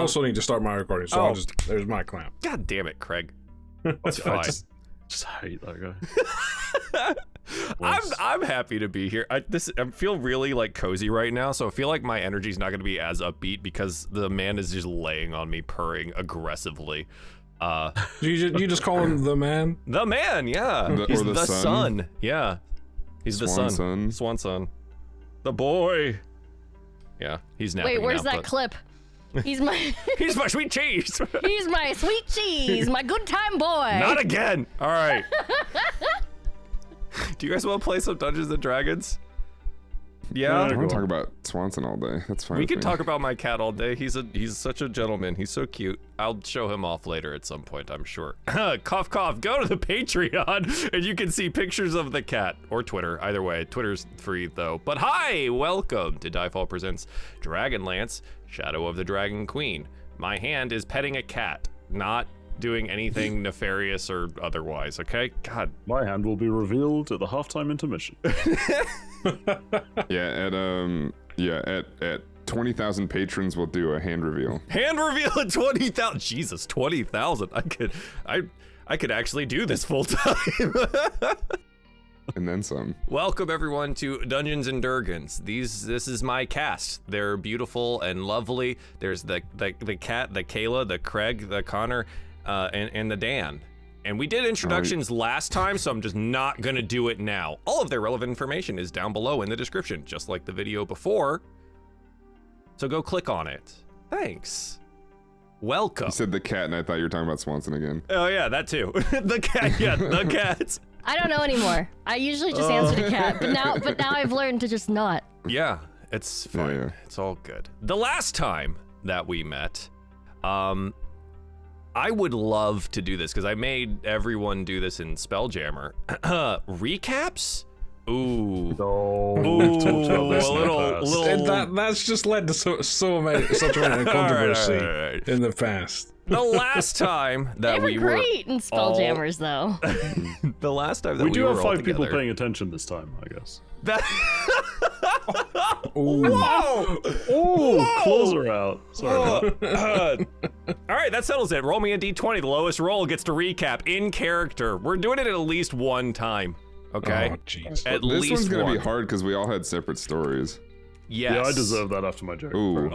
also need to start my recording, so there's my clamp. God damn it, Craig. That's fine. Just hate that guy. I'm happy to be here. I feel really like cozy right now, so I feel like my energy's not going to be as upbeat because the man is just laying on me, purring aggressively. You just call him the man? The man, yeah. He's the son. Yeah. He's the son. Swan son. The boy. Yeah, he's napping. Wait, where's now, that clip? He's my he's my sweet cheese. He's my sweet cheese, my good time boy. Not again. All right. Do you guys want to play some Dungeons and Dragons? Yeah. I want to talk about Swanson all day. That's fine. We can talk about my cat all day. He's such a gentleman. He's so cute. I'll show him off later at some point, I'm sure. Cough, cough. Go to the Patreon and you can see pictures of the cat, or Twitter. Either way, Twitter's free though. But hi, welcome to DieFall presents Dragonlance, Shadow of the Dragon Queen. My hand is petting a cat, not doing anything nefarious or otherwise. Okay, God. My hand will be revealed at the halftime intermission. At 20,000 patrons, we'll do a hand reveal. Hand reveal at 20,000. Jesus, 20,000. I could actually do this full time. And then some. Welcome everyone to Dungeons and Dragons. This is my cast. They're beautiful and lovely. There's the cat, the Kayla, the Craig, the Connor, and the Dan. And we did introductions last time, so I'm just not gonna do it now. All of their relevant information is down below in the description, just like the video before. So go click on it. Thanks. Welcome. You said the cat, and I thought you were talking about Swanson again. Oh yeah, that too. The cat, yeah, the cat. I don't know anymore. I usually just answer to cat, but now I've learned to just not. Yeah, it's fine. Yeah. It's all good. The last time that we met, I would love to do this because I made everyone do this in Spelljammer. Recaps? Ooh. No, Ooh, a little. That's just led to such a controversy in the past. The last time that they were great in Spelljammers, though. The last time that we do have were 5 people together. paying attention this time, I guess. That. Whoa! Oh, claws are out. Sorry. All right, that settles it. Roll me a d20. The lowest roll gets to recap in character. We're doing it at least one time. Okay. Oh, jeez. At This least one's gonna one. be hard because we all had separate stories. Yes. Yeah, I deserve that after my joke. Ooh.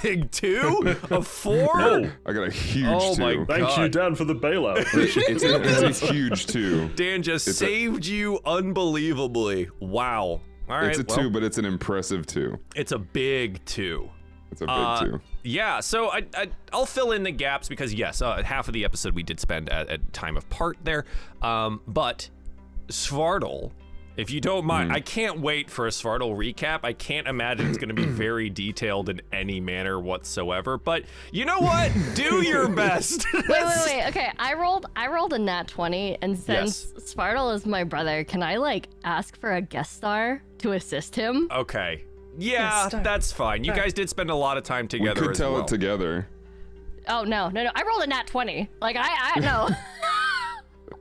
Big 2? A 4? Oh, I got a huge 2. Oh my God. thank you, Dan, for the bailout. It's a huge 2. Dan just saved you unbelievably. Wow. All right. It's a 2, but it's an impressive 2. It's a big 2. It's a big 2. Yeah, so I'll fill in the gaps because yes, half of the episode we did spend at time of part there. But Svartal, if you don't mind, I can't wait for a Svartal recap. I can't imagine it's going to be very detailed in any manner whatsoever. But you know what? Do your best. Wait. Okay, I rolled a nat 20, and since Svartal is my brother, can I like ask for a guest star to assist him? Okay. Yeah, that's fine. You guys did spend a lot of time together. We could tell it together. Oh no! I rolled a nat 20. Like I no.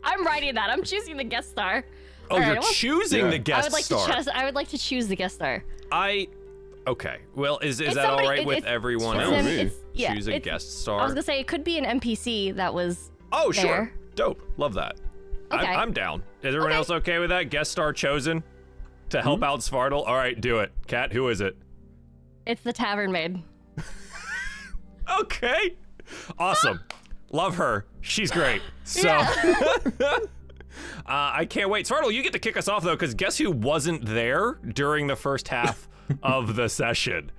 I'm writing that. I'm choosing the guest star. Oh, you're choosing the guest star. I would like to choose the guest star. Okay. Well, is that somebody, all right with everyone else? Choose a guest star. I was gonna say it could be an NPC that was. Oh, there. sure. Dope. Love that. Okay. I'm down. Is everyone else okay with that? Guest star chosen to help out Svartal? All right, do it. Kat, who is it? It's the tavern maid. Okay. Awesome. Love her. She's great. So. I can't wait. Svartal, you get to kick us off, though, because guess who wasn't there during the first half of the session?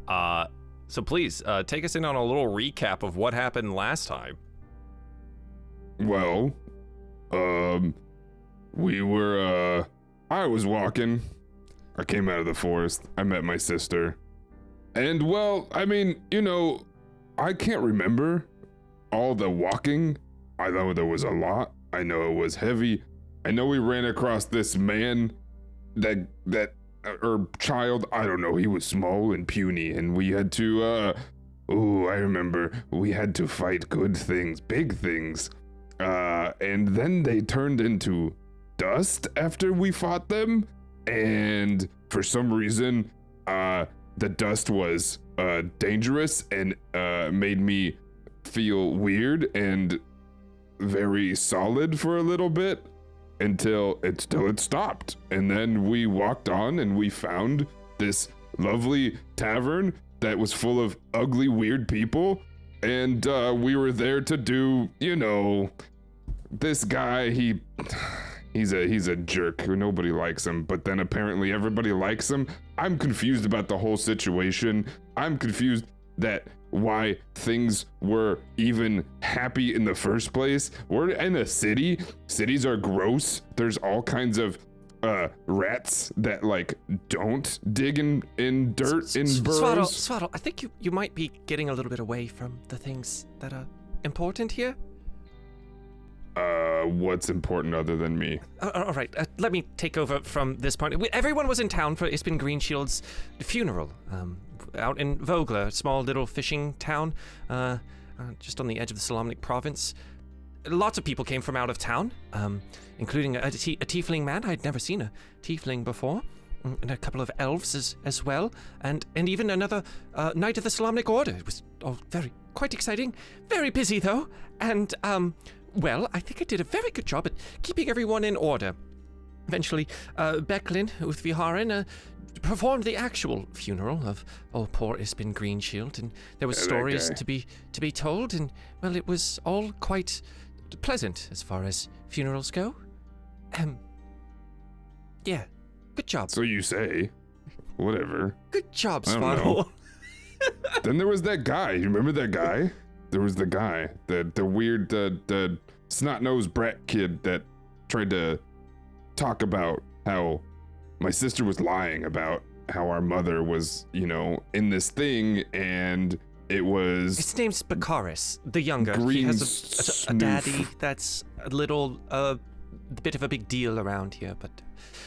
So please, take us in on a little recap of what happened last time. Well, we were, I was walking. I came out of the forest. I met my sister. And, well, I mean, you know, I can't remember all the walking. I know there was a lot. I know it was heavy. I know we ran across this man, or child, I don't know, he was small and puny, and we had to, I remember, we had to fight good things, big things. And then they turned into dust after we fought them, and for some reason, the dust was dangerous and made me feel weird and very solid for a little bit until it stopped. And then we walked on and we found this lovely tavern that was full of ugly, weird people. And we were there to do, this guy, he's a jerk. Nobody likes him, but then apparently everybody likes him. I'm confused about the whole situation. I'm confused that why things were even happy in the first place. We're in a city. Cities are gross. There's all kinds of rats that don't dig in dirt in burrows. Swaddle, I think you might be getting a little bit away from the things that are important here. What's important other than me? All right, let me take over from this point. Everyone was in town for Ispin Greenshield's funeral, out in Vogler, a small little fishing town, just on the edge of the Solamnic province. Lots of people came from out of town, including a tiefling man. I'd never seen a tiefling before, and a couple of elves as well, and even another knight of the Solamnic Order. It was all quite exciting, very busy though, and well, I think I did a very good job at keeping everyone in order. Eventually, Becklin with Viharin performed the actual funeral of poor Ispin Greenshield, and there were stories to be told, and well, it was all quite pleasant as far as funerals go. Yeah, good job. So you say. Whatever. Good job, I don't know. Swaddle. Then there was that guy. You remember that guy? There was the guy, the weird, the snot-nosed brat kid that tried to talk about how my sister was lying about how our mother was, in this thing, and it was... His name's Bakaris, the younger. He has a daddy that's a little, bit of a big deal around here, but...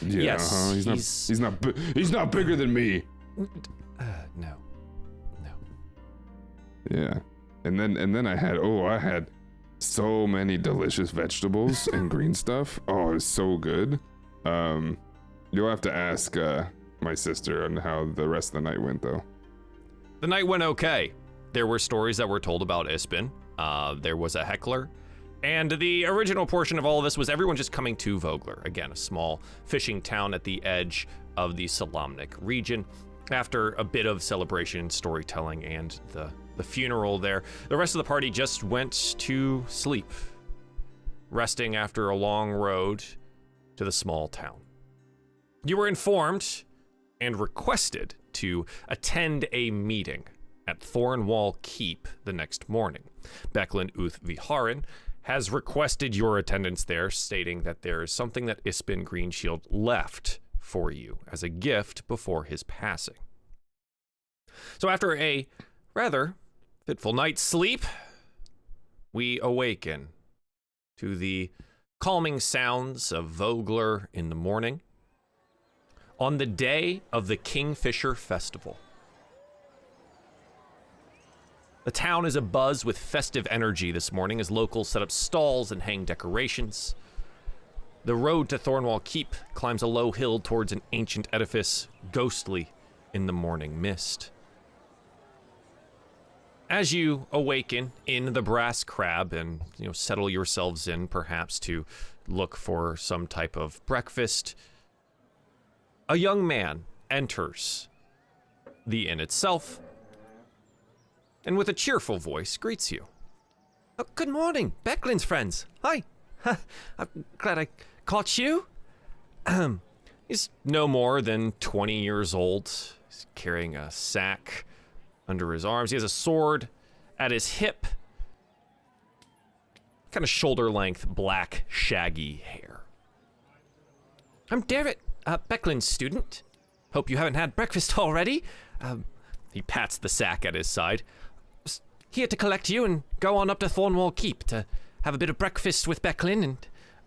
Yeah, yes, he's not bigger than me. No. Yeah. And then I had so many delicious vegetables and green stuff. Oh, it was so good. You'll have to ask my sister on how the rest of the night went, though. The night went okay. There were stories that were told about Ispin. There was a heckler. And the original portion of all of this was everyone just coming to Vogler. Again, a small fishing town at the edge of the Solamnic region. After a bit of celebration, storytelling, and the funeral there, the rest of the party just went to sleep, resting after a long road to the small town. You were informed and requested to attend a meeting at Thornwall Keep the next morning. Becklin Uth Viharin has requested your attendance there, stating that there is something that Ispin Greenshield left for you as a gift before his passing. So after a rather fitful night's sleep, we awaken to the calming sounds of Vogler in the morning on the day of the Kingfisher Festival. The town is abuzz with festive energy this morning as locals set up stalls and hang decorations. The road to Thornwall Keep climbs a low hill towards an ancient edifice, ghostly in the morning mist. As you awaken in the Brass Crab and, settle yourselves in perhaps to look for some type of breakfast, a young man enters the inn itself and with a cheerful voice greets you. Oh, good morning, Becklin's friends. Hi. I'm glad I caught you. He's no more than 20 years old. He's carrying a sack under his arms. He has a sword at his hip. Kind of shoulder-length, black, shaggy hair. I'm Darrett, Becklin's student. Hope you haven't had breakfast already. He pats the sack at his side. Here to collect you and go on up to Thornwall Keep to have a bit of breakfast with Becklin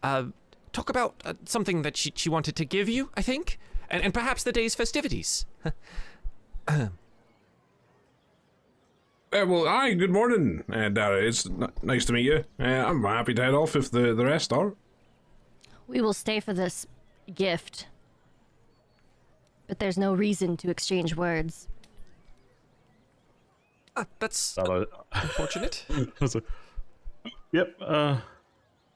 and talk about something that she wanted to give you, I think, and perhaps the day's festivities. Well, hi, good morning, Dara. It's nice to meet you. I'm happy to head off if the rest are. We will stay for this gift, but there's no reason to exchange words. That's That unfortunate. Yep.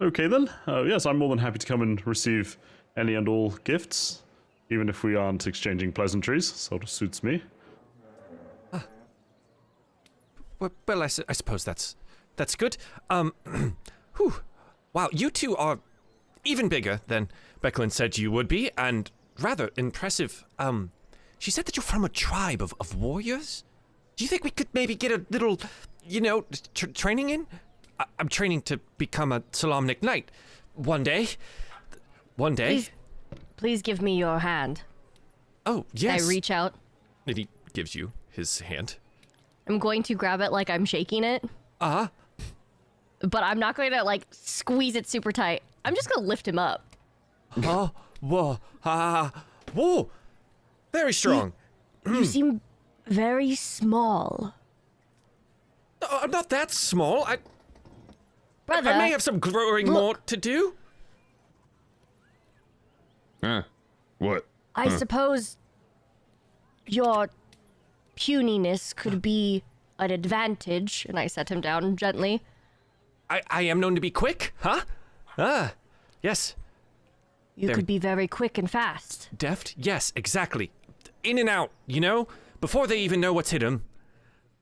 Okay then. Yes, I'm more than happy to come and receive any and all gifts, even if we aren't exchanging pleasantries. Sort of suits me. Well, I suppose that's good. Whew. Wow, you two are even bigger than Becklin said you would be, and rather impressive. She said that you're from a tribe of warriors? Do you think we could maybe get a little, training in? I'm training to become a Solamnic knight. One day. Please give me your hand. Oh, yes. I reach out. And he gives you his hand. I'm going to grab it like I'm shaking it. Uh-huh. But I'm not going to, squeeze it super tight. I'm just going to lift him up. Oh, whoa, whoa. Very strong. You seem very small. I'm not that small. Brother, I may have some growing more to do. What? I suppose your puniness could be an advantage. And I set him down gently. I am known to be quick, huh? Yes. You could be very quick and fast. Deft? Yes, exactly. In and out, before they even know what's hit them.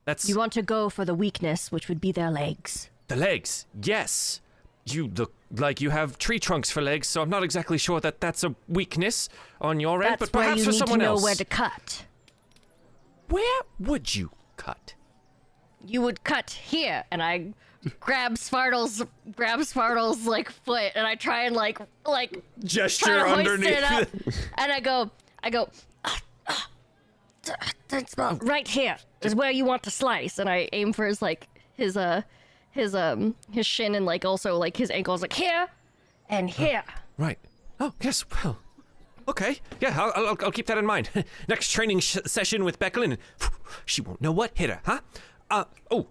That's... You want to go for the weakness, which would be their legs. The legs, yes. You look like you have tree trunks for legs, so I'm not exactly sure that that's a weakness on your end, but perhaps for someone else. That's where you need to know where to cut. Where would you cut? You would cut here, and I grab Svartle's foot, and I try and gesture try to hoist underneath it up, and I go that's right here is where you want to slice, and I aim for his shin and also his ankles, here and here. Right. Oh, yes, well, okay. Yeah, I'll keep that in mind. Next training session with Becklin, she won't know what hit her, huh?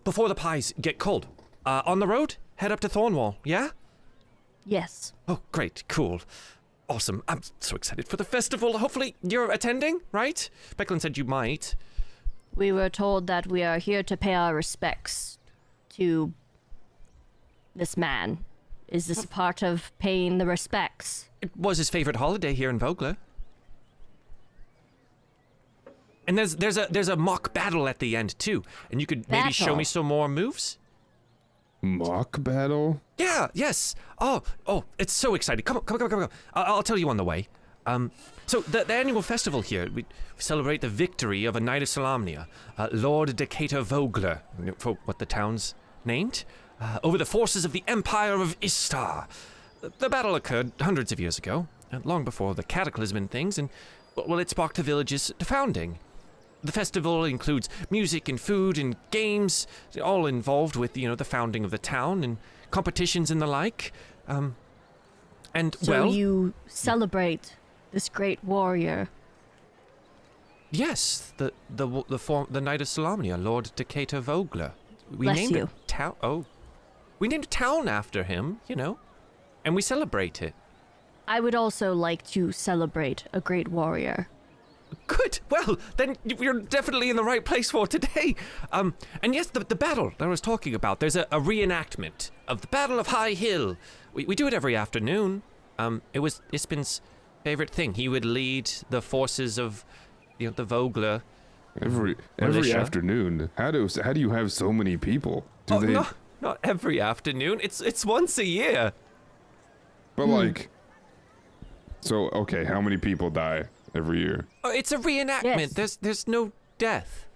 Before the pies get cold, on the road, head up to Thornwall, yeah? Yes. Oh, great, cool. Awesome. I'm so excited for the festival. Hopefully you're attending, right? Becklin said you might. We were told that we are here to pay our respects to this man. Is this a part of paying the respects? It was his favorite holiday here in Vogler. And there's a mock battle at the end too, and you could maybe show me some more moves. Mock battle? Yeah, yes. Oh, it's so exciting. Come on. I'll tell you on the way. So the annual festival here, we celebrate the victory of a knight of Solamnia, Lord Decatur Vogler, for what the town's named, over the forces of the Empire of Istar. The battle occurred hundreds of years ago, long before the cataclysm and things, and it sparked the village's founding. The festival includes music and food and games, all involved with, the founding of the town and competitions and the like. So you celebrate this great warrior. Yes, the Knight of Solamnia, Lord Decatur Vogler. We Bless named you. a town. We named a town after him, and we celebrate it. I would also like to celebrate a great warrior. Good. Well, then you're definitely in the right place for today. And yes, the battle that I was talking about, there's a reenactment of the Battle of High Hill. We do it every afternoon. It was Ispin's favorite thing. He would lead the forces of, the Vogler. Every militia. afternoon. How do you have so many people? Do they? No, not every afternoon. It's once a year. But so okay, how many people die every year? Oh, it's a reenactment. Yes. There's no death.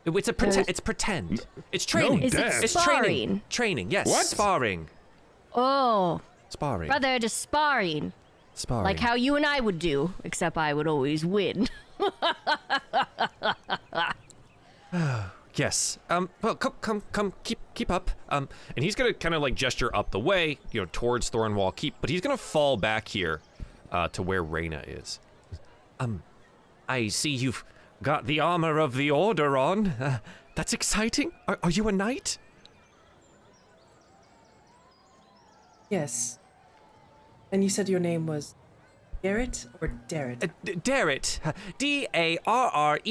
It's it's pretend. It's No training. Is death. it It's sparring? training. Yes. What? Sparring. Oh, Sparring. brother, it is sparring. Sparring. Like how you and I would do, except I would always win. Yes. Well, come, keep up. And he's gonna kind of gesture up the way, towards Thornwall Keep, but he's gonna fall back here, to where Reyna is. I see you've got the armor of the Order on. That's exciting. Are you a knight? Yes. And you said your name was Garrett or Darrett? Darrett.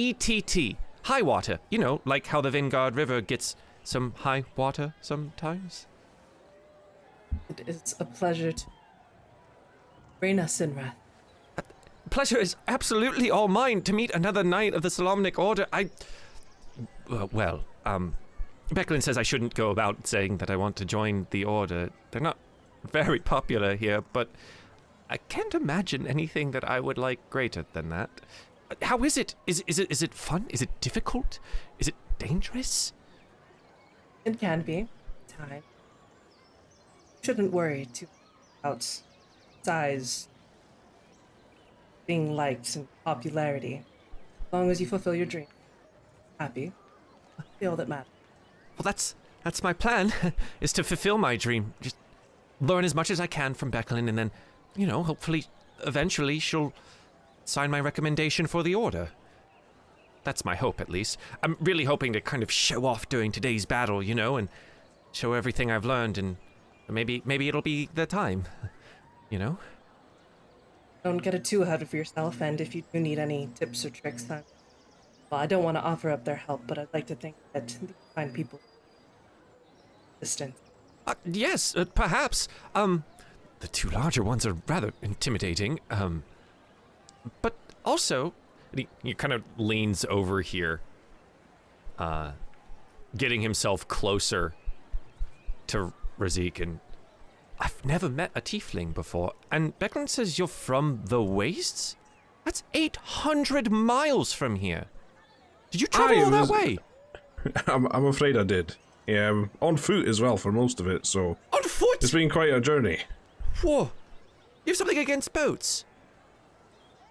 Darrett. high water. You know, like how the Vanguard River gets some high water sometimes. It is a pleasure to bring us in wrath. Pleasure is absolutely all mine to meet another knight of the Solomonic Order. Becklin says I shouldn't go about saying that I want to join the Order. They're not very popular here, but I can't imagine anything that I would like greater than that. How is it? Is it fun? Is it difficult? Is it dangerous? It can be. Time. Shouldn't worry too about size, being liked, and popularity. As long as you fulfill your dream, happy. That's all that matters. Well, that's my plan, is to fulfill my dream. Just learn as much as I can from Becklin, and then, you know, hopefully, eventually, she'll sign my recommendation for the Order. That's my hope, at least. I'm really hoping to kind of show off during today's battle, you know, and show everything I've learned, and maybe it'll be the time, you know? Don't get it too ahead of yourself, and if you do need any tips or tricks, I don't want to offer up their help, but I'd like to think that these fine people distant. Yes, perhaps. The two larger ones are rather intimidating. But also, he kind of leans over here, getting himself closer to Razik, and I've never met a tiefling before. And Becklin says you're from the Wastes? That's 800 miles from here. Did you travel all that way? I'm afraid I did. Yeah, on foot as well for most of it, so... On foot? It's been quite a journey. Whoa. You have something against boats?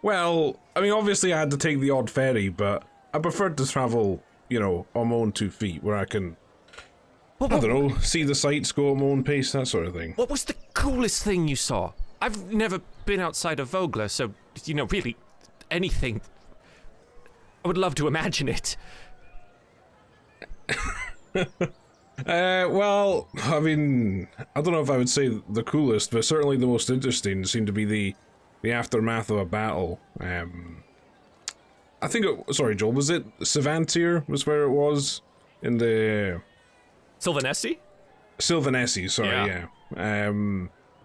Well, I mean, obviously I had to take the odd ferry, but I preferred to travel, you know, on my own 2 feet, where I can, I don't know, see the sights, go at my own pace, that sort of thing. What was the coolest thing you saw? I've never been outside of Vogler, so, you know, really, anything. I would love to imagine it. Well, I mean, I don't know if I would say the coolest, but certainly the most interesting seemed to be the aftermath of a battle. I think sorry, Joel, was it Savantier was where it was? In the... Sylvanesti? Sylvanesti, sorry, yeah.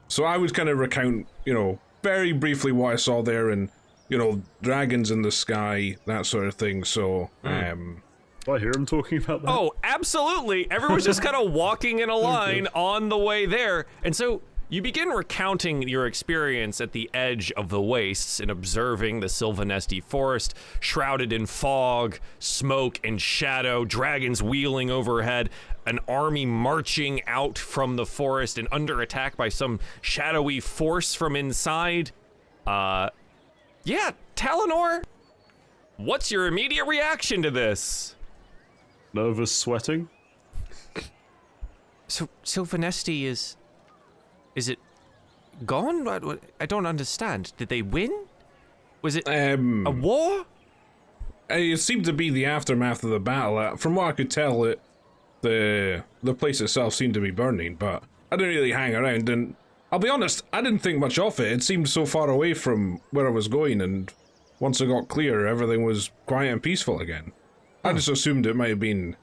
So I would kind of recount, you know, very briefly what I saw there, and, you know, dragons in the sky, that sort of thing, so, Do I hear him talking about that? Oh, absolutely. Everyone's just kind of walking in a line on the way there. And so you begin recounting your experience at the edge of the wastes and observing the Sylvanesti forest, shrouded in fog, smoke, and shadow, dragons wheeling overhead, an army marching out from the forest and under attack by some shadowy force from inside. Yeah, Talinor, what's your immediate reaction to this? Nervous sweating? So Sylvanesti is it gone? I don't understand. Did they win? Was it a war? It seemed to be the aftermath of the battle. From what I could tell, the place itself seemed to be burning, but I didn't really hang around, and I'll be honest, I didn't think much of it. It seemed so far away from where I was going, and once it got clear, everything was quiet and peaceful again. I just assumed it might have been,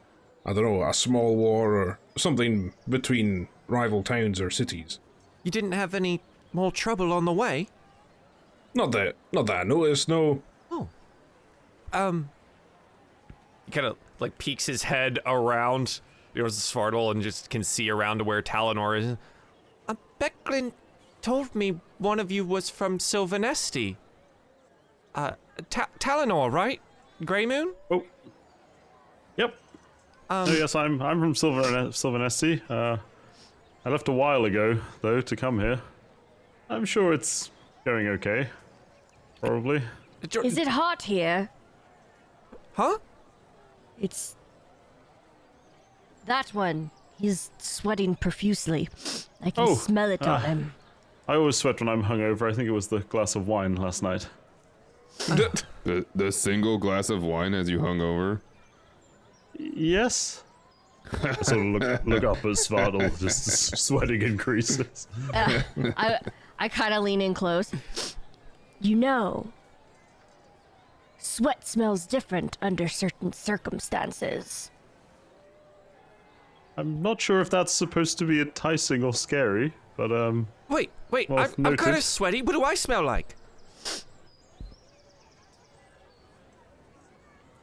I don't know, a small war or something between rival towns or cities. You didn't have any more trouble on the way? Not that I noticed, no. Oh. He kind of, like, peeks his head around, you know, Svartal, and just can see around to where Talinor is. Becklin told me one of you was from Sylvanesti. Talinor, right? Grey Moon? Oh. Yep. Yes, I'm from Sylvanesti. I left a while ago, though, to come here. I'm sure it's going okay. Probably. Is it hot here? Huh? It's... that one. He's sweating profusely. I can smell it on him. I always sweat when I'm hungover. I think it was the glass of wine last night. The single glass of wine as you hung over? Yes. I sort of look up at Svartal, just sweating increases. I kind of lean in close. You know, sweat smells different under certain circumstances. I'm not sure if that's supposed to be enticing or scary, but Wait, well, I'm kind noted. of sweaty. What do I smell like?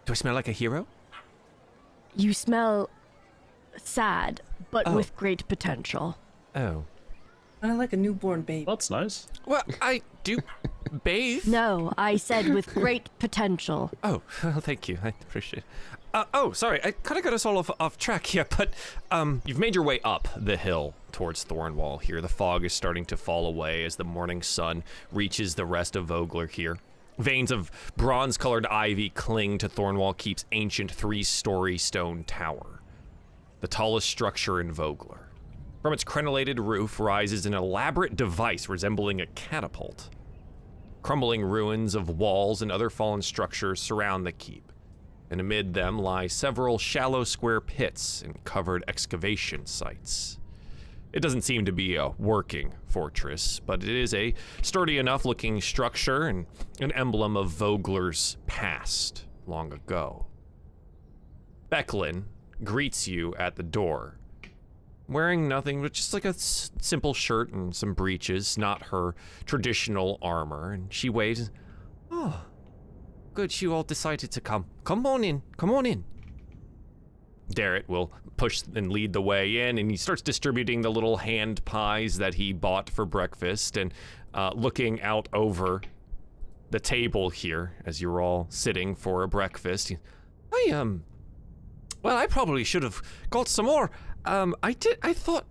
Do I smell like a hero? You smell sad, but Oh. with great potential. Oh. Kind of like a newborn baby. That's nice. Well, I do bathe. No, I said with great potential. Oh, well, thank you. I appreciate it. Oh, sorry. I kind of got us all off track here, but You've made your way up the hill towards Thornwall here. The fog is starting to fall away as the morning sun reaches the rest of Vogler here. Veins of bronze-colored ivy cling to Thornwall Keep's ancient 3-story stone tower, the tallest structure in Vogler. From its crenellated roof rises an elaborate device resembling a catapult. Crumbling ruins of walls and other fallen structures surround the keep, and amid them lie several shallow square pits and covered excavation sites. It doesn't seem to be a working fortress, but it is a sturdy enough looking structure and an emblem of Vogler's past long ago. Becklin greets you at the door, wearing nothing but just like a simple shirt and some breeches, not her traditional armor, and she waves. Oh, good you all decided to come. Come on in, come on in. Darrett will push and lead the way in, and he starts distributing the little hand pies that he bought for breakfast, and looking out over the table here as you're all sitting for a breakfast. Well, I probably should have got some more. I thought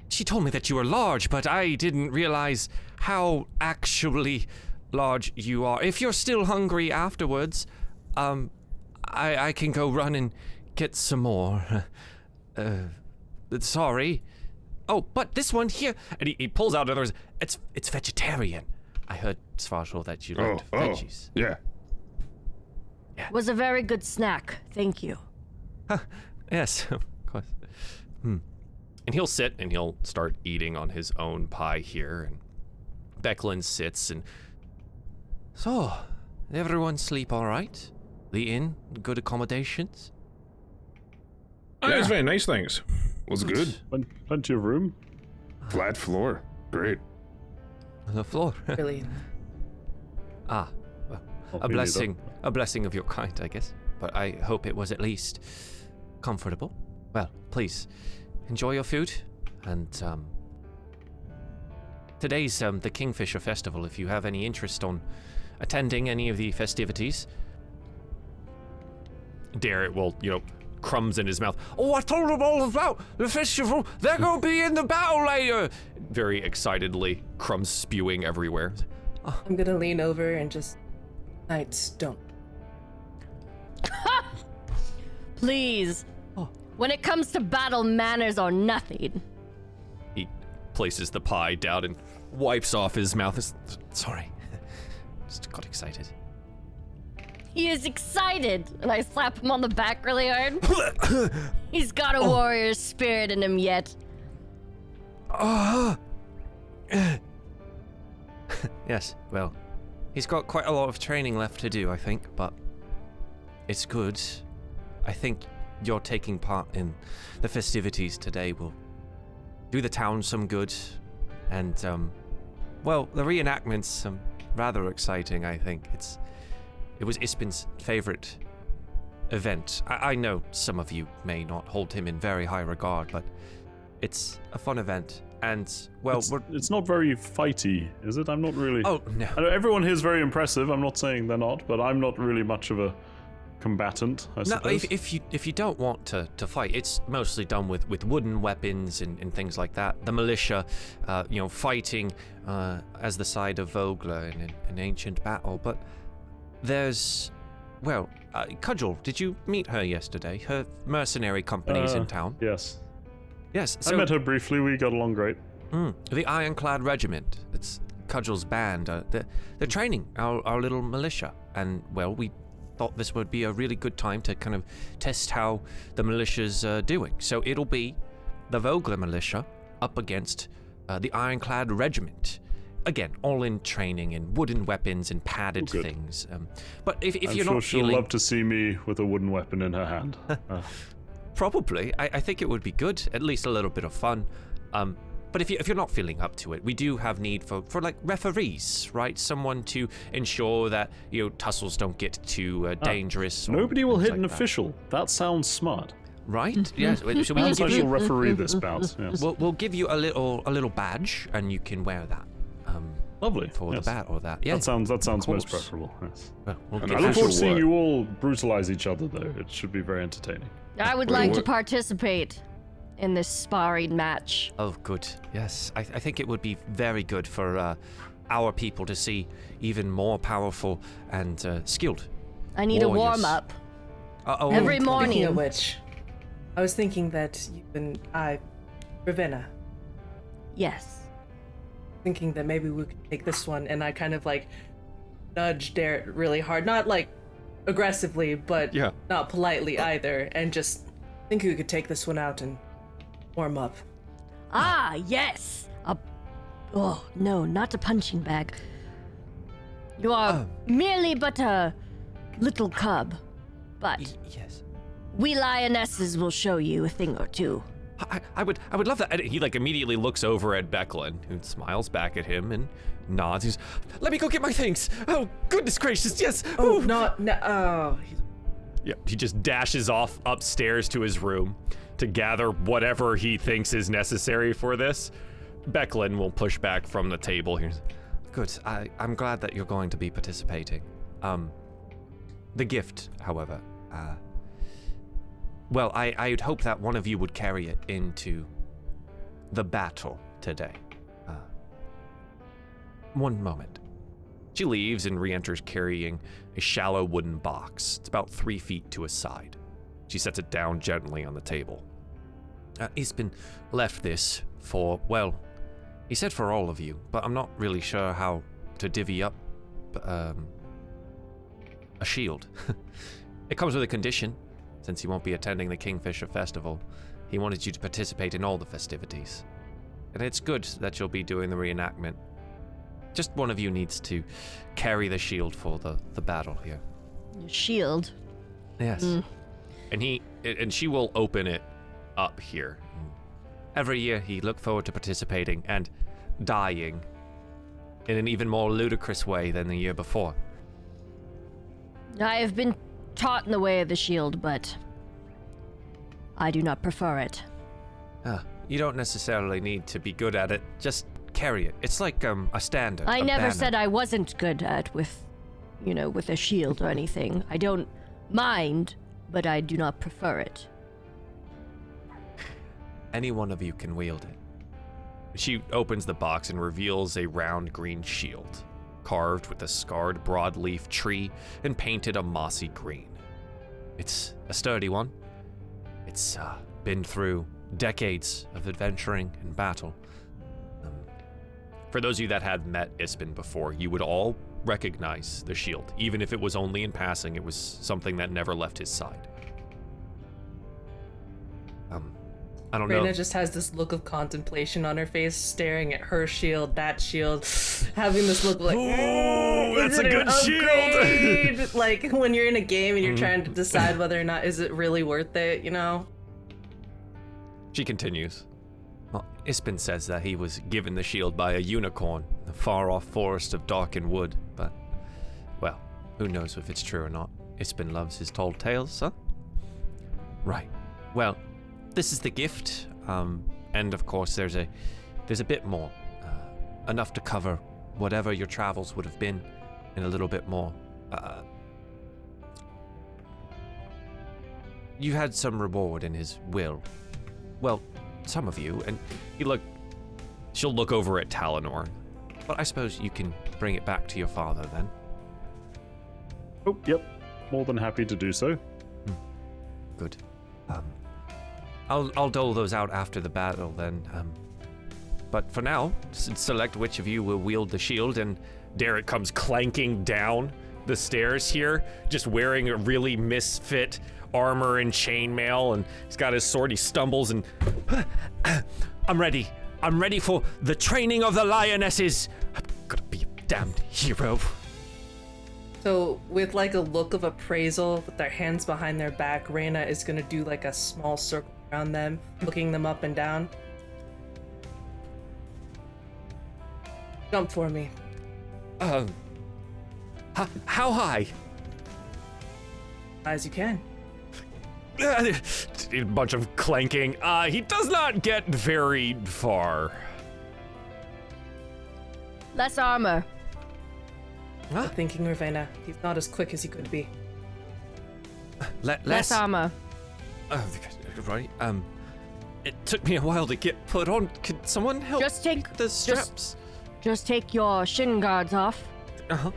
she told me that you were large, but I didn't realize how actually large you are. If you're still hungry afterwards, I can go run and get some more. Sorry. Oh, but this one here, and he pulls out another. It's vegetarian. I heard, Svarshal, that you liked veggies. Yeah. Was a very good snack. Thank you. Yes, of course. And he'll sit and he'll start eating on his own pie here, and Becklin sits and... So, everyone sleep all right? The inn, good accommodations? Oh, it's very nice, thanks. Was good. Plenty of room. Flat floor. Great. The floor. Really. Well, Not a really, blessing of your kind, I guess. But I hope it was at least comfortable. Well, please, enjoy your food, and, today's, the Kingfisher Festival, if you have any interest on attending any of the festivities. Darrett will, crumbs in his mouth. Oh, I told them all about the festival. They're gonna be in the battle later. Very excitedly, crumbs spewing everywhere. I'm gonna lean over and just... Knights, don't. Please. When it comes to battle, manners are nothing. He places the pie down and wipes off his mouth. Sorry. Just got excited. He is excited, and I slap him on the back really hard. He's got a warrior spirit in him yet. Yes, well, he's got quite a lot of training left to do, I think, but it's good. I think your taking part in the festivities today will do the town some good, and, well, the reenactment's rather exciting, I think. It was Ispin's favorite event. I know some of you may not hold him in very high regard, but it's a fun event, and, well, it's not very fighty, is it? I'm not really... Oh, no. I know everyone here is very impressive. I'm not saying they're not, but I'm not really much of a combatant, I No, suppose. if you don't want to fight, it's mostly done with wooden weapons and things like that. The militia, fighting as the side of Vogler in an ancient battle. But there's, well, Cudgel, did you meet her yesterday? Her mercenary company's in town. Yes. Yes, I met her briefly. We got along great. The Ironclad Regiment. It's Cudgel's band. They're training our little militia, and well, we thought this would be a really good time to kind of test how the militia's doing. So it'll be the Vogler militia up against the Ironclad Regiment, again, all in training and wooden weapons and padded good. things. But if I'm you're sure not she'll feeling... love to see me with a wooden weapon in her hand. Probably. I think it would be good, at least a little bit of fun. But if you're not feeling up to it, we do have need for like referees, right? Someone to ensure that, tussles don't get too dangerous. or Nobody will things hit like an that. official. That sounds smart. Right? Yes. So we can Perhaps I give shall you, referee this bout. Yes. we'll give you a little badge, and you can wear that. Lovely. For yes. the bat or that. Yeah. That sounds most course. preferable. Yes. Well, we'll And give I you look forward to Official seeing what? you all brutalize each other, though. It should be very entertaining. I would Wait, like to what? participate in this sparring match. Oh, good. Yes, I think it would be very good for our people to see even more powerful and skilled. I need a warriors. warm up Uh-oh. every Speaking morning. of which, I was thinking that Ravenna, Yes. thinking that maybe we could take this one, and I kind of like nudge Derek really hard, not like aggressively, but Yeah. not politely either, and just think we could take this one out and warm up. Ah, yes. Oh, no, not a punching bag. You are merely but a little cub. But Yes. we lionesses will show you a thing or two. I would love that. And he like immediately looks over at Becklin, who smiles back at him and nods. He's, let me go get my things. Oh, goodness gracious, yes. Oh, Ooh. no. Oh, Yep, he just dashes off upstairs to his room to gather whatever he thinks is necessary for this. Becklin will push back from the table here. Good. I'm glad that you're going to be participating. The gift, however, well, I'd hope that one of you would carry it into the battle today. One moment. She leaves and re-enters carrying a shallow wooden box. It's about 3 feet to his side. She sets it down gently on the table. Isbin left this for, well, he said for all of you, but I'm not really sure how to divvy up a shield. It comes with a condition, since he won't be attending the Kingfisher Festival. He wanted you to participate in all the festivities. And it's good that you'll be doing the reenactment. Just one of you needs to carry the shield for the battle here. Your shield. Yes. And she will open it up here. Every year he looked forward to participating and dying in an even more ludicrous way than the year before. I have been taught in the way of the shield, but I do not prefer it. You don't necessarily need to be good at it, just carry it. It's like a standard. I a never banner. said I wasn't good at with a shield or anything. I don't mind, but I do not prefer it. Any one of you can wield it. She opens the box and reveals a round green shield, carved with a scarred broadleaf tree and painted a mossy green. It's a sturdy one. It's been through decades of adventuring and battle. For those of you that had met Isbin before, you would all recognize the shield. Even if it was only in passing, it was something that never left his side. I don't know. Raina just has this look of contemplation on her face, staring at her shield, that shield, having this look like, Ooh, that's is a it good an shield." upgrade? Like when you're in a game and you're trying to decide whether or not is it really worth it, She continues. Well, Isbin says that he was given the shield by a unicorn in the far-off forest of Darken Wood, but, well, who knows if it's true or not. Isbin loves his tall tales, huh? Right. Well, this is the gift, and of course there's a bit more. Enough to cover whatever your travels would have been, and a little bit more. You had some reward in his will. Well, some of you, and She'll look over at Talinor. but I suppose you can bring it back to your father then. Oh, yep. More than happy to do so. Good. I'll dole those out after the battle then. But for now, select which of you will wield the shield, and Derek comes clanking down the stairs here, just wearing a really misfit armor and chainmail, and he's got his sword. He stumbles and I'm ready. I'm ready for the training of the lionesses. gotta be a damned hero. So, with like a look of appraisal, with their hands behind their back, Reyna is gonna do like a small circle around them, looking them up and down. Jump for me. How high? As you can. A bunch of clanking. He does not get very far. Less armor. Huh? Thinking, Ravenna, he's not as quick as he could be. Less armor. Right. It took me a while to get put on. Could someone help? Just take the straps. Just take your shin guards off. Uh-huh.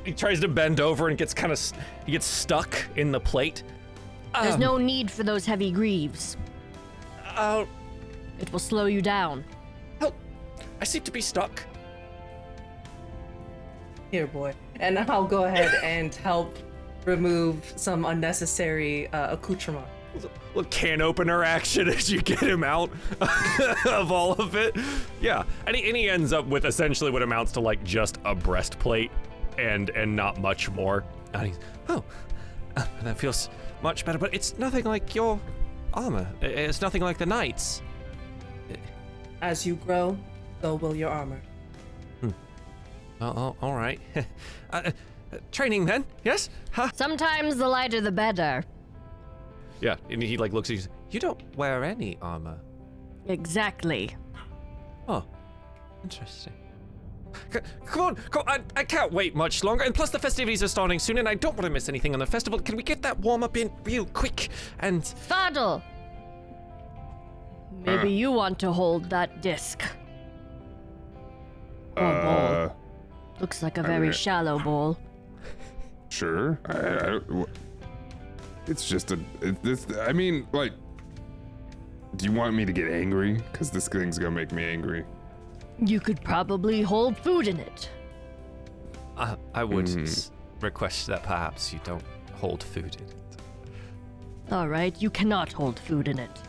He tries to bend over and gets he gets stuck in the plate. There's no need for those heavy greaves. Oh, It will slow you down. help! I seem to be stuck. Here, boy. And I'll go ahead and help remove some unnecessary accoutrement. Little can opener action as you get him out of all of it. Yeah, and he ends up with essentially what amounts to like just a breastplate and not much more. And he's, that feels much better, but it's nothing like your armor. It's nothing like the knights. As you grow, so will your armor. Oh, all right. Training then, yes? Huh? Sometimes the lighter the better. Yeah, and he like looks at you. You don't wear any armor. Exactly. Oh, interesting. Come on, I can't wait much longer, and plus the festivities are starting soon, and I don't want to miss anything on the festival. Can we get that warm-up in real quick? And... Fadl! Maybe you want to hold that disc. Or bowl. Looks like a very shallow bowl. Sure. It's just I mean, like, do you want me to get angry? Because this thing's gonna make me angry. You could probably hold food in it. I would request that perhaps you don't hold food in it. Alright, you cannot hold food in it.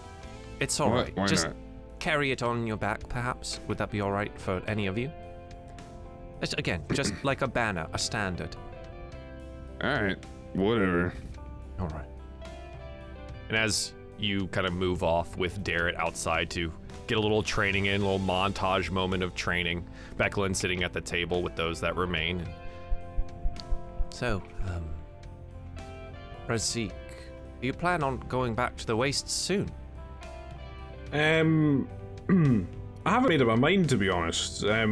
It's alright. Why Just not? carry it on your back, perhaps. Would that be alright for any of you? Again, just like a banner, a standard. Alright, whatever. Alright. And as you kind of move off with Darrett outside to get a little training in, a little montage moment of training, Becklin sitting at the table with those that remain. So, Razik, do you plan on going back to the Wastes soon? I haven't made up my mind, to be honest. I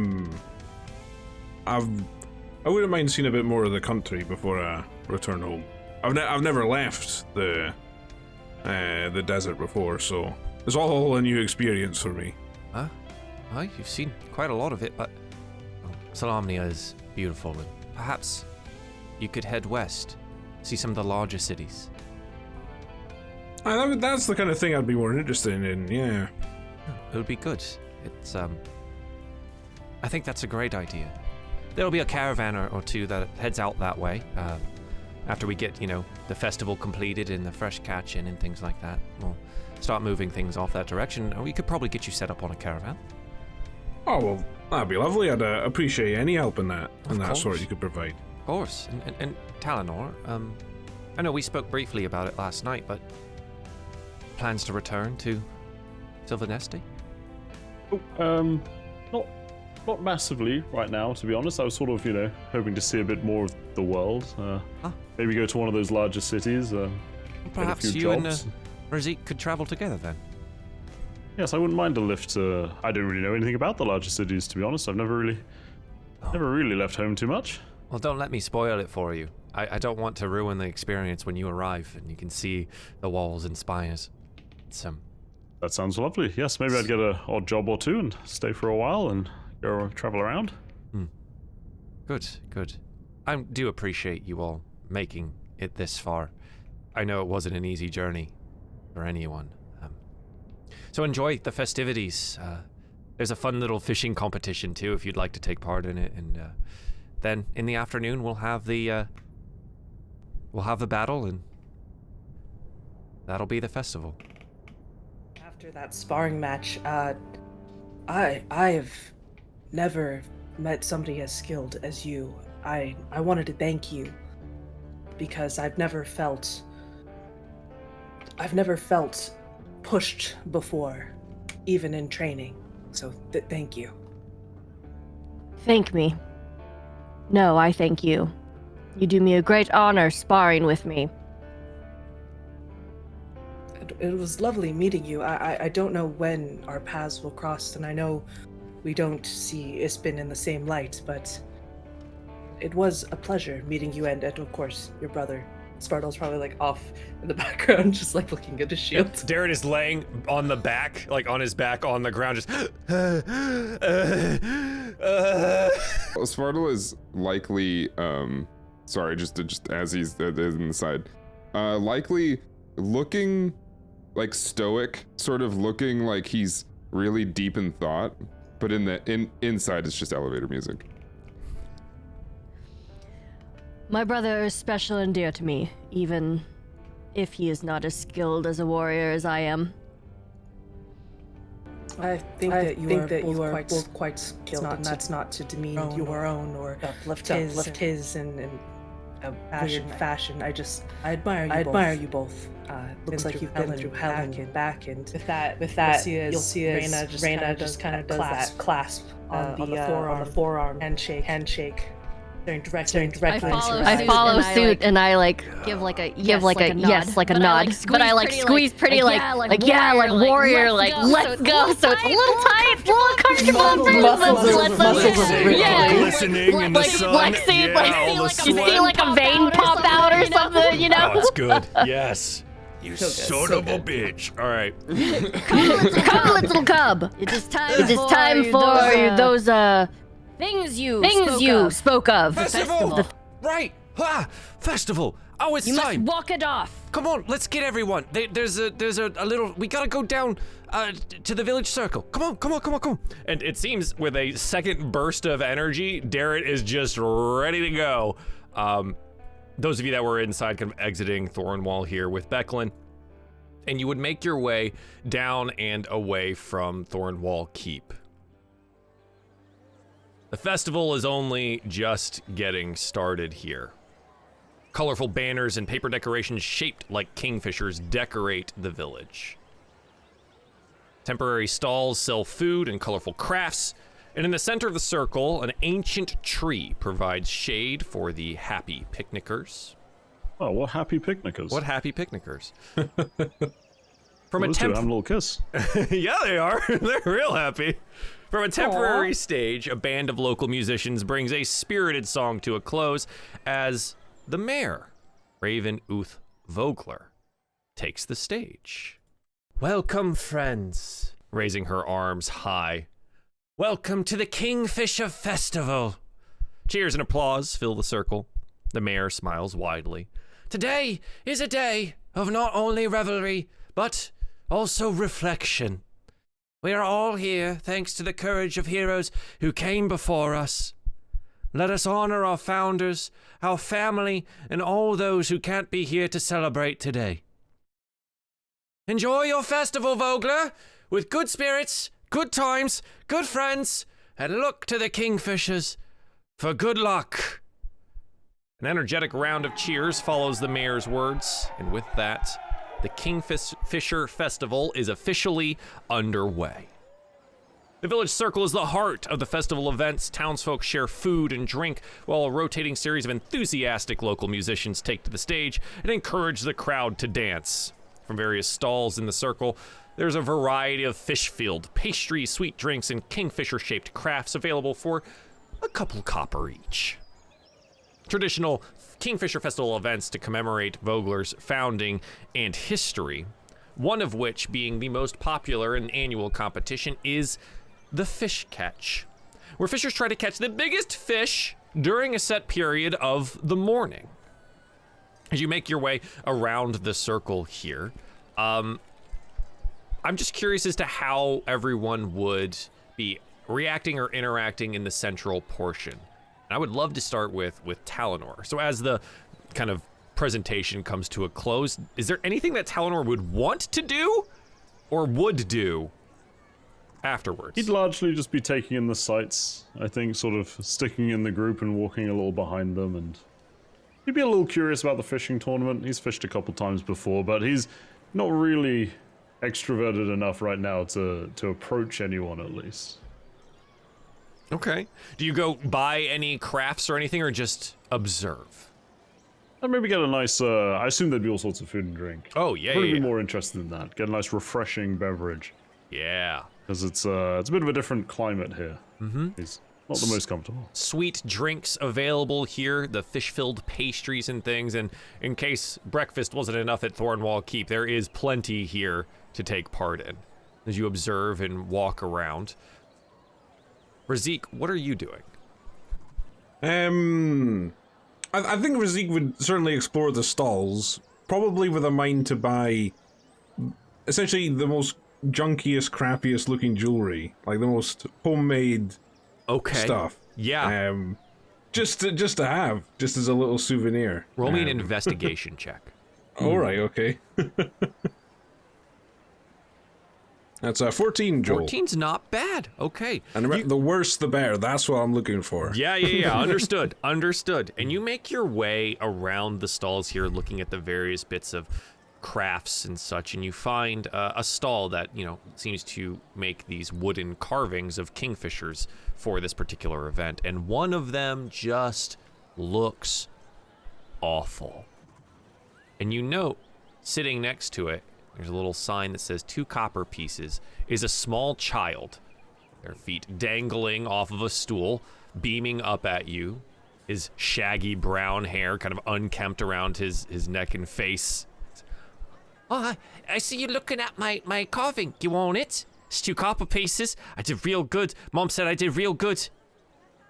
wouldn't mind seeing a bit more of the country before I return home. I've never left the desert before, so it's all a new experience for me. Huh? Well, you've seen quite a lot of it, but Salamnia is beautiful, and perhaps you could head west, see some of the larger cities. That's the kind of thing I'd be more interested in, yeah. It would be good. It's, I think that's a great idea. There'll be a caravan or two that heads out that way, after we get, the festival completed and the fresh catch in and things like that. We'll start moving things off that direction, and we could probably get you set up on a caravan. Oh, well, that'd be lovely. I'd appreciate any help in that course. sort you could provide. Of course. And Talinor, I know we spoke briefly about it last night, but plans to return to Sylvanesti? Not massively right now, to be honest. I was sort of, hoping to see a bit more of the world. Maybe go to one of those larger cities. Perhaps get a few you jobs. and Razik could travel together then. Yes, I wouldn't mind a lift. I don't really know anything about the larger cities, to be honest. I've never really left home too much. Well, don't let me spoil it for you. I don't want to ruin the experience when you arrive and you can see the walls and spires. It's, That sounds lovely. Yes, maybe I'd get an odd job or two and stay for a while and go travel around. Good. I do appreciate you all making it this far. I know it wasn't an easy journey for anyone. So enjoy the festivities. There's a fun little fishing competition too, if you'd like to take part in it. And then in the afternoon we'll have the battle, and that'll be the festival. After that sparring match, I have never met somebody as skilled as you. I wanted to thank you because I've never felt pushed before, even in training. So thank you. Thank me. No, I thank you. You do me a great honor sparring with me. It was lovely meeting you. I don't know when our paths will cross, and I know we don't see Ispin in the same light, but it was a pleasure meeting you and of course, your brother. Spartle's probably like off in the background, just like looking at his shield. Darren is laying on the back, like on his back on the ground, just. Spartle is likely, sorry, just as he's in the side, likely looking like stoic, sort of looking like he's really deep in thought, but inside it's just elevator music. My brother is special and dear to me, even if he is not as skilled as a warrior as I am. I think that you are both quite skilled, and that's not to demean your own or uplift his in a fashion. I admire you both. Looks like you've been through hell and back, and with that, you'll see Reyna just kind of does that clasp on the forearm, handshake. Staring directly. I follow suit and I like give like a yes, like a nod. But I like squeeze pretty like warrior, like let's go. So it's a little tight, a little uncomfortable. Glistening in the sun. Flexing, you see like a vein pop out or something, you know? Oh, it's good. Yes. You son of a bitch. All right. Come, little cub. It is time for those things you spoke of. Festival! Right! Festival! Oh, it's You time! must walk it off. Come on, let's get everyone. There's a little. We gotta go down to the village circle. Come on. And it seems with a second burst of energy, Darren is just ready to go. Those of you that were inside, kind of exiting Thornwall here with Becklin, and you would make your way down and away from Thornwall Keep. The festival is only just getting started here. Colorful banners and paper decorations shaped like kingfishers decorate the village. Temporary stalls sell food and colorful crafts, and in the center of the circle, an ancient tree provides shade for the happy picnickers. Oh, what happy picnickers? What happy picnickers? From those two having a little kiss. Yeah, they are. They're real happy. From a temporary stage, a band of local musicians brings a spirited song to a close as the mayor, Raven Uth Vogler, takes the stage. Welcome, friends, raising her arms high. Welcome to the Kingfisher Festival. Cheers and applause fill the circle. The mayor smiles widely. Today is a day of not only revelry, but also reflection. We are all here thanks to the courage of heroes who came before us. Let us honor our founders, our family, and all those who can't be here to celebrate today. Enjoy your festival, Vogler, with good spirits, good times, good friends, and look to the Kingfishers for good luck. An energetic round of cheers follows the mayor's words, and with that, the Kingfisher Festival is officially underway. The village circle is the heart of the festival events. Townsfolk share food and drink, while a rotating series of enthusiastic local musicians take to the stage and encourage the crowd to dance. From various stalls in the circle, there's a variety of fish-filled pastries, sweet drinks, and kingfisher-shaped crafts available for a couple copper each. Traditional Kingfisher Festival events to commemorate Vogler's founding and history, one of which being the most popular and annual competition is the fish catch, where fishers try to catch the biggest fish during a set period of the morning. As you make your way around the circle here, I'm just curious as to how everyone would be reacting or interacting in the central portion. I would love to start with Talonor. So as the kind of presentation comes to a close, is there anything that Talonor would want to do or would do afterwards? He'd largely just be taking in the sights, I think, sort of sticking in the group and walking a little behind them, and he'd be a little curious about the fishing tournament. He's fished a couple times before, but he's not really extroverted enough right now to approach anyone, at least. Okay. Do you go buy any crafts or anything, or just observe? I'd maybe get a nice, I assume there'd be all sorts of food and drink. Oh, yeah, I'd yeah. be more interested in that. Get a nice refreshing beverage. Yeah. Because it's a bit of a different climate here. Mm-hmm. It's not the most comfortable. Sweet drinks available here, the fish-filled pastries and things, and in case breakfast wasn't enough at Thornwall Keep, there is plenty here to take part in as you observe and walk around. Razik, what are you doing? I think Razik would certainly explore the stalls, probably with a mind to buy essentially the most junkiest, crappiest looking jewelry, like the most homemade stuff. Yeah. Just to have, just as a little souvenir. Roll me an investigation check. All right, okay. That's a 14, Joel. 14's not bad. Okay. And remember, the worse the better. That's what I'm looking for. Yeah. Understood. Understood. And you make your way around the stalls here, looking at the various bits of crafts and such, and you find a stall that, seems to make these wooden carvings of kingfishers for this particular event. And one of them just looks awful. And you note, sitting next to it, there's a little sign that says 2 copper pieces, is a small child, their feet dangling off of a stool, beaming up at you, his shaggy brown hair kind of unkempt around his neck and face. Oh, I see you looking at my carving. You want it? It's 2 copper pieces. I did real good. Mom said I did real good.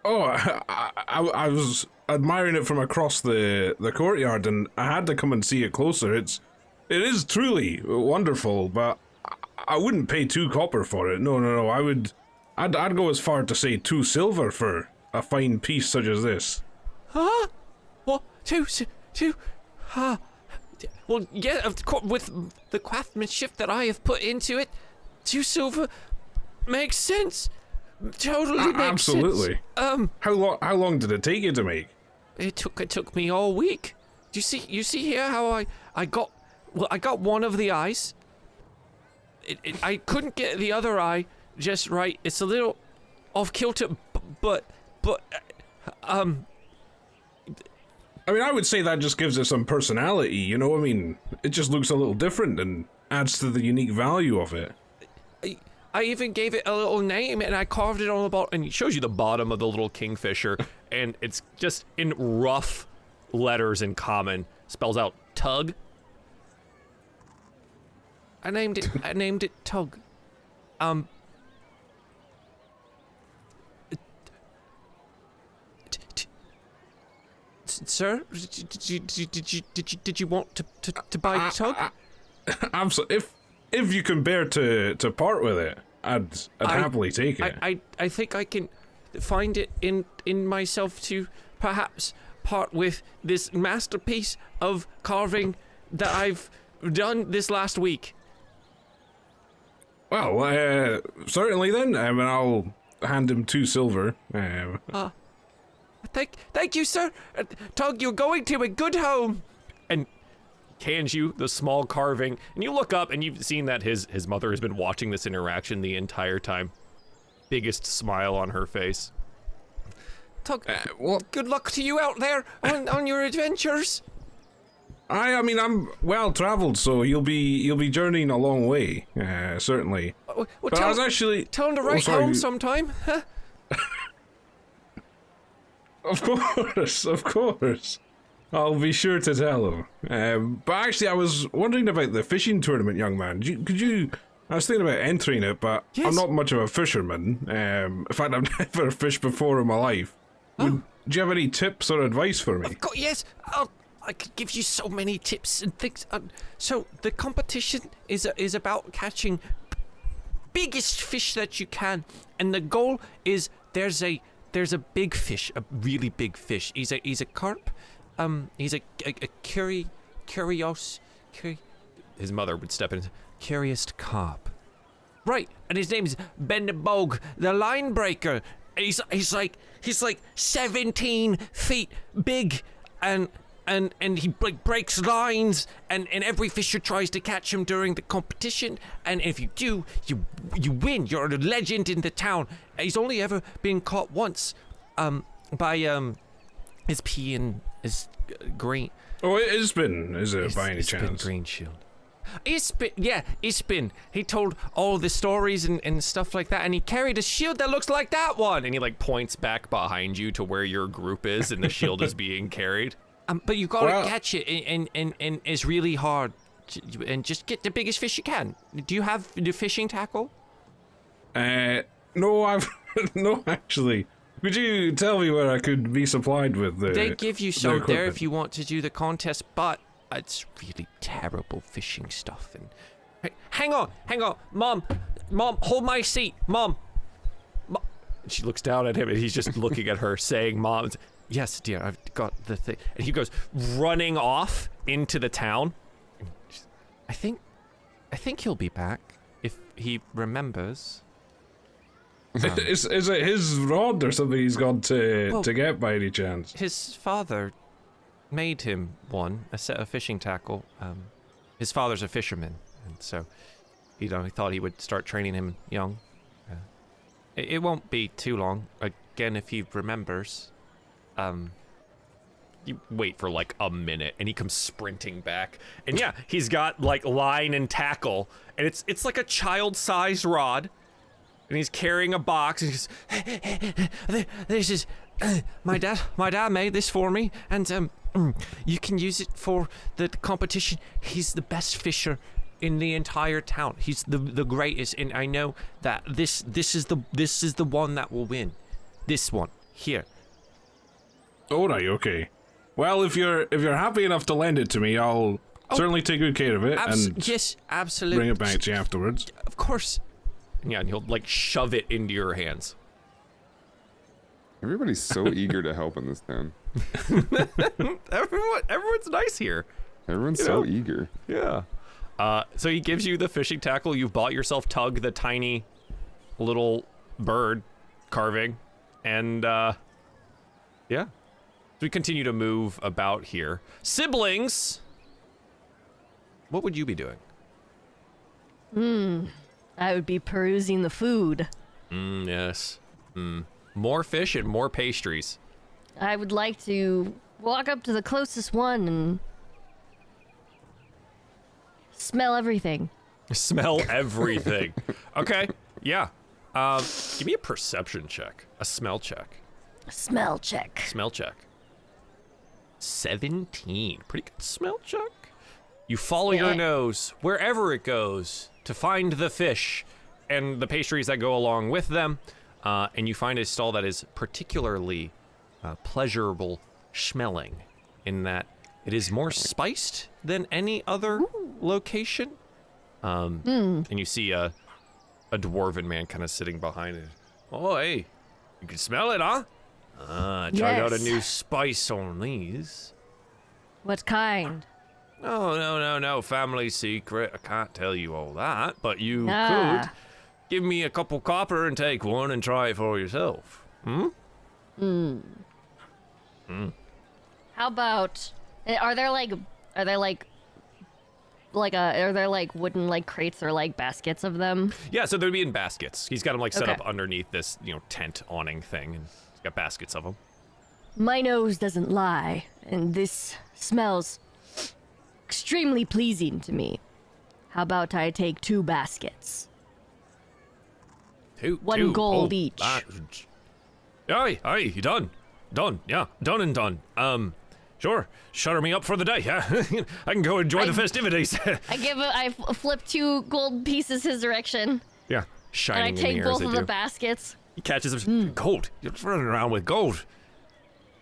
Oh, I was admiring it from across the courtyard, and I had to come and see it closer. It is truly wonderful, but I wouldn't pay 2 copper for it. No. I'd go as far to say 2 silver for a fine piece such as this. Huh? What? Two? Well, yeah, of course, with the craftsmanship that I have put into it, 2 silver makes sense. Totally makes absolutely. sense. How long did it take you to make? It took me all week. Do you see here how I got one of the eyes. I couldn't get the other eye just right. It's a little off kilter, but I mean, I would say that just gives it some personality, it just looks a little different and adds to the unique value of it. I even gave it a little name, and I carved it on the bottom, and he shows you the bottom of the little kingfisher, and it's just in rough letters in common, spells out Tug. I named it Tug. Sir, did you want to buy Tug? Absolutely. If you can bear to part with it, I'd happily take it. I think I can find it in myself to perhaps part with this masterpiece of carving that I've done this last week. Well, certainly then. I'll hand him 2 silver. Thank you, sir. Tug, you're going to a good home. And hands you the small carving, and you look up and you've seen that his mother has been watching this interaction the entire time. Biggest smile on her face. Tug, good luck to you out there on your adventures. I'm well traveled, so you'll be journeying a long way, certainly. Well, but I was actually tell him to write home sometime. Huh? Of course. I'll be sure to tell him. But actually, I was wondering about the fishing tournament, young man. I was thinking about entering it, but yes. I'm not much of a fisherman. In fact, I've never fished before in my life. Do you have any tips or advice for me? Yes, I could give you so many tips and things. So the competition is about catching biggest fish that you can, and the goal is there's a big fish, a really big fish. He's a carp. He's a curious. His mother would step in. Curious carp. Right, and his name's Bendebog, the line breaker. He's like 17 feet big, and he breaks lines, and every fisher tries to catch him during the competition, and if you do, you win. You're a legend in the town. He's only ever been caught once, by his pea and his green. Oh, it's been, is it, by any It's been chance? green shield. It's been. He told all the stories and stuff like that, and he carried a shield that looks like that one. And he like points back behind you to where your group is, and the shield is being carried. But you gotta catch it, and it's really hard. And just get the biggest fish you can. Do you have the fishing tackle? No, no, actually. Could you tell me where I could be supplied with the? They give you some there equipment? if you want to do the contest, but it's really terrible fishing stuff. And hey, hang on, Mom, hold my seat, Mom. She looks down at him, and he's just looking at her, saying, "Mom, yes, dear, I've got the thing." And he goes running off into the town. I think he'll be back if he remembers. Is it his rod or something he's got to get by any chance? His father made him a set of fishing tackle. His father's a fisherman, and so he thought he would start training him young. It won't be too long. Again, if he remembers. You wait for like a minute, and he comes sprinting back, and yeah, he's got like line and tackle, and it's like a child-sized rod. And he's carrying a box, and he's, this is, my dad made this for me, and you can use it for the competition. He's the best fisher in the entire town. He's the greatest, and I know that this is the one that will win. This one, here. Alright, okay. Well, if you're happy enough to lend it to me, I'll certainly take good care of it, and yes, absolutely. bring it back to you afterwards. Of course. Yeah, and he'll like shove it into your hands. Everybody's so eager to help in this town. Everyone's nice here. Everyone's so eager. Yeah. So he gives you the fishing tackle. You've bought yourself Tug, the tiny little bird carving, and yeah. So we continue to move about here. Siblings, what would you be doing? I would be perusing the food. Yes. More fish and more pastries. I would like to walk up to the closest one and smell everything. Smell everything. Okay, yeah. Give me a perception check. A smell check. Smell check. Smell check. 17. Pretty good smell check. You follow your nose wherever it goes to find the fish and the pastries that go along with them, and you find a stall that is particularly pleasurable smelling in that it is more spiced than any other location. And you see a dwarven man kind of sitting behind it. Oh, hey, you can smell it, huh? Tried out a new spice on these. What kind? No, family secret. I can't tell you all that, but you could give me a couple copper and take one and try it for yourself. How about, are there wooden like crates or like baskets of them? Yeah, so they'd be in baskets. He's got them like set up underneath this, tent awning thing, and he's got baskets of them. My nose doesn't lie, and this smells extremely pleasing to me. How about I take 2 baskets? One gold each. Aye, done. Yeah, done and done. Sure, shutter me up for the day, yeah? I can go enjoy the festivities. I flip 2 gold pieces his direction. Yeah, shining and I in take the air as both they of do. the baskets. He catches them. Gold. You're just running around with gold.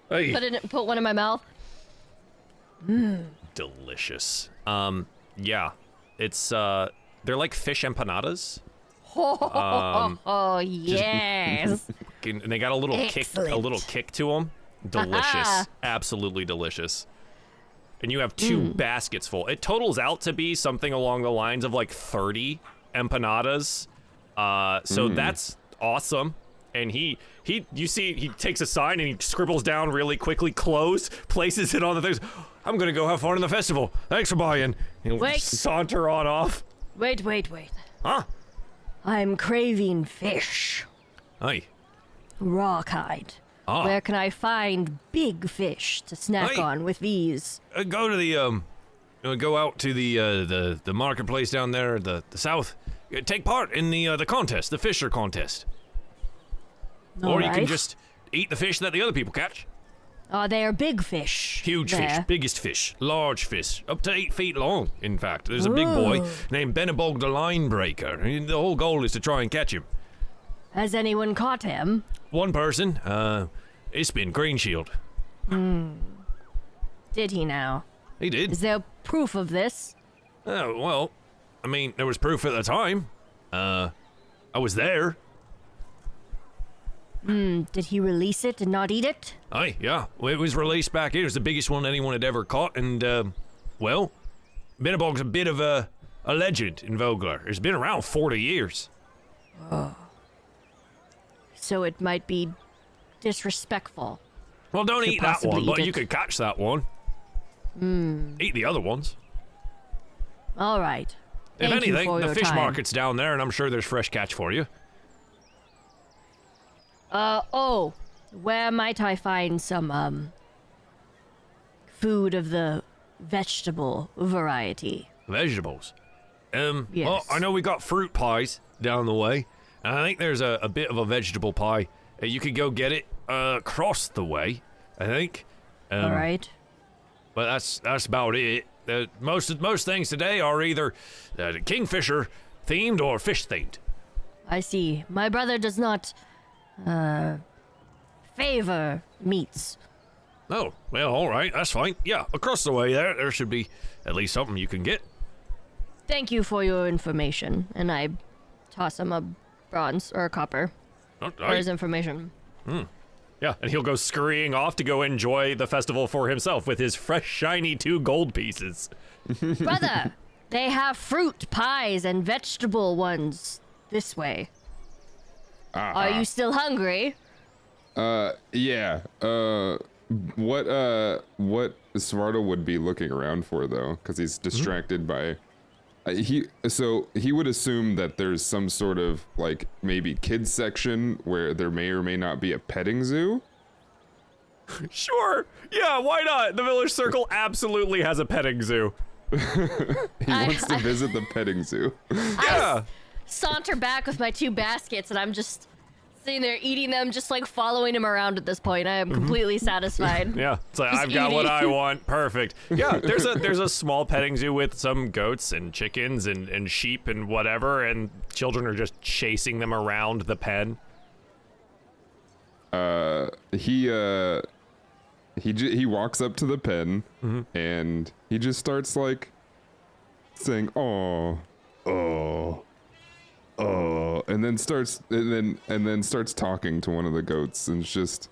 Hey. Put one in my mouth. Delicious. Yeah. It's they're like fish empanadas. Oh yes. And they got a little kick to them. Delicious. Absolutely delicious. And you have 2 baskets full. It totals out to be something along the lines of like 30 empanadas. So that's awesome. And you see, he takes a sign and he scribbles down really quickly, close, places it on the things. I'm gonna go have fun in the festival. Thanks for buying. He'll saunter on off. Wait. Huh? I'm craving fish. Aye. Rawhide. Ah. Where can I find big fish to snack Aye. on with these? Go to the, go out to the marketplace down there, the south. Take part in the contest, the Fisher contest. Or you can just eat the fish that the other people catch. They are big fish. Huge there. fish, biggest fish, large fish, up to 8 feet long, in fact. There's a big boy named Benabog the Line Breaker. And the whole goal is to try and catch him. Has anyone caught him? One person, it's been Green Shield. Did he now? He did. Is there proof of this? Well, I mean, there was proof at the time. I was there. Did he release it and not eat it? Aye, yeah. Well, it was released back in. It was the biggest one anyone had ever caught, and, well, Benabog's a bit of a legend in Vogler. It's been around 40 years. So it might be disrespectful. Well, don't To eat that possibly one, but eat you it. could catch that one. Eat the other ones. All right. If Thank you anything, for the your fish time. market's down there, and I'm sure there's fresh catch for you. Where might I find some, food of the vegetable variety? Vegetables. Well, Yes. I know we got fruit pies down the way, and I think there's a bit of a vegetable pie. You could go get it across the way, I think. All right. But that's about it. Most things today are either Kingfisher themed or fish themed. I see. My brother does not, favor meats. Oh, well, all right, that's fine. Yeah, across the way there should be at least something you can get. Thank you for your information. And I toss him a bronze or a copper All for his right. information. Yeah, and he'll go scurrying off to go enjoy the festival for himself with his fresh, shiny 2 gold pieces. Brother, they have fruit pies and vegetable ones this way. Are you still hungry? Yeah. What Svarta would be looking around for though, because he's distracted by. He would assume that there's some sort of like maybe kids section where there may or may not be a petting zoo. Sure. Yeah, why not? The Village Circle absolutely has a petting zoo. He wants to visit the petting zoo. Yeah. Saunter back with my 2 baskets, and I'm just sitting there eating them, just like following him around at this point. I am completely satisfied. Yeah, it's like, Just I've got what eating. I want. Perfect. Yeah, there's a small petting zoo with some goats and chickens and sheep and whatever, and children are just chasing them around the pen. He walks up to the pen and he just starts like saying oh, and then starts talking to one of the goats and it's just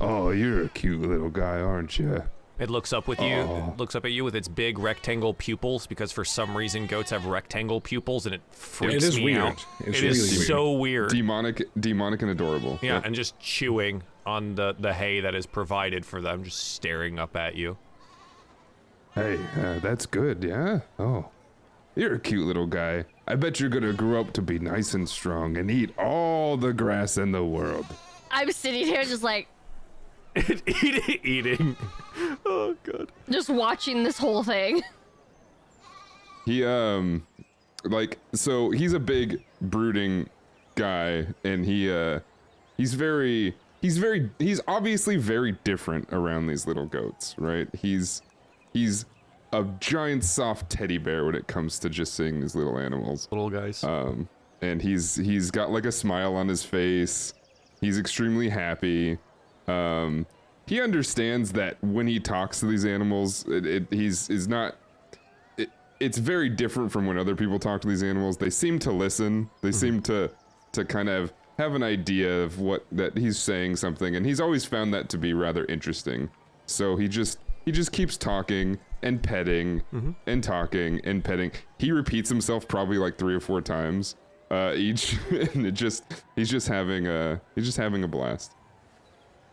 oh, you're a cute little guy, aren't you? It looks up with you. It looks up at you with its big rectangle pupils because for some reason goats have rectangle pupils and it freaks It is me weird. out. It's It is really weird. so weird. Demonic and adorable. Yeah, Yep. and just chewing on the hay that is provided for them, just staring up at you. Hey, that's good, yeah? Oh, you're a cute little guy. I bet you're gonna grow up to be nice and strong and eat all the grass in the world. I'm sitting here just like, Eating. Oh, God. just watching this whole thing. He, so he's a big brooding guy and he's obviously very different around these little goats, right? He's a giant soft teddy bear when it comes to just seeing these little animals. Little guys. And he's got like a smile on his face. He's extremely happy. He understands that when he talks to these animals, it's very different from when other people talk to these animals. They seem to listen. They seem to kind of have an idea of that he's saying something, and he's always found that to be rather interesting. So he just keeps talking and petting and talking and petting. He repeats himself probably like 3 or 4 times. each, and he's just having a blast.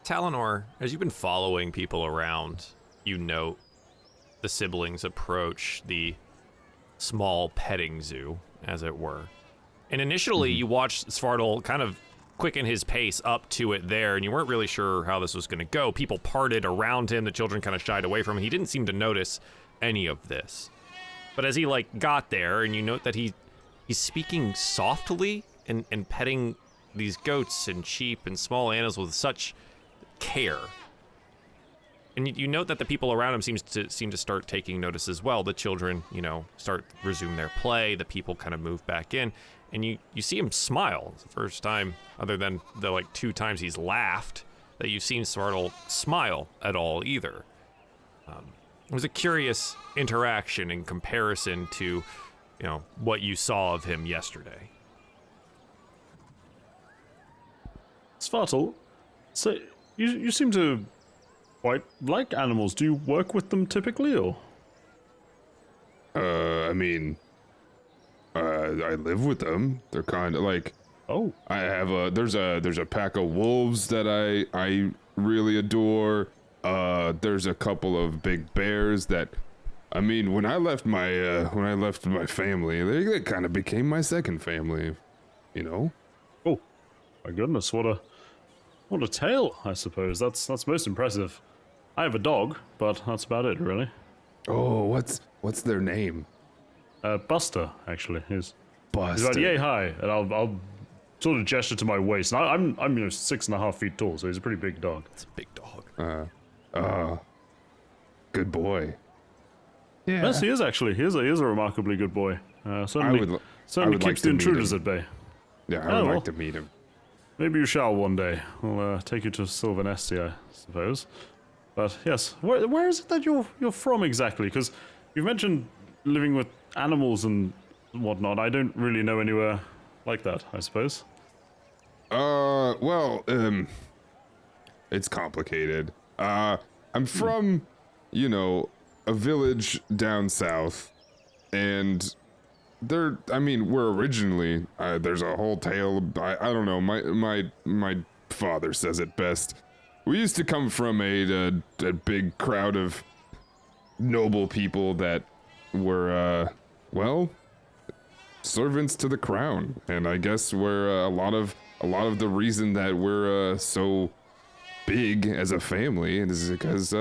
Talonor, as you've been following people around, you note the siblings approach the small petting zoo, as it were. And initially, you watched Svartal kind of quicken his pace up to it there, and you weren't really sure how this was going to go. People parted around him, the children kind of shied away from him. He didn't seem to notice any of this. But as he, got there, and you note that he's speaking softly and petting these goats and sheep and small animals with such care. And you note that the people around him seem to start taking notice as well. The children, resume their play. The people kind of move back in, and you see him smile. It's the first time, other than the 2 times he's laughed, that you've seen Svartal smile at all either. It was a curious interaction in comparison to, what you saw of him yesterday. Svartal, so you seem to quite like animals. Do you work with them typically, or? I mean, I live with them. They're kind of like. Oh. I have there's a pack of wolves that I really adore. There's a couple of big bears that, I mean, when I left my family, they kind of became my second family, Oh, my goodness, what a tale, I suppose. That's most impressive. I have a dog, but that's about it, really. Oh, what's their name? Buster, actually. He's Buster. like, yay, hi, and I'll sort of gesture to my waist. And I'm 6.5 feet tall, so he's a pretty big dog. It's a big dog. Good boy. Yeah. Yes, he is actually. He is a remarkably good boy. Certainly like keeps to the meet intruders him. at bay. Yeah, I would like to meet him. Maybe you shall one day. We'll take you to Sylvanesti, I suppose. But yes, where is it that you're from exactly? Because you've mentioned living with animals and whatnot. I don't really know anywhere like that, I suppose. Well, it's complicated. I'm from, a village down south, and we're originally, there's a whole tale, I don't know, my father says it best. We used to come from a big crowd of noble people that were, servants to the crown, and I guess we're a lot of the reason that we're so big as a family is because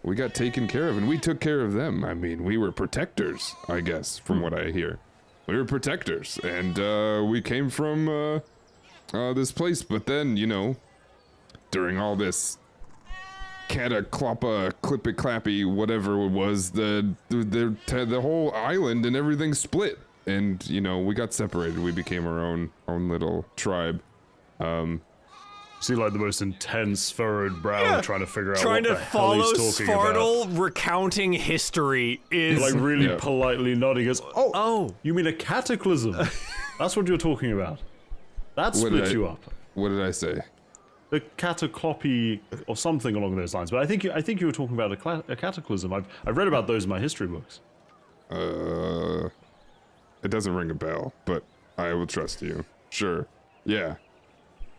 we got taken care of, and we took care of them. I mean, we were protectors, I guess, from what I hear. We were protectors, and we came from this place, but then, during all this catacloppa, clippy-clappy, whatever it was, the whole island and everything split. And, we got separated. We became our own little tribe. See, like the most intense furrowed brow, trying to figure out what the hell he's talking Svartal about. recounting history is Like really politely nodding. Goes, oh, you mean a cataclysm? That's what you're talking about. That split you up. What did I say? The cataclopy or something along those lines. But I think you were talking about a cataclysm. I've read about those in my history books. It doesn't ring a bell, but I will trust you. Sure. Yeah.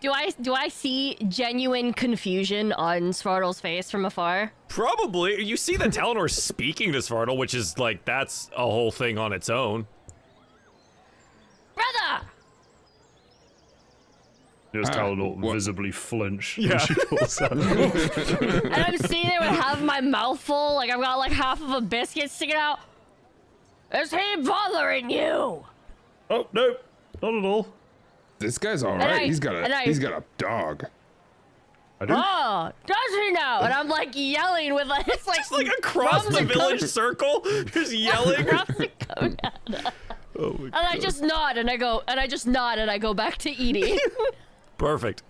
Do I see genuine confusion on Svartal's face from afar? probably. You see that Talonor's speaking to Svartal, which is that's a whole thing on its own. Brother! There's Talonor visibly flinch Yeah. when she calls out. And I'm sitting there with half my mouth full, I've got half of a biscuit sticking out. Is he bothering you? Oh, no, not at all. This guy's all right. He's got a dog. I do? Oh, does he now? And I'm yelling with it's Just across the village circle, just yelling. Across the Konada. Oh my And I just nod and I go back to eating. Perfect.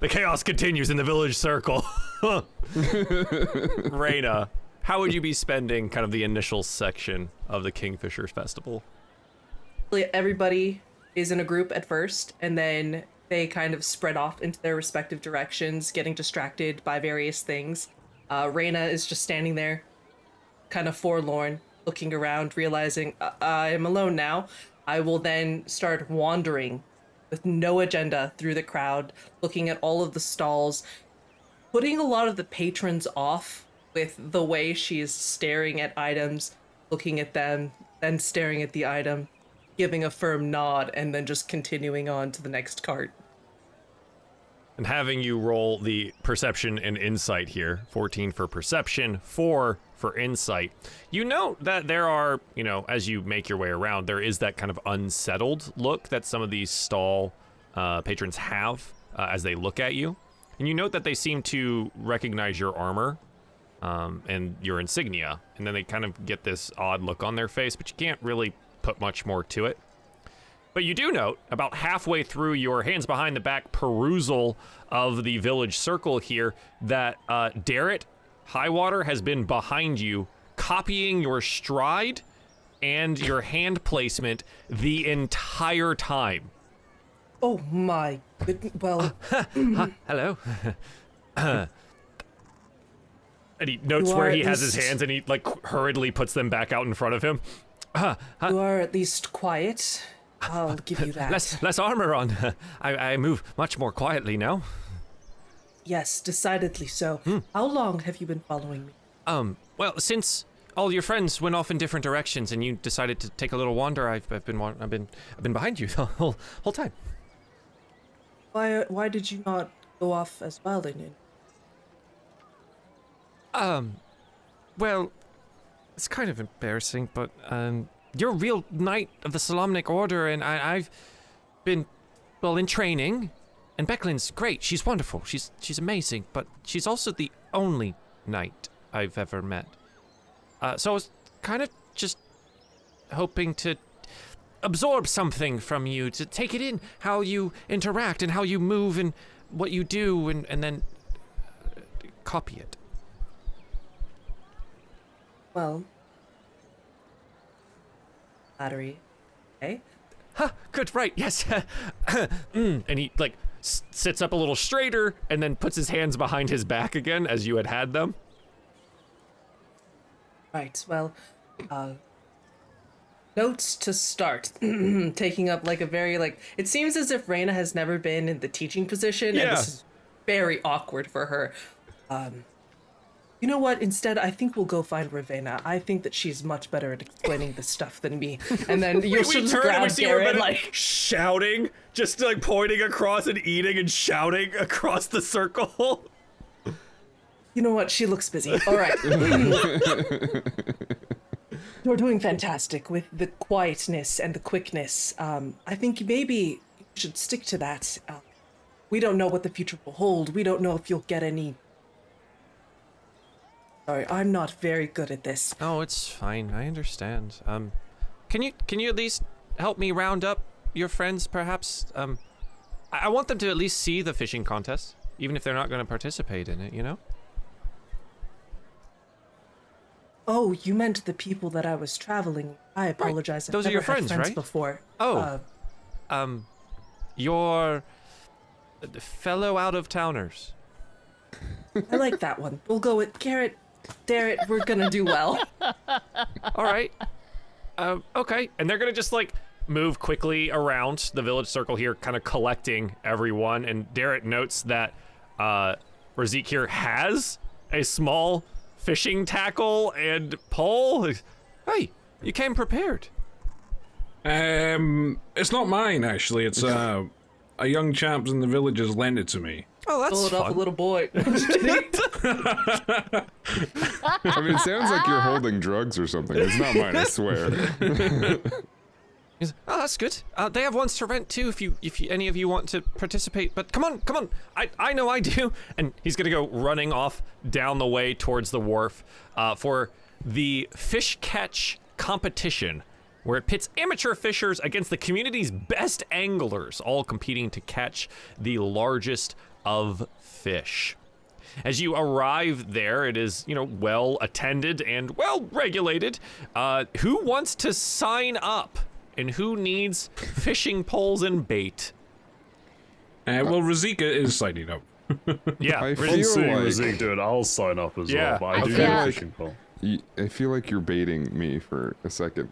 The chaos continues in the village circle. Reyna, how would you be spending kind of the initial section of the Kingfisher Festival? Everybody is in a group at first, and then they kind of spread off into their respective directions, getting distracted by various things. Reyna is just standing there, kind of forlorn, looking around, realizing I am alone now. I will then start wandering with no agenda through the crowd, looking at all of the stalls, putting a lot of the patrons off with the way she is staring at items, looking at them, then staring at the item, giving a firm nod, and then just continuing on to the next cart. And having you roll the perception and insight here, 14 for perception, 4 for insight. You note that there are, you know, as you make your way around, there is that kind of unsettled look that some of these stall patrons have as they look at you. And you note that they seem to recognize your armor and your insignia. And then they kind of get this odd look on their face, but you can't really put much more to it. But you do note, about halfway through your hands behind the back perusal of the village circle here, that Darrett Highwater has been behind you, copying your stride and your hand placement the entire time. Oh my good, well. Hello. And he notes where he has his hands and he like hurriedly puts them back out in front of him. You are at least quiet. I'll give you that. Less armor on. I move much more quietly now. Yes, decidedly so. How long have you been following me? Well, since all your friends went off in different directions and you decided to take a little wander, I've been behind you the whole time. Why did you not go off as well then? Well, it's kind of embarrassing, but you're a real knight of the Solemnic Order, and I've been, well, in training. And Becklin's great. She's wonderful. She's amazing, but she's also the only knight I've ever met. So I was kind of just hoping to absorb something from you, to take it in, how you interact and how you move and what you do, and then copy it. Well, flattery. Okay. Good, right, yes. And he, like, sits up a little straighter and then puts his hands behind his back again, as you had them. Right, well, notes to start. Taking up, like, a very, like, it seems as if Reyna has never been in the teaching position, and this is very awkward for her. You know what? Instead, I think we'll go find Ravenna. I think that she's much better at explaining this stuff than me. And then you'll just grab Garrett, like shouting, just like pointing across and eating and shouting across the circle. You know what? She looks busy. All right. You're doing fantastic with the quietness and the quickness. I think maybe you should stick to that. We don't know what the future will hold. We don't know if you'll get any. Sorry, I'm not very good at this. Oh, it's fine. I understand. Can you at least help me round up your friends, perhaps? I want them to at least see the fishing contest, even if they're not going to participate in it, you know? Oh, you meant the people that I was traveling with. I apologize. Right. Those are your friends, had friends right? Before. Oh. Your fellow out-of-towners. I like that one. We'll go with Garrett. Darrett, we're gonna do well. All right. Okay. And they're gonna just like move quickly around the village circle here, kind of collecting everyone. And Darrett notes that Razik here has a small fishing tackle and pole. Hey, you came prepared. It's not mine actually. It's a young chap in the village has lent it to me. Oh, that's Pull it off a little boy. I mean, it sounds like you're holding drugs or something. It's not mine, I swear. He's, oh, that's good. They have ones to rent too, if any of you want to participate. But come on. I know I do. And he's gonna go running off down the way towards the wharf for the fish catch competition, where it pits amateur fishers against the community's best anglers, all competing to catch the largest of fish. As you arrive there, it is, well attended and well regulated. Who wants to sign up? And who needs fishing poles and bait? Well, Razika is signing up. Yeah, I feel Once seeing like- Razik do it, I'll sign up as Yeah, well. But I I do feel need a like- fishing pole. I feel like you're baiting me for a second.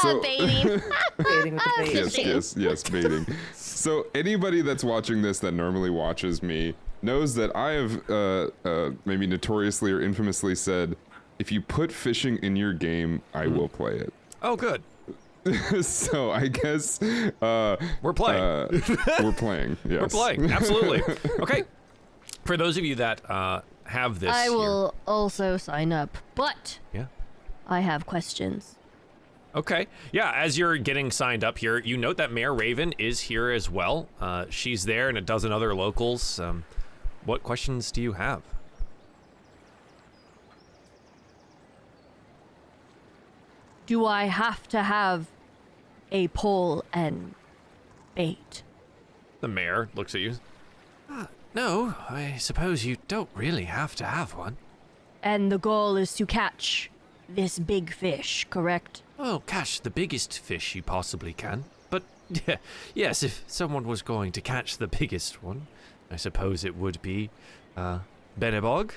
So, Baiting. Baiting with the bait. yes, baiting. So anybody that's watching this that normally watches me knows that I have maybe notoriously or infamously said, if you put fishing in your game, I will play it. Oh, good. So I guess We're playing. We're playing. Yes. We're playing. Absolutely. Okay. For those of you that have this, I will also sign up, but Yeah. I have questions. Okay. Yeah, as you're getting signed up here, you note that Mayor Raven is here as well. She's there and a dozen other locals. What questions do you have? Do I have to have a pole and bait? The mayor looks at you. No, I suppose you don't really have to have one. And the goal is to catch this big fish, correct? Oh, catch the biggest fish you possibly can. But, yes, if someone was going to catch the biggest one, I suppose it would be, Benebog?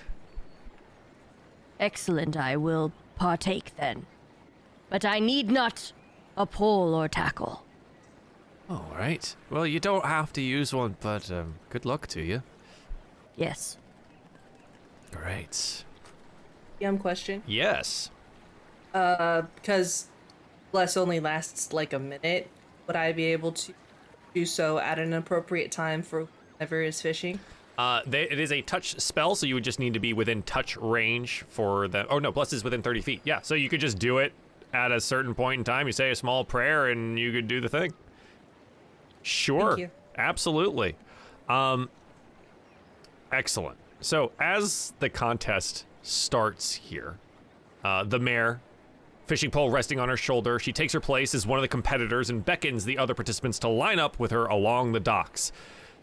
Excellent, I will partake then. But I need not a pole or tackle. All right. Well, you don't have to use one, but good luck to you. Yes. Great. Question. yes. Because Bless only lasts like a minute, would I be able to do so at an appropriate time for whoever is fishing? It is a touch spell, so you would just need to be within touch range for the... Oh, no, Bless is within 30 feet. Yeah, so you could just do it at a certain point in time. You say a small prayer, and you could do the thing. Sure. Thank you. Absolutely. Excellent. So as the contest starts here, the mayor, fishing pole resting on her shoulder, she takes her place as one of the competitors and beckons the other participants to line up with her along the docks.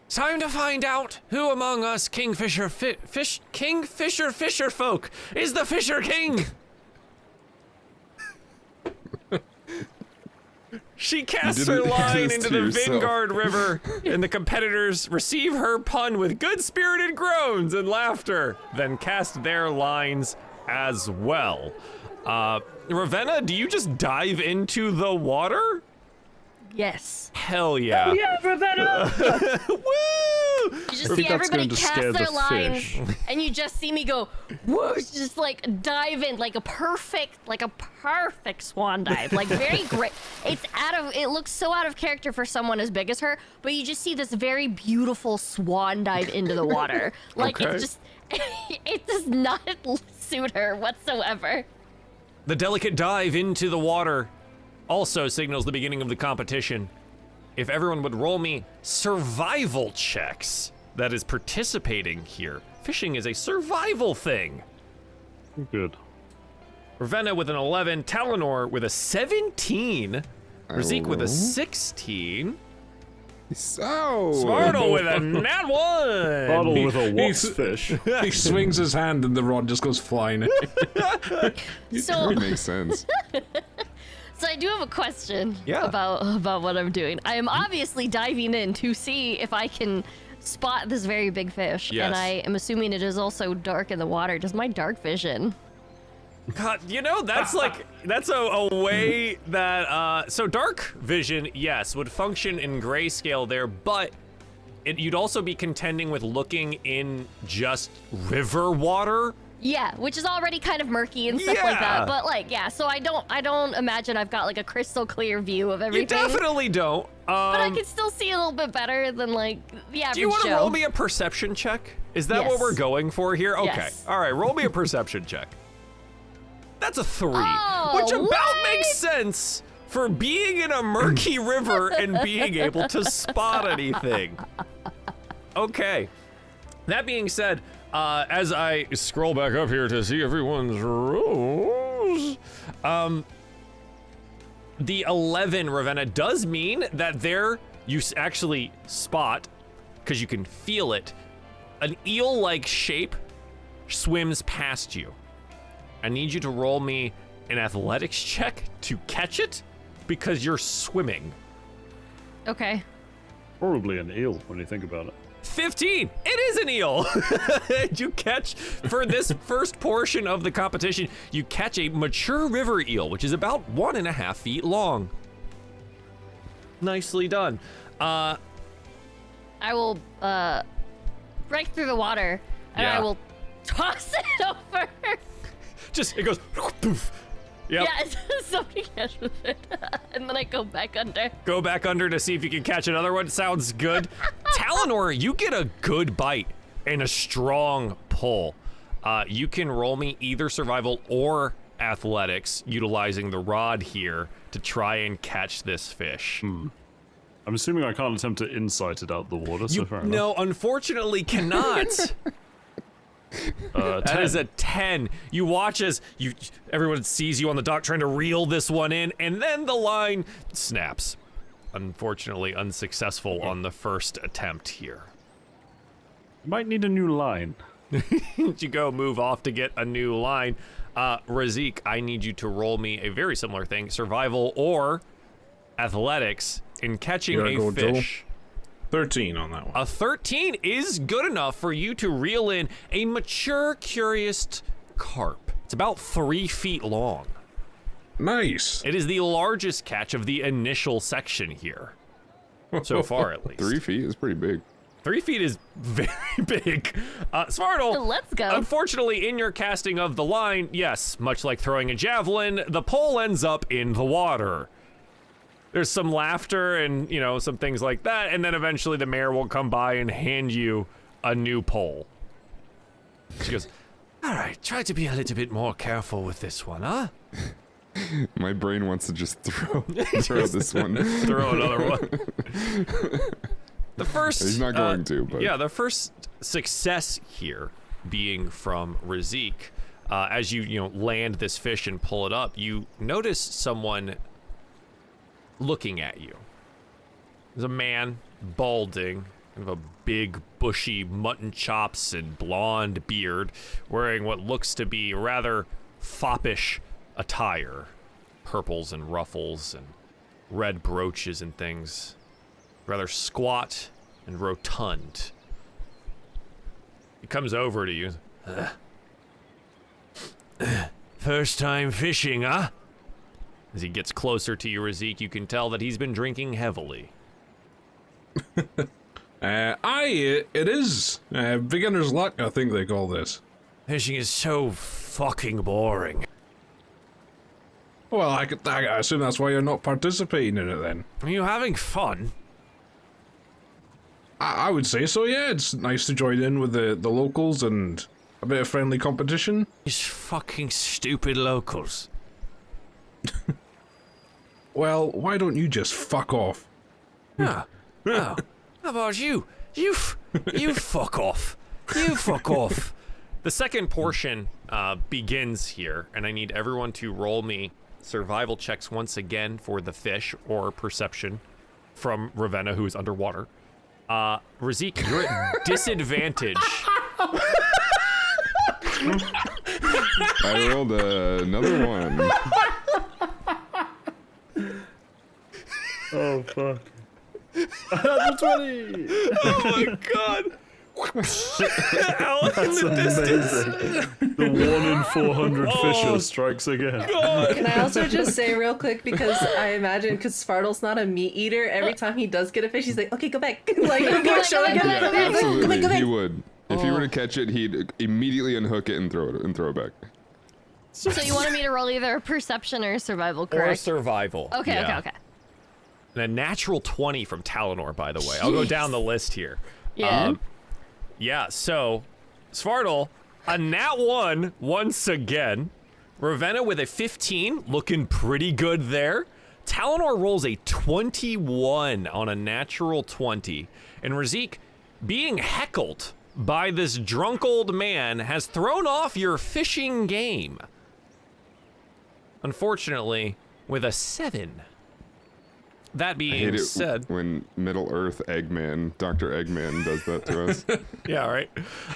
Time to find out who among us Kingfisher fisher folk is the Fisher King. She casts her line into the Vanguard River, and the competitors receive her pun with good-spirited groans and laughter, then cast their lines as well. Ravenna, do you just dive into the water? Yes. Hell yeah. Yeah, Ravenna! Woo! You just see everybody going to cast scare their the lines, fish. and you just see me go, whoosh, just like dive in, like a perfect swan dive, like very great. It looks so out of character for someone as big as her, but you just see this very beautiful swan dive into the water. Like Okay. it's just, it does not suit her whatsoever. The delicate dive into the water also signals the beginning of the competition. If everyone would roll me survival checks that is participating here. Fishing is a survival thing. Good. Ravenna with an 11, Talonor with a 17, Razik with a roll. 16, So Smartle with a nat 1. Bottle with a he's- wasp fish. He swings his hand and the rod just goes flying. So, It makes sense. so I do have a question Yeah. about what I'm doing. I am obviously diving in to see if I can spot this very big fish, Yes. and I am assuming it is also dark in the water. Does my dark vision? God, you know, that's a way that, so dark vision, yes, would function in grayscale there, but you'd also be contending with looking in just river water. Yeah, which is already kind of murky and stuff like Yeah. that. But like, yeah, so I don't imagine I've got like a crystal clear view of everything. You definitely don't. But I can still see a little bit better than like the average Do you want to Joe. roll me a perception check? Is that what Yes. we're going for here? Okay. Yes. All right, roll me a perception check. That's a 3, Oh, which about what? makes sense for being in a murky river and being able to spot anything. Okay. That being said, as I scroll back up here to see everyone's rolls, the 11, Ravenna, does mean that there you actually spot, because you can feel it, an eel-like shape swims past you. I need you to roll me an athletics check to catch it, because you're swimming. Okay. Probably an eel when you think about it. 15. It is an eel. You catch, for this first portion of the competition, you catch a mature river eel, which is about 1.5 feet long. Nicely done. I will break through the water and Yeah. I will toss it over. Just, it goes poof. Yep. Yeah, somebody catches it. And then I go back under. Go back under to see if you can catch another one. Sounds good. Talonor, you get a good bite and a strong pull. You can roll me either survival or athletics, utilizing the rod here to try and catch this fish. I'm assuming I can't attempt to insight it out the water, so fair enough. No, unfortunately cannot. That 10. is a 10. You watch as everyone sees you on the dock trying to reel this one in, and then the line snaps. Unfortunately, unsuccessful on the first attempt here. Might need a new line. You go move off to get a new line. Razik, I need you to roll me a very similar thing, survival or athletics, in catching Here I a go, Joel. fish. 13 on that one. A 13 is good enough for you to reel in a mature, curious carp. It's about 3 feet long. Nice. It is the largest catch of the initial section here. So far, at least. 3 feet is pretty big. 3 feet is very big. Svartle, Let's go. unfortunately, in your casting of the line, yes, much like throwing a javelin, the pole ends up in the water. There's some laughter and, some things like that, and then eventually the mayor will come by and hand you a new pole. She goes, all right, try to be a little bit more careful with this one, huh? My brain wants to just throw this one. Throw another one. The first... He's not going to, but... Yeah, the first success here being from Razik. As you land this fish and pull it up, you notice someone looking at you. There's a man, balding, kind of a big, bushy mutton chops and blonde beard, wearing what looks to be rather foppish attire. Purples and ruffles and red brooches and things. Rather squat and rotund. He comes over to you. First time fishing, huh? As he gets closer to you, Razik, you can tell that he's been drinking heavily. It is. Beginner's luck, I think they call this. Fishing is so fucking boring. Well, I assume that's why you're not participating in it then. Are you having fun? I would say so, yeah. It's nice to join in with the locals and a bit of friendly competition. These fucking stupid locals. Well, why don't you just fuck off? Oh, how about you? You fuck off. You fuck off. The second portion begins here, and I need everyone to roll me survival checks once again for the fish or perception from Ravenna, who is underwater. Razik, you're at disadvantage. I rolled another one. Oh, fuck. That's 20! Oh my god! Out in the distance. The 1 in 400 fisher strikes again. Can I also just say real quick, because I imagine, because Svartle's not a meat eater, every time he does get a fish, he's like, okay, go back. Like, go show it, go back, go back, Absolutely, go back. he would. If he were to catch it, he'd immediately unhook it and throw it back. So you wanted me to roll either a perception or a survival, Or correct? survival. Okay. And a natural 20 from Talonor, by the way. I'll go down the list here. Yeah. Yeah, so, Svartle, a nat 1 once again. Ravenna with a 15, looking pretty good there. Talonor rolls a 21 on a natural 20. And Razik, being heckled by this drunk old man, has thrown off your fishing game. Unfortunately, with a 7. That I hate being it said, when Middle Earth Eggman, Dr. Eggman, does that to us. yeah, right.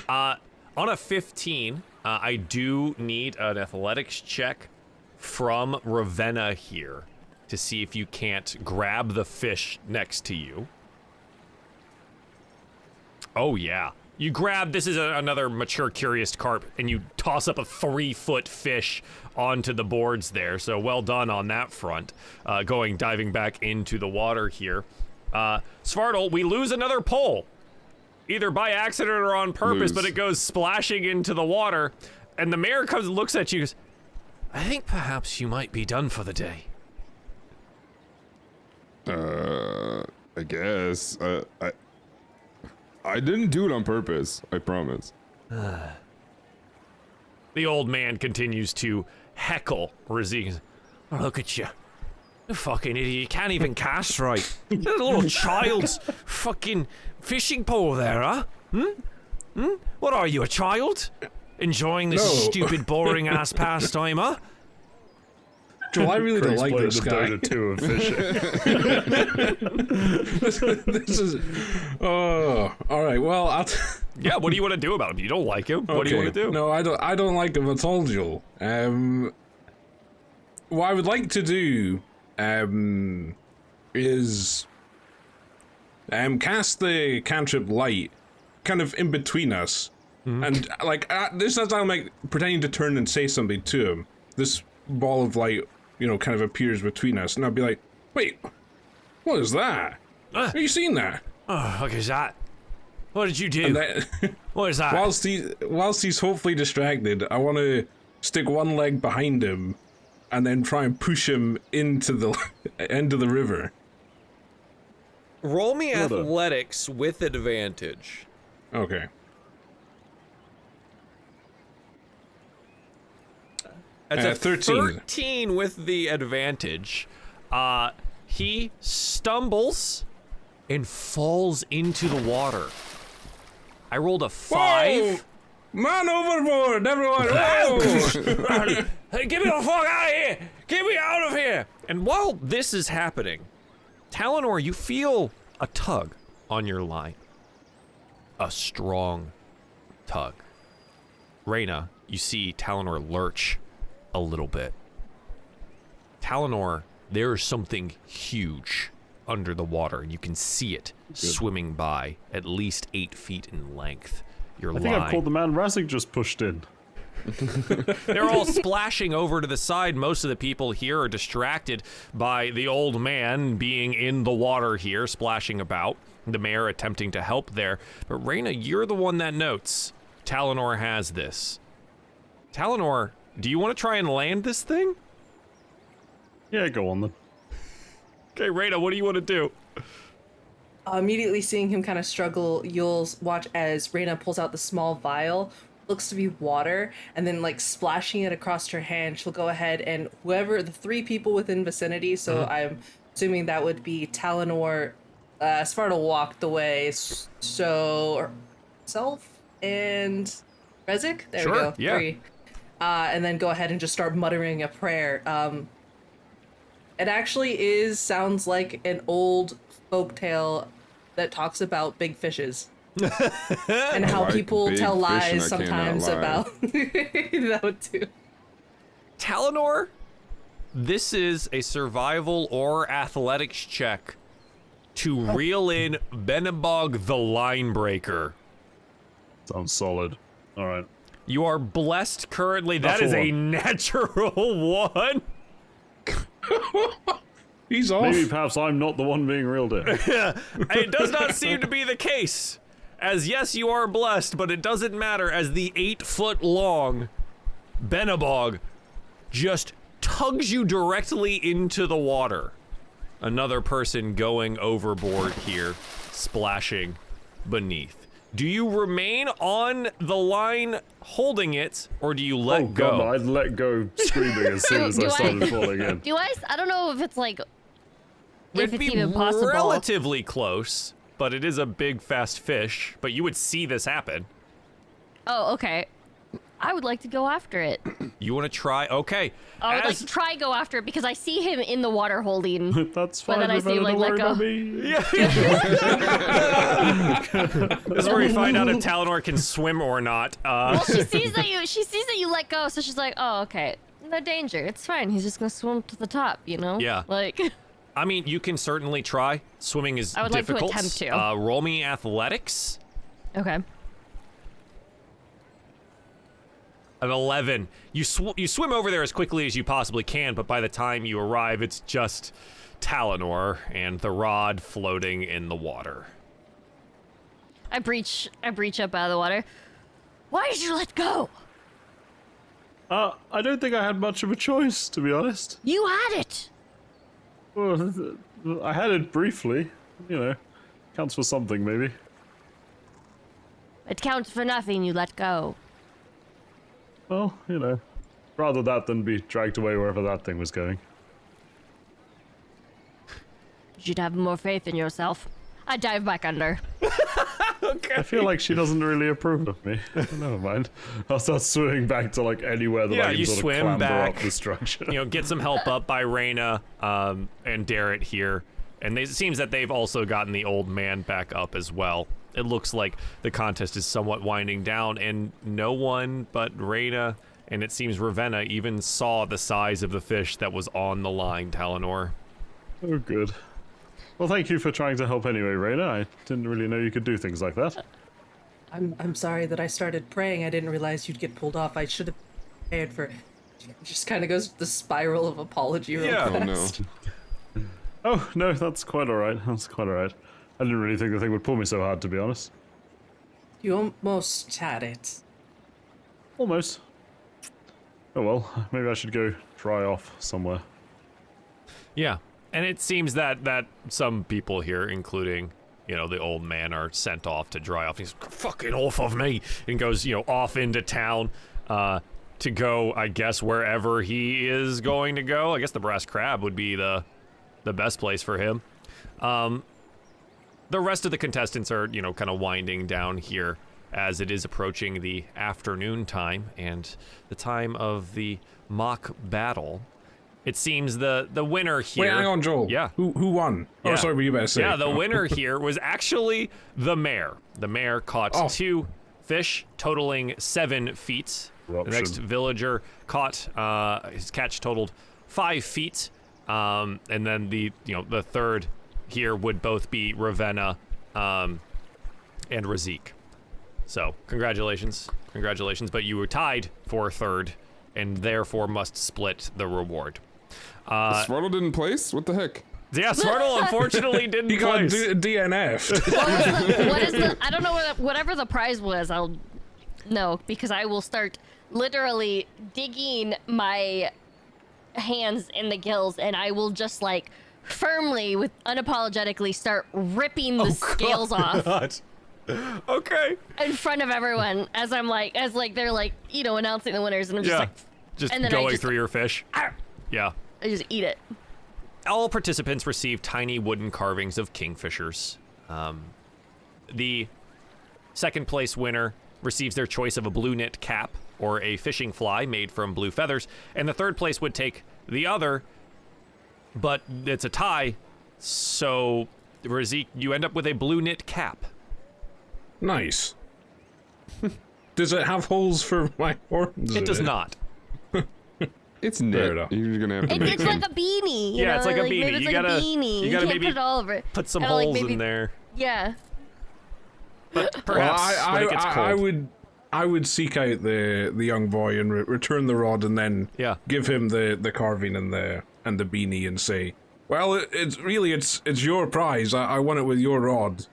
On a 15, I do need an athletics check from Ravenna here to see if you can't grab the fish next to you. Oh, yeah. You grab, this is another mature, curious carp, and you toss up a 3-foot fish onto the boards there. So well done on that front, diving back into the water here. Svartle, we lose another pole, either by accident or on purpose, but it goes splashing into the water, and the mayor comes and looks at you and goes, I think perhaps you might be done for the day. I guess. I didn't do it on purpose, I promise. The old man continues to heckle Razine. Look at you. You fucking idiot. You can't even cast right. There's a little child's fucking fishing pole there, huh? What are you, a child? Enjoying this stupid, boring-ass pastime, huh? Joel, I really don't like this guy. Dota 2 of fishing. This is... Oh, all right. Well, Yeah, what do you want to do about him? You don't like him. What do you want to do? No, I don't like him at all, Joel. What I would like to do is cast the cantrip light kind of in between us. And like this is I'm like pretending to turn and say something to him. This ball of light, kind of appears between us, and I'll be like, wait, what is that? Have you seen that? Oh, what is that? What did you do? What is that? Whilst he's hopefully distracted, I want to stick one leg behind him and then try and push him into the end of the river. Roll me athletics with advantage. Okay. That's a 13. 13 with the advantage. He stumbles and falls into the water. I rolled a 5. Whoa! Man overboard, everyone! Whoa! Hey, get me the fuck out of here! Get me out of here! And while this is happening, Talonor, you feel a tug on your line. A strong tug. Reyna, you see Talonor lurch a little bit. Talonor, there is something huge under the water, and you can see it swimming by at least 8 feet in length. Your I think I've called the man Razzik just pushed in. They're all splashing over to the side. Most of the people here are distracted by the old man being in the water here, splashing about. The mayor attempting to help there. But Reyna, you're the one that notes Talonor has this. Talonor, do you want to try and land this thing? Yeah, go on then. Okay, Reyna, what do you want to do? Immediately seeing him kind of struggle, you'll watch as Reyna pulls out the small vial, looks to be water, and then like splashing it across her hand, she'll go ahead and whoever, the 3 people within vicinity, so I'm assuming that would be Talonor, Svartle walked away, so Self and Rezik? There we go, yeah. 3. And then go ahead and just start muttering a prayer. It actually sounds like an old folktale that talks about big fishes. And how like people big tell fish and lies I sometimes cannot lie. about that too. Talonor, this is a survival or athletics check to reel in Benabog the Line Breaker. Sounds solid. All right. You are blessed currently. That is a natural 1. He's off. Maybe perhaps I'm not the one being reeled in. It does not seem to be the case. As yes, you are blessed, but it doesn't matter as the 8-foot-long Benabog just tugs you directly into the water. Another person going overboard here, splashing beneath. Do you remain on the line holding it, or do you let go? God, no, I'd let go screaming as soon as I started falling in. Do I don't know if it's like, if It'd it's be even possible. relatively close, but it is a big, fast fish. But you would see this happen. Oh, okay. I would like to go after it. You want to try? Okay. I would like to try go after it because I see him in the water holding. That's fine. then I see him, like, don't let worry go. about me. This is where we find out if Talonor can swim or not. Well, she sees that you let go, so she's like, oh, okay. No danger. It's fine. He's just gonna swim to the top, you know? Yeah. Like. I mean, you can certainly try. Swimming is I would like to difficult. attempt to. Roll me athletics. Okay. An 11. You swim over there as quickly as you possibly can, but by the time you arrive, it's just Talonor and the rod floating in the water. I breach up out of the water. Why did you let go? I don't think I had much of a choice, to be honest. You had it. Well, I had it briefly. You know, counts for something, maybe. It counts for nothing. You let go. Well, you know, rather that than be dragged away wherever that thing was going. You should have more faith in yourself. I dive back under. Okay. I feel like she doesn't really approve of me. Never mind. I'll start swimming back to like anywhere that I can you sort of swim clamber back, up the structure. You know, get some help up by Reyna and Darrett here. And it seems that they've also gotten the old man back up as well. It looks like the contest is somewhat winding down, and no one but Reyna and it seems Ravenna even saw the size of the fish that was on the line, Talonor. Oh, good. Well, thank you for trying to help anyway, Reyna. I didn't really know you could do things like that. I'm sorry that I started praying. I didn't realize you'd get pulled off. I should have prepared for... Just kind of goes the spiral of apology real fast. Oh, no. Oh, no, that's quite alright. That's quite alright. I didn't really think the thing would pull me so hard, to be honest. You almost had it. Almost. Oh well, maybe I should go dry off somewhere. Yeah, and it seems that some people here, including, you know, the old man, are sent off to dry off. He's fucking off of me, and goes, you know, off into town to go, I guess, wherever he is going to go. I guess the Brass Crab would be the best place for him. The rest of the contestants are, you know, kind of winding down here as it is approaching the afternoon time and the time of the mock battle. It seems the winner here... Wait, hang on, Joel. Yeah. Who won? Yeah. Oh, sorry, were you about to say? Yeah, the winner here was actually the mayor. The mayor caught 2 fish, totaling 7 feet. Corruption. The next villager caught, his catch totaled 5 feet. And then the third here would both be Ravenna and Razik. So, congratulations, but you were tied for third, and therefore must split the reward. Svartle didn't place? What the heck? Yeah, Svartle unfortunately didn't He got place. DNF'd. What is the? I don't know whatever the prize was. I'll no, because I will start literally digging my hands in the gills, and I will just like firmly, with unapologetically, start ripping the scales off. Okay. In front of everyone, as they're like, you know, announcing the winners, and I'm just like, just and then going through your fish. Yeah. I just eat it. All participants receive tiny wooden carvings of kingfishers. The second place winner receives their choice of a blue knit cap or a fishing fly made from blue feathers, and the third place would take the other, but it's a tie, so Razik, you end up with a blue knit cap. Nice. Does it have holes for my horns? It does not. It's knit. You're gonna have to make It's like a beanie. Yeah, it's like a beanie. Maybe it's You like gotta- a beanie. you gotta can't maybe put it all over. Put some Gotta, like, holes maybe- in there. Yeah. But perhaps when it gets cold. I would seek out the young boy and return the rod, and then give him the carving and the beanie, and say, well, it's your prize. I won it with your rod.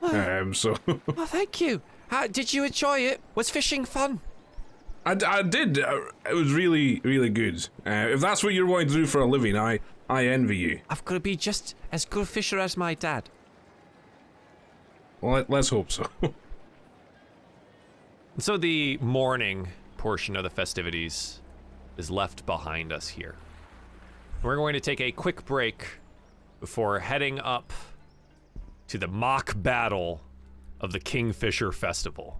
So Oh, thank you. Did you enjoy it? Was fishing fun? I did. It was really, really good. If that's what you're wanting to do for a living, I envy you. I've got to be just as good a fisher as my dad. Well, let's hope so. So the morning portion of the festivities is left behind us here. We're going to take a quick break before heading up to the mock battle of the Kingfisher Festival.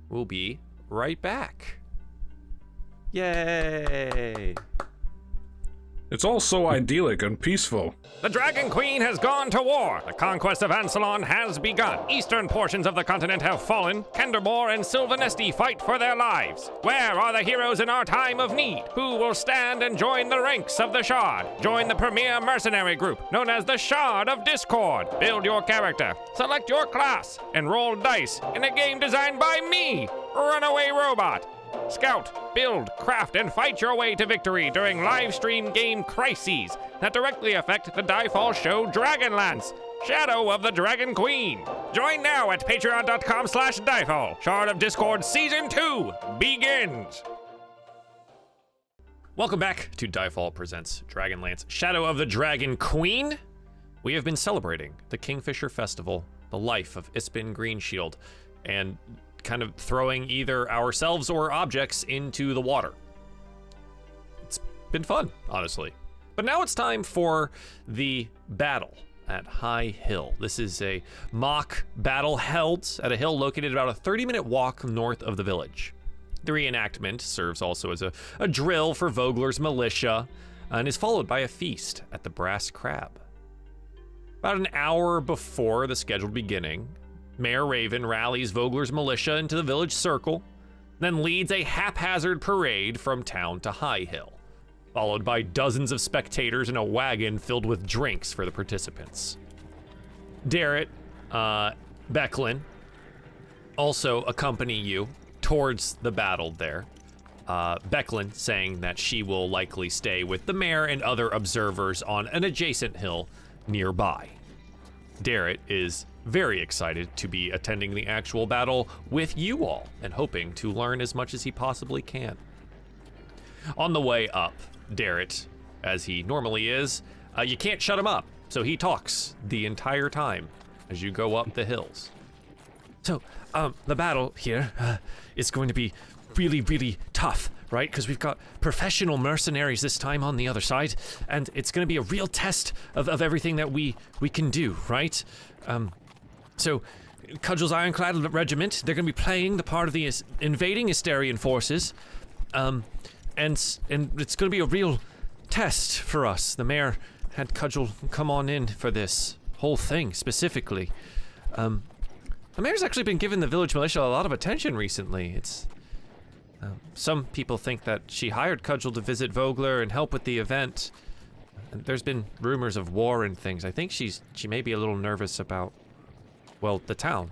We'll be right back. Yay! It's all so idyllic and peaceful. The Dragon Queen has gone to war. The conquest of Ansalon has begun. Eastern portions of the continent have fallen. Kendermore and Sylvanesti fight for their lives. Where are the heroes in our time of need? Who will stand and join the ranks of the Shard? Join the premier mercenary group known as the Shard of Discord. Build your character, select your class, and roll dice in a game designed by me, Runaway Robot. Scout, build, craft, and fight your way to victory during live stream game crises that directly affect the DieFall show Dragonlance, Shadow of the Dragon Queen. Join now at patreon.com/DieFall. Shard of Discord Season 2 begins. Welcome back to DieFall Presents Dragonlance, Shadow of the Dragon Queen. We have been celebrating the Kingfisher Festival, the life of Ispin Greenshield, and kind of throwing either ourselves or objects into the water. It's been fun, honestly. But now it's time for the battle at High Hill. This is a mock battle held at a hill located about a 30-minute walk north of the village. The reenactment serves also as a drill for Vogler's militia and is followed by a feast at the Brass Crab. About an hour before the scheduled beginning, Mayor Raven rallies Vogler's militia into the village circle, then leads a haphazard parade from town to High Hill, followed by dozens of spectators in a wagon filled with drinks for the participants. Darrett, Becklin also accompany you towards the battle there. Becklin saying that she will likely stay with the mayor and other observers on an adjacent hill nearby. Darrett is very excited to be attending the actual battle with you all and hoping to learn as much as he possibly can. On the way up, Darrett, as he normally is, you can't shut him up, so he talks the entire time as you go up the hills. So, the battle here is going to be really, really tough, right? Because we've got professional mercenaries this time on the other side, and it's going to be a real test of everything that we can do, right? So, Cudgel's Ironclad Regiment, they're going to be playing the part of the invading Astarian forces, and it's going to be a real test for us. The mayor had Cudgel come on in for this whole thing specifically. The mayor's actually been giving the village militia a lot of attention recently. It's some people think that she hired Cudgel to visit Vogler and help with the event. There's been rumors of war and things. I think she may be a little nervous about, well, the town.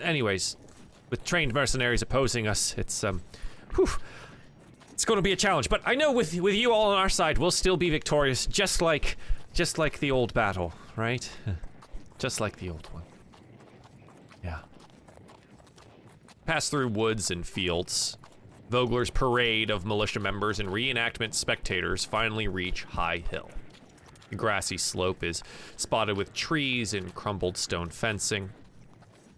Anyways, with trained mercenaries opposing us, it's going to be a challenge. But I know with you all on our side, we'll still be victorious, just like the old battle, right? Just like the old one. Yeah. Pass through woods and fields. Vogler's parade of militia members and reenactment spectators finally reach High Hill. The grassy slope is spotted with trees and crumbled stone fencing.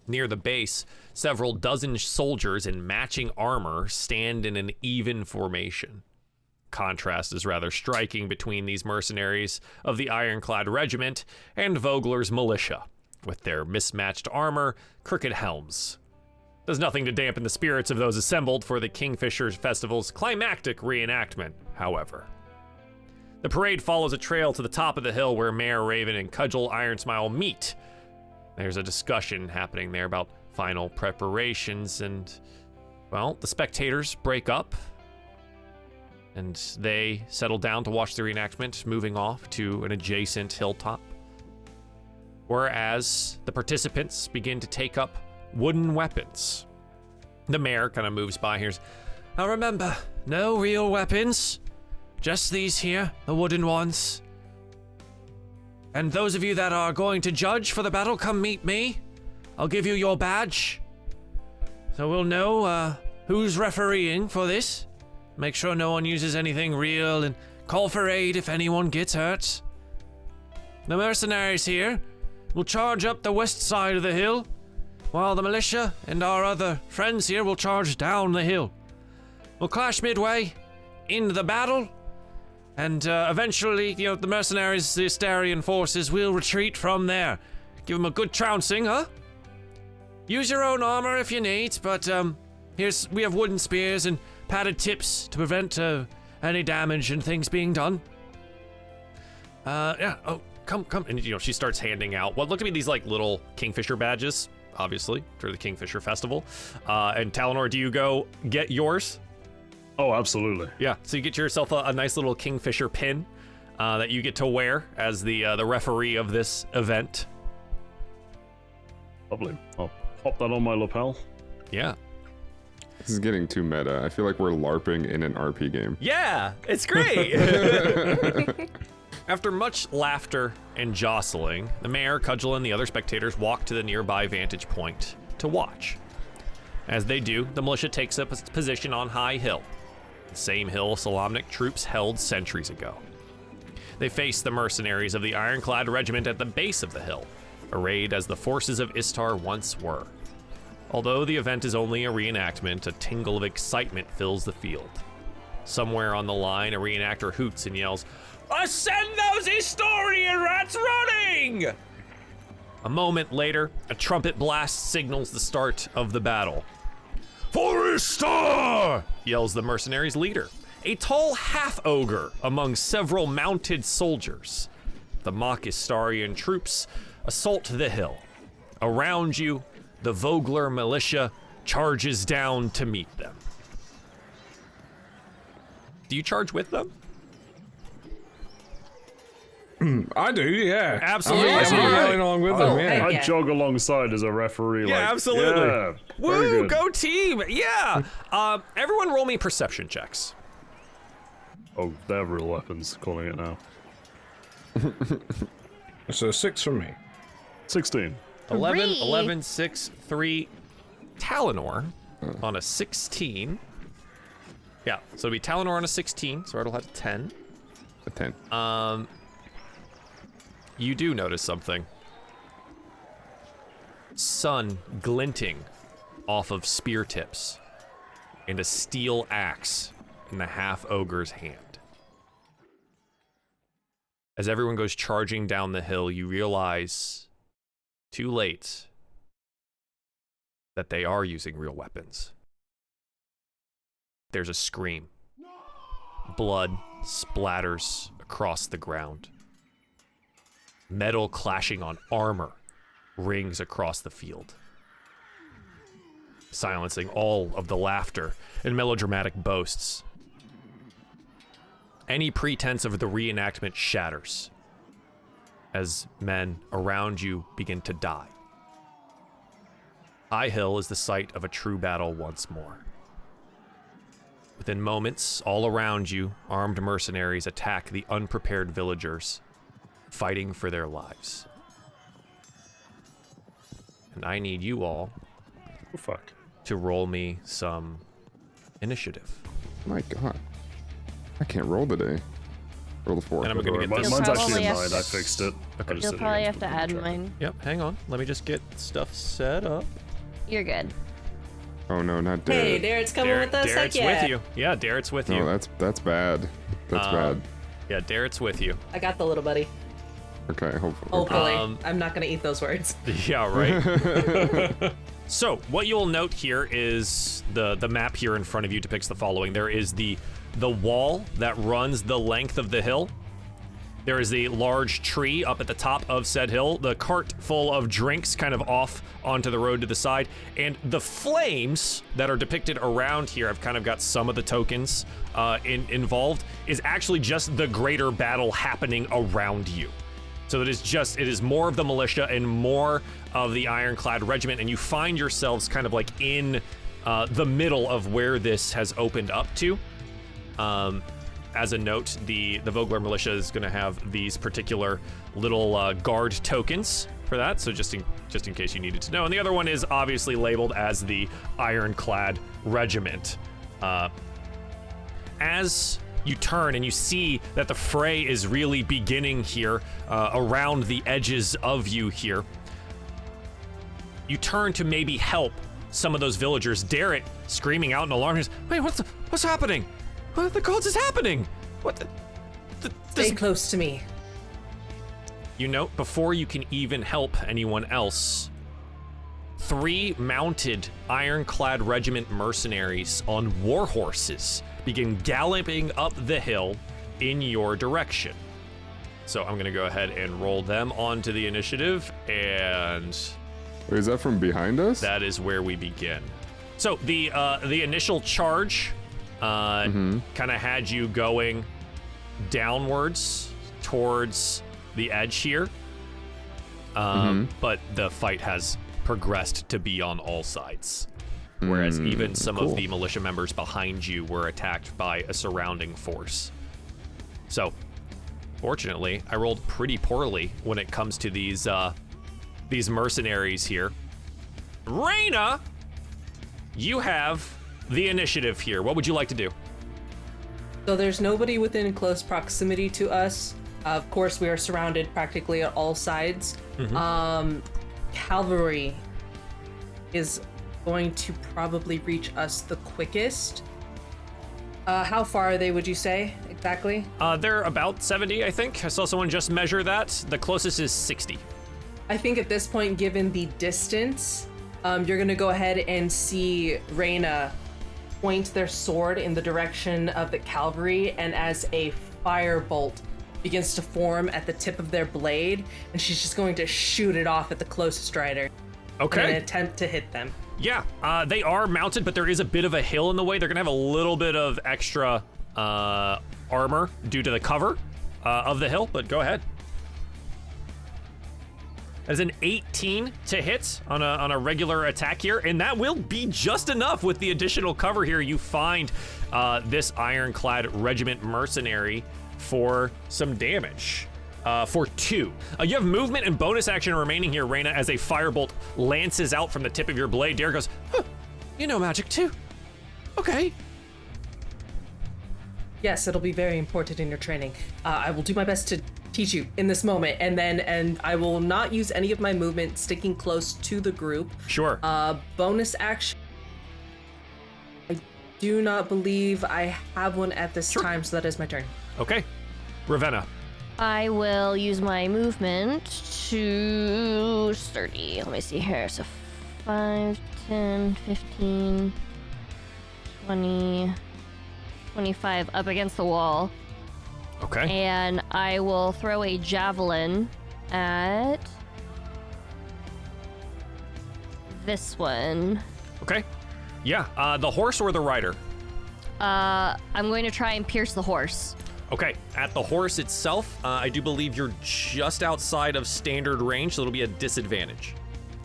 Near the base, several dozen soldiers in matching armor stand in an even formation. Contrast is rather striking between these mercenaries of the Ironclad Regiment and Vogler's militia, with their mismatched armor, crooked helms. There's nothing to dampen the spirits of those assembled for the Kingfisher Festival's climactic reenactment, however. The parade follows a trail to the top of the hill where Mayor Raven and Cudgel Ironsmile meet. There's a discussion happening there about final preparations and, well, the spectators break up and they settle down to watch the reenactment, moving off to an adjacent hilltop. Whereas the participants begin to take up wooden weapons. The mayor kind of moves by here. Now remember, no real weapons. Just these here, the wooden ones. And those of you that are going to judge for the battle, come meet me. I'll give you your badge. So we'll know who's refereeing for this. Make sure no one uses anything real and call for aid if anyone gets hurt. The mercenaries here will charge up the west side of the hill, while the militia and our other friends here will charge down the hill. We'll clash midway into the battle, and eventually, the mercenaries, the Astarian forces, will retreat from there. Give them a good trouncing, huh? Use your own armor if you need, but we have wooden spears and padded tips to prevent any damage and things being done. Yeah, oh, come. And, she starts handing out what look to be these, like, little Kingfisher badges, obviously, for the Kingfisher Festival. And Talonor, do you go get yours? Oh, absolutely. Yeah, so you get yourself a nice little Kingfisher pin that you get to wear as the referee of this event. Lovely. I'll pop that on my lapel. Yeah. This is getting too meta. I feel like we're LARPing in an RP game. Yeah, it's great. After much laughter and jostling, the mayor, Cudgel, and the other spectators walk to the nearby vantage point to watch. As they do, the militia takes up its position on High Hill, the same hill Solamnic troops held centuries ago. They face the mercenaries of the Ironclad Regiment at the base of the hill, arrayed as the forces of Istar once were. Although the event is only a reenactment, a tingle of excitement fills the field. Somewhere on the line, a reenactor hoots and yells, "Ascend those Historian rats running!" A moment later, a trumpet blast signals the start of the battle. "For Istar!" yells the mercenaries' leader, a tall half-ogre among several mounted soldiers. The mock Istarian troops assault the hill. Around you, the Vogler militia charges down to meet them. Do you charge with them? I do, yeah. Absolutely. I'm Yeah. yelling along with them, yeah. I jog alongside as a referee. Yeah, like, absolutely. Yeah, very Woo, good. go team! Yeah. Everyone roll me perception checks. Oh, they're real weapons, calling it now. It's a 6 for me. 16. 11, Three. 11, 6, 3. Talonor on a 16. Yeah, so it'll be Talonor on a 16, so it'll have a 10. A 10. You do notice something. Sun glinting off of spear tips and a steel axe in the half-ogre's hand. As everyone goes charging down the hill, you realize, too late, that they are using real weapons. There's a scream. Blood splatters across the ground. Metal clashing on armor rings across the field, silencing all of the laughter and melodramatic boasts. Any pretense of the reenactment shatters as men around you begin to die. High Hill is the site of a true battle once more. Within moments, all around you, armed mercenaries attack the unprepared villagers, fighting for their lives. And I need you all Oh, fuck. to roll me some initiative. My God. I can't roll today. Roll the 4. And I'm gonna get Mine's this. actually probably a have 9. to- I fixed it. I just You'll did it probably again have to for add check. mine. Yep, hang on. Let me just get stuff set up. You're good. Oh no, not Hey, Darrett. Darrett's coming with us. Darrett's Heck yeah. with you. Yeah, Darrett's with you. No, that's bad. That's bad. Yeah, Darrett's with you. I got the little buddy. Okay, hopefully. Hopefully. I'm not gonna eat those words. Yeah, right. So, what you'll note here is the map here in front of you depicts the following. There is the wall that runs the length of the hill. There is a large tree up at the top of said hill, the cart full of drinks kind of off onto the road to the side, and the flames that are depicted around here, I've kind of got some of the tokens involved, is actually just the greater battle happening around you. So it is more of the militia and more of the Ironclad Regiment, and you find yourselves kind of like in the middle of where this has opened up to. As a note, the Vogler militia is going to have these particular little guard tokens for that, so just in case you needed to know. And the other one is obviously labeled as the Ironclad Regiment. As you turn and you see that the fray is really beginning here around the edges of you here, you turn to maybe help some of those villagers. Darrett screaming out in alarm. Wait, what's happening? What the gods is happening? What Stay close to me. You note, before you can even help anyone else, 3 mounted Ironclad Regiment mercenaries on war horses begin galloping up the hill in your direction. So I'm gonna go ahead and roll them onto the initiative, and Wait, is that from behind us? that is where we begin. So the initial charge kind of had you going downwards towards the edge here, but the fight has progressed to be on all sides. Whereas even some of the militia members behind you were attacked by a surrounding force. So, fortunately, I rolled pretty poorly when it comes to these mercenaries here. Reyna, you have the initiative here. What would you like to do? So there's nobody within close proximity to us. Of course, we are surrounded practically at all sides. Cavalry is going to probably reach us the quickest. How far are they, would you say, exactly? They're about 70, I think. I saw someone just measure that. The closest is 60. I think at this point, given the distance, you're gonna go ahead and see Reyna point their sword in the direction of the cavalry, and as a firebolt begins to form at the tip of their blade, and she's just going to shoot it off at the closest rider. Okay. In an attempt to hit them. Yeah, they are mounted, but there is a bit of a hill in the way. They're gonna have a little bit of extra armor due to the cover of the hill, but go ahead. As an 18 to hit on a regular attack here, and that will be just enough with the additional cover here. You find this ironclad regiment mercenary for some damage. For 2. You have movement and bonus action remaining here, Reyna, as a firebolt lances out from the tip of your blade. Derek goes, huh, you know magic too. Okay. Yes, it'll be very important in your training. I will do my best to teach you in this moment, and I will not use any of my movement sticking close to the group. Sure. Bonus action. I do not believe I have one at this time, so that is my turn. Okay. Ravenna. I will use my movement to 30. Let me see here. So 5, 10, 15, 20, 25 up against the wall. Okay. And I will throw a javelin at this one. Okay. Yeah, the horse or the rider? I'm going to try and pierce the horse. Okay, at the horse itself, I do believe you're just outside of standard range, so it'll be a disadvantage.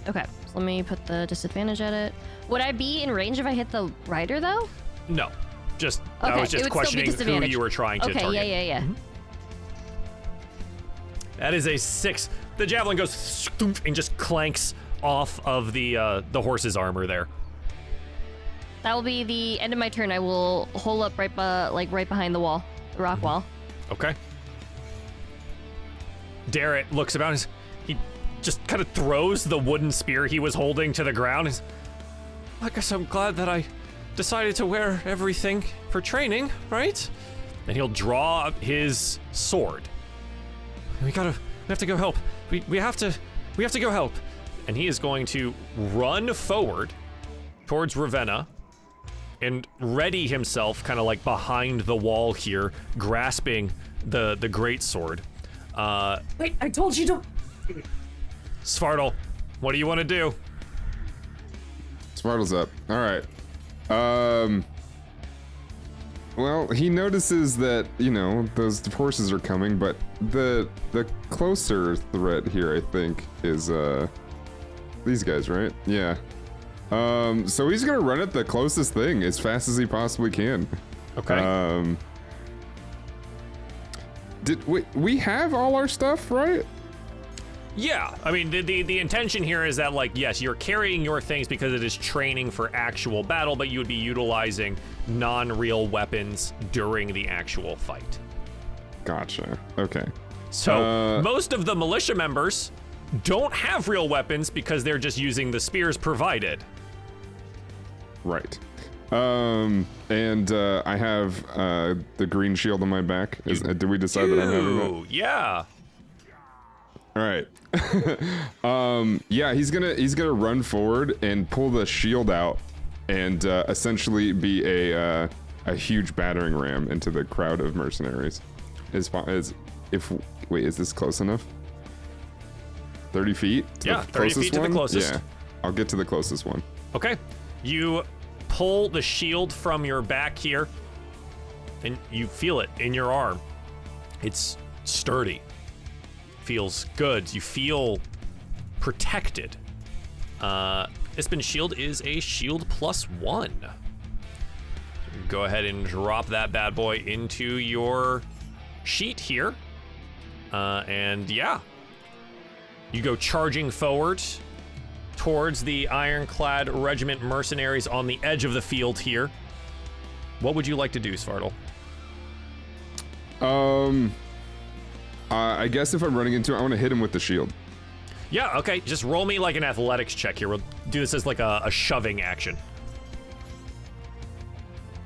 Okay, so let me put the disadvantage at it. Would I be in range if I hit the rider, though? No, just Okay, I was just it would still be questioning who disadvantage. you were trying to Okay, target. yeah. That is a 6. The javelin goes and just clanks off of the horse's armor there. That will be the end of my turn. I will hole up right behind the wall, the rock wall. Okay. Darrett looks about and he just kind of throws the wooden spear he was holding to the ground. He's, I guess I'm glad that I decided to wear everything for training, right? And he'll draw his sword. We have to go help. We have to go help. And he is going to run forward towards Ravenna and ready himself kind of like behind the wall here, grasping the greatsword. Wait, I told you to... Svartal, what do you want to do? Svartal's up. All right. Well, he notices that, those horses are coming, but the closer threat here, I think, is these guys, right? Yeah. So he's gonna run at the closest thing as fast as he possibly can. Okay. Did we have all our stuff, right? Yeah, I mean, the intention here is that, like, yes, you're carrying your things because it is training for actual battle, but you would be utilizing non-real weapons during the actual fight. Gotcha. Okay. So most of the militia members don't have real weapons because they're just using the spears provided. Right. And I have the green shield on my back. Did we decide that I'm having that? Yeah. All right. Yeah, he's gonna run forward and pull the shield out, and essentially be a huge battering ram into the crowd of mercenaries. As Wait, is this close enough? 30 feet? Yeah, 30 feet to the closest. Yeah, I'll get to the closest one. Okay. You pull the shield from your back here, and you feel it in your arm. It's sturdy. Feels good. You feel protected. Ispin's shield is a shield +1. Go ahead and drop that bad boy into your sheet here. And yeah, you go charging forward towards the ironclad regiment mercenaries on the edge of the field here. What would you like to do, Svartal? I guess if I'm running into it, I want to hit him with the shield. Yeah, okay. Just roll me like an athletics check here. We'll do this as like a shoving action.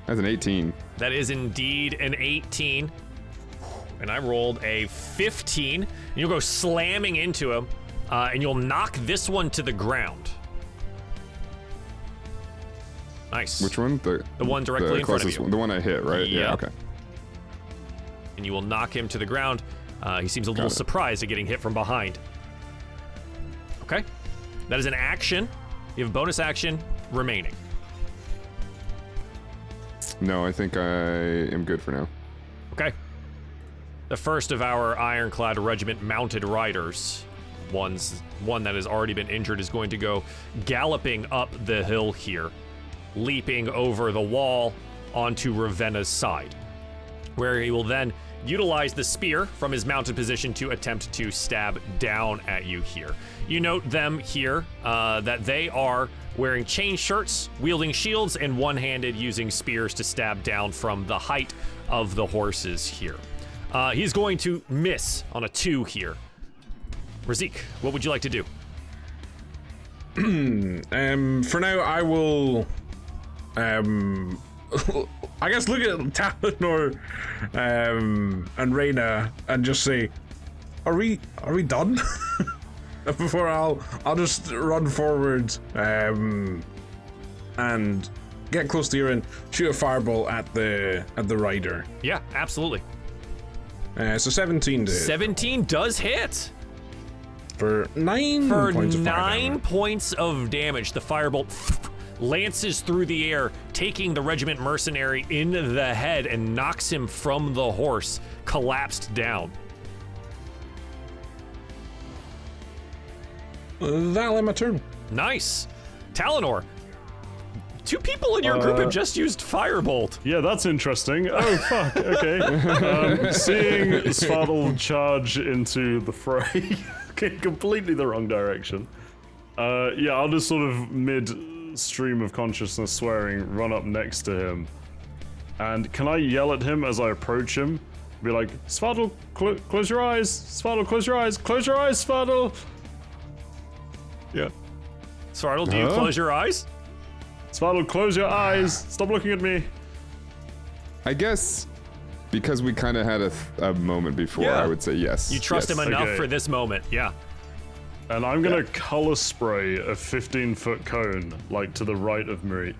That's an 18. That is indeed an 18. And I rolled a 15. And you'll go slamming into him, and you'll knock this one to the ground. Nice. Which one? The one directly in front of you. One, the one I hit, right? Yep. Yeah, okay. And you will knock him to the ground. He seems a little surprised at getting hit from behind. Okay. That is an action. You have a bonus action remaining. No, I think I am good for now. Okay. The first of our ironclad regiment mounted riders, one that has already been injured, is going to go galloping up the hill here, leaping over the wall onto Ravenna's side, where he will then utilize the spear from his mounted position to attempt to stab down at you here. You note them here, that they are wearing chain shirts, wielding shields, and one-handed using spears to stab down from the height of the horses here. He's going to miss on a 2 here. Razik, what would you like to do? For now, I will, I guess look at Talonor, and Reyna and just say, are we done? Before I'll just run forward, and get close to you and shoot a fireball at the rider. Yeah, absolutely. So 17 to hit. 17 does hit. For 9 points of fire damage. Points of damage. The firebolt lances through the air, taking the regiment mercenary in the head and knocks him from the horse, collapsed down. That'll end my turn. Nice. Talonor, 2 people in your group have just used firebolt. Yeah, that's interesting. Oh, fuck. Okay. Seeing Svartal charge into the fray, okay, completely the wrong direction. Yeah, I'll just sort of mid-stream of consciousness swearing, run up next to him. And can I yell at him as I approach him? Be like, Svartal, close your eyes. Svartal, close your eyes. Close your eyes, Svartal. Yeah. Svartal, do you close your eyes? Svartal, close your eyes. Stop looking at me. I guess because we kind of had a moment before, Yeah. I would say yes. You trust him enough for this moment, yeah. And I'm gonna color spray a 15-foot cone, like to the right of me.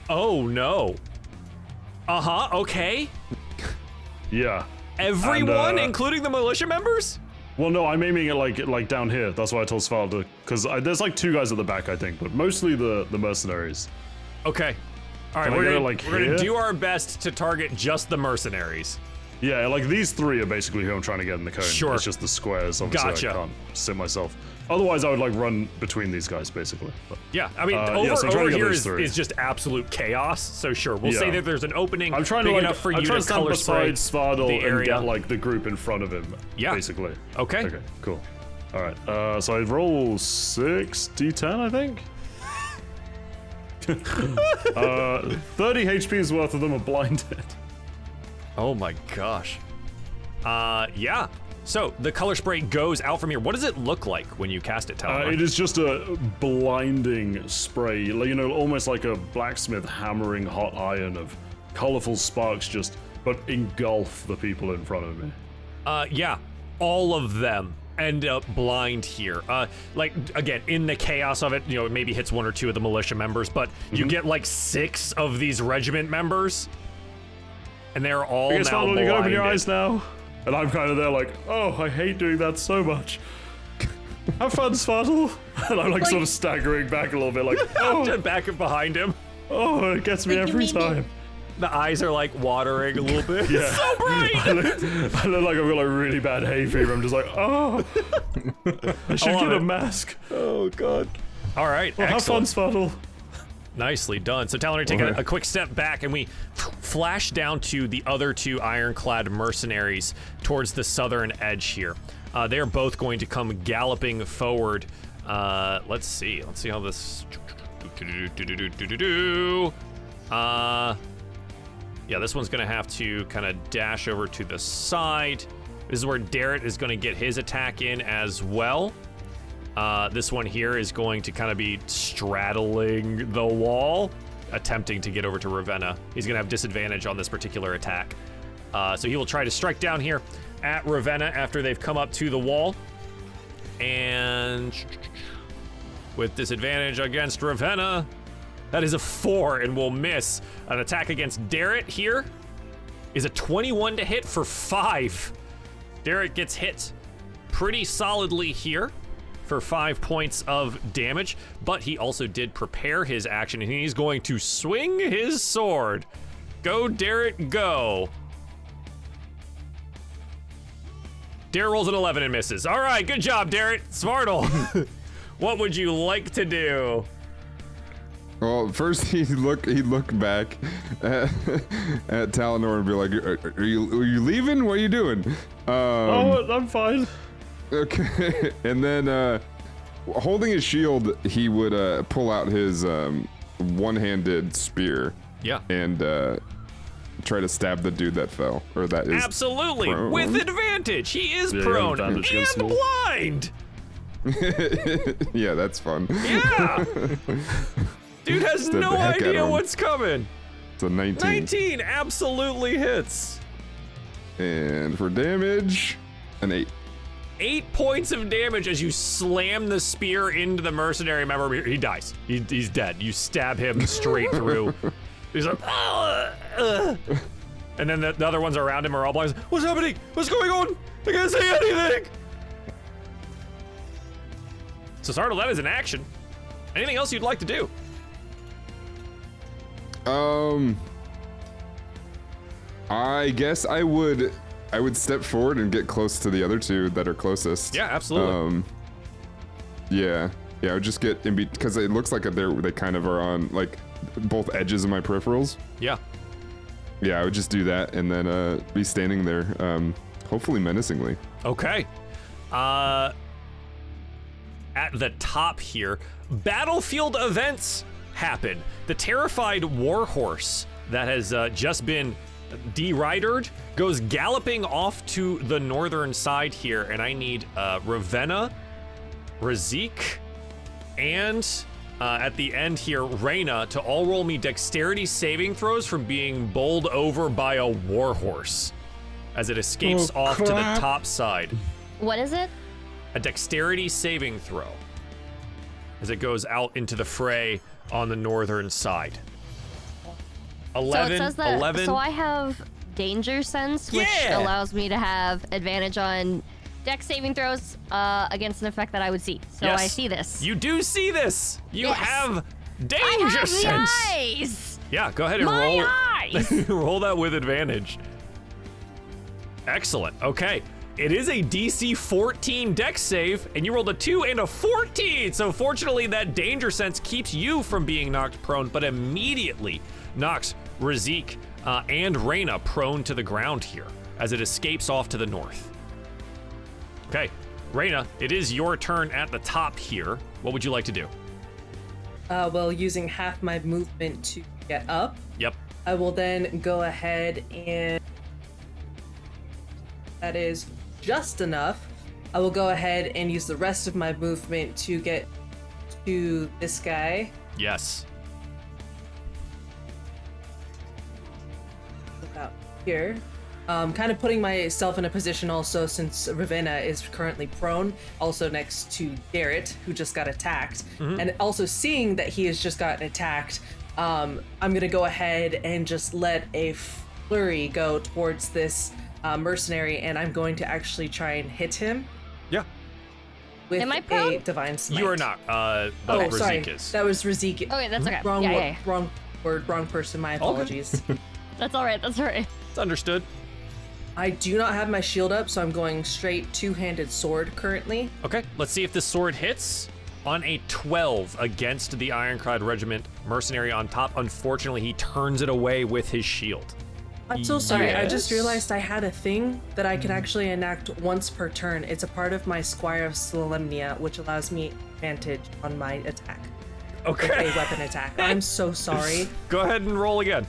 Oh no. Okay. Yeah. Everyone, And, including the militia members? Well, no, I'm aiming it like down here. That's why I told Svartal to, because there's like 2 guys at the back, I think, but mostly the mercenaries. Okay. All right, Can I we're go, gonna, like, we're gonna here? do our best to target just the mercenaries. Yeah, like these 3 are basically who I'm trying to get in the cone. Sure. It's just the squares. Obviously, Gotcha. I can't sit myself. Otherwise, I would like run between these guys, basically. But, Yeah, I mean, yeah, so I'm trying over to get here those 3. is just absolute chaos. So sure, we'll Yeah. say that there's an opening I'm trying big to like, enough for I'm you trying to to stand color spray beside the Svartal and area. get like the group in front of him. Yeah. Basically. Okay. Okay. Cool. All right. So I roll 6 d10, I think. 30 HP's worth of them are blinded. Oh my gosh. Yeah. So the color spray goes out from here. What does it look like when you cast it, Talonor? It is just a blinding spray, you know, almost like a blacksmith hammering hot iron of colorful sparks but engulf the people in front of me. Yeah, all of them end up blind here. Like, again, in the chaos of it, you know, it maybe hits 1 or 2 of the militia members, but you get like 6 of these regiment members, and they're all now Svartal, blinded. you can open your eyes now. And I'm kind of there like, oh, I hate doing that so much. Have fun, Svartle. And I'm like sort of staggering back a little bit like, oh. Back and behind him. Oh, it gets me every time. The eyes are like watering a little bit. Yeah. So bright! I look like I've got like really bad hay fever. I'm just like, oh. I should get a mask. Oh, God. All right, well, excellent. Have fun, Svartle. Nicely done. So Talon, take a quick step back, and we flash down to the other two ironclad mercenaries towards the southern edge here. They're both going to come galloping forward. Let's see. Let's see how this... Yeah, this one's going to have to kind of dash over to the side. This is where Darrett is going to get his attack in as well. This one here is going to kind of be straddling the wall, attempting to get over to Ravenna. He's going to have disadvantage on this particular attack. So he will try to strike down here at Ravenna after they've come up to the wall. And with disadvantage against Ravenna, that is a 4 and will miss. An attack against Darrett here is a 21 to hit for 5. Darrett gets hit pretty solidly here for 5 points of damage, but he also did prepare his action, and he's going to swing his sword. Go, Darrett, go. Darrett rolls an 11 and misses. All right, good job, Darrett. Svartle, what would you like to do? Well, first he'd look back at Talonor and be like, "Are you leaving? What are you doing?" Oh, I'm fine. Okay, and then holding his shield, he would pull out his one-handed spear. Yeah. And try to stab the dude that fell, or that is absolutely prone. With advantage. He is Yeah, prone and small. blind. Yeah, that's fun. Yeah. Dude has Step no the heck out of idea him. what's coming. It's a 19. 19 absolutely hits. And for damage, an 8. 8 points of damage as you slam the spear into the mercenary member. He dies. He's dead. You stab him straight through. He's like, and then the other ones around him are all blind. What's happening? What's going on? I can't say anything. So Sardo, that is an action. Anything else you'd like to do? I guess I would step forward and get close to the other two that are closest. Yeah, absolutely. Yeah, I would just get in because it looks like they kind of are on like both edges of my peripherals. Yeah. Yeah, I would just do that and then be standing there, hopefully menacingly. Okay. At the top here, battlefield events happen. The terrified warhorse that has just been de-ridered goes galloping off to the northern side here, and I need Ravenna, Razik, and at the end here, Reyna to all roll me dexterity saving throws from being bowled over by a warhorse as it escapes off to the top side. What is it? A dexterity saving throw as it goes out into the fray on the northern side. 11, so it says that, 11. So I have danger sense, which allows me to have advantage on dex saving throws against an effect that I would see. So Yes. I see this. You do see this. You Yes. have danger I have sense. the eyes. Yeah, go ahead and My roll. eyes. Roll that with advantage. Excellent. Okay. It is a DC 14 dex save, and you rolled a 2 and a 14. So fortunately, that danger sense keeps you from being knocked prone, but immediately knocks Razik and Reyna prone to the ground here as it escapes off to the north. Okay, Reyna, it is your turn at the top here. What would you like to do? Well, using half my movement to get up, Yep. I will then go ahead and that is just enough. I will go ahead and use the rest of my movement to get to this guy. Yes. About here. Kind of putting myself in a position also, since Ravenna is currently prone, also next to Garrett, who just got attacked. And also seeing that he has just gotten attacked, I'm gonna go ahead and just let a flurry go towards this mercenary, and I'm going to actually try and hit him. Yeah. With Am I a prone? divine smite. You are not. But Oh, Razik sorry. is. That was Razik. Okay, that's okay. Wrong, Yeah. wrong word, wrong person. My apologies. That's all right. That's all right. It's understood. I do not have my shield up, so I'm going straight two-handed sword currently. Okay, let's see if the sword hits. On a 12 against the Ironclad Regiment mercenary on top. Unfortunately, he turns it away with his shield. I'm so sorry. I just Yes. realized I had a thing that I can actually enact once per turn. It's a part of my Squire of Solemnia, which allows me advantage on my attack. Okay. A weapon attack. I'm so sorry. Go ahead and roll again.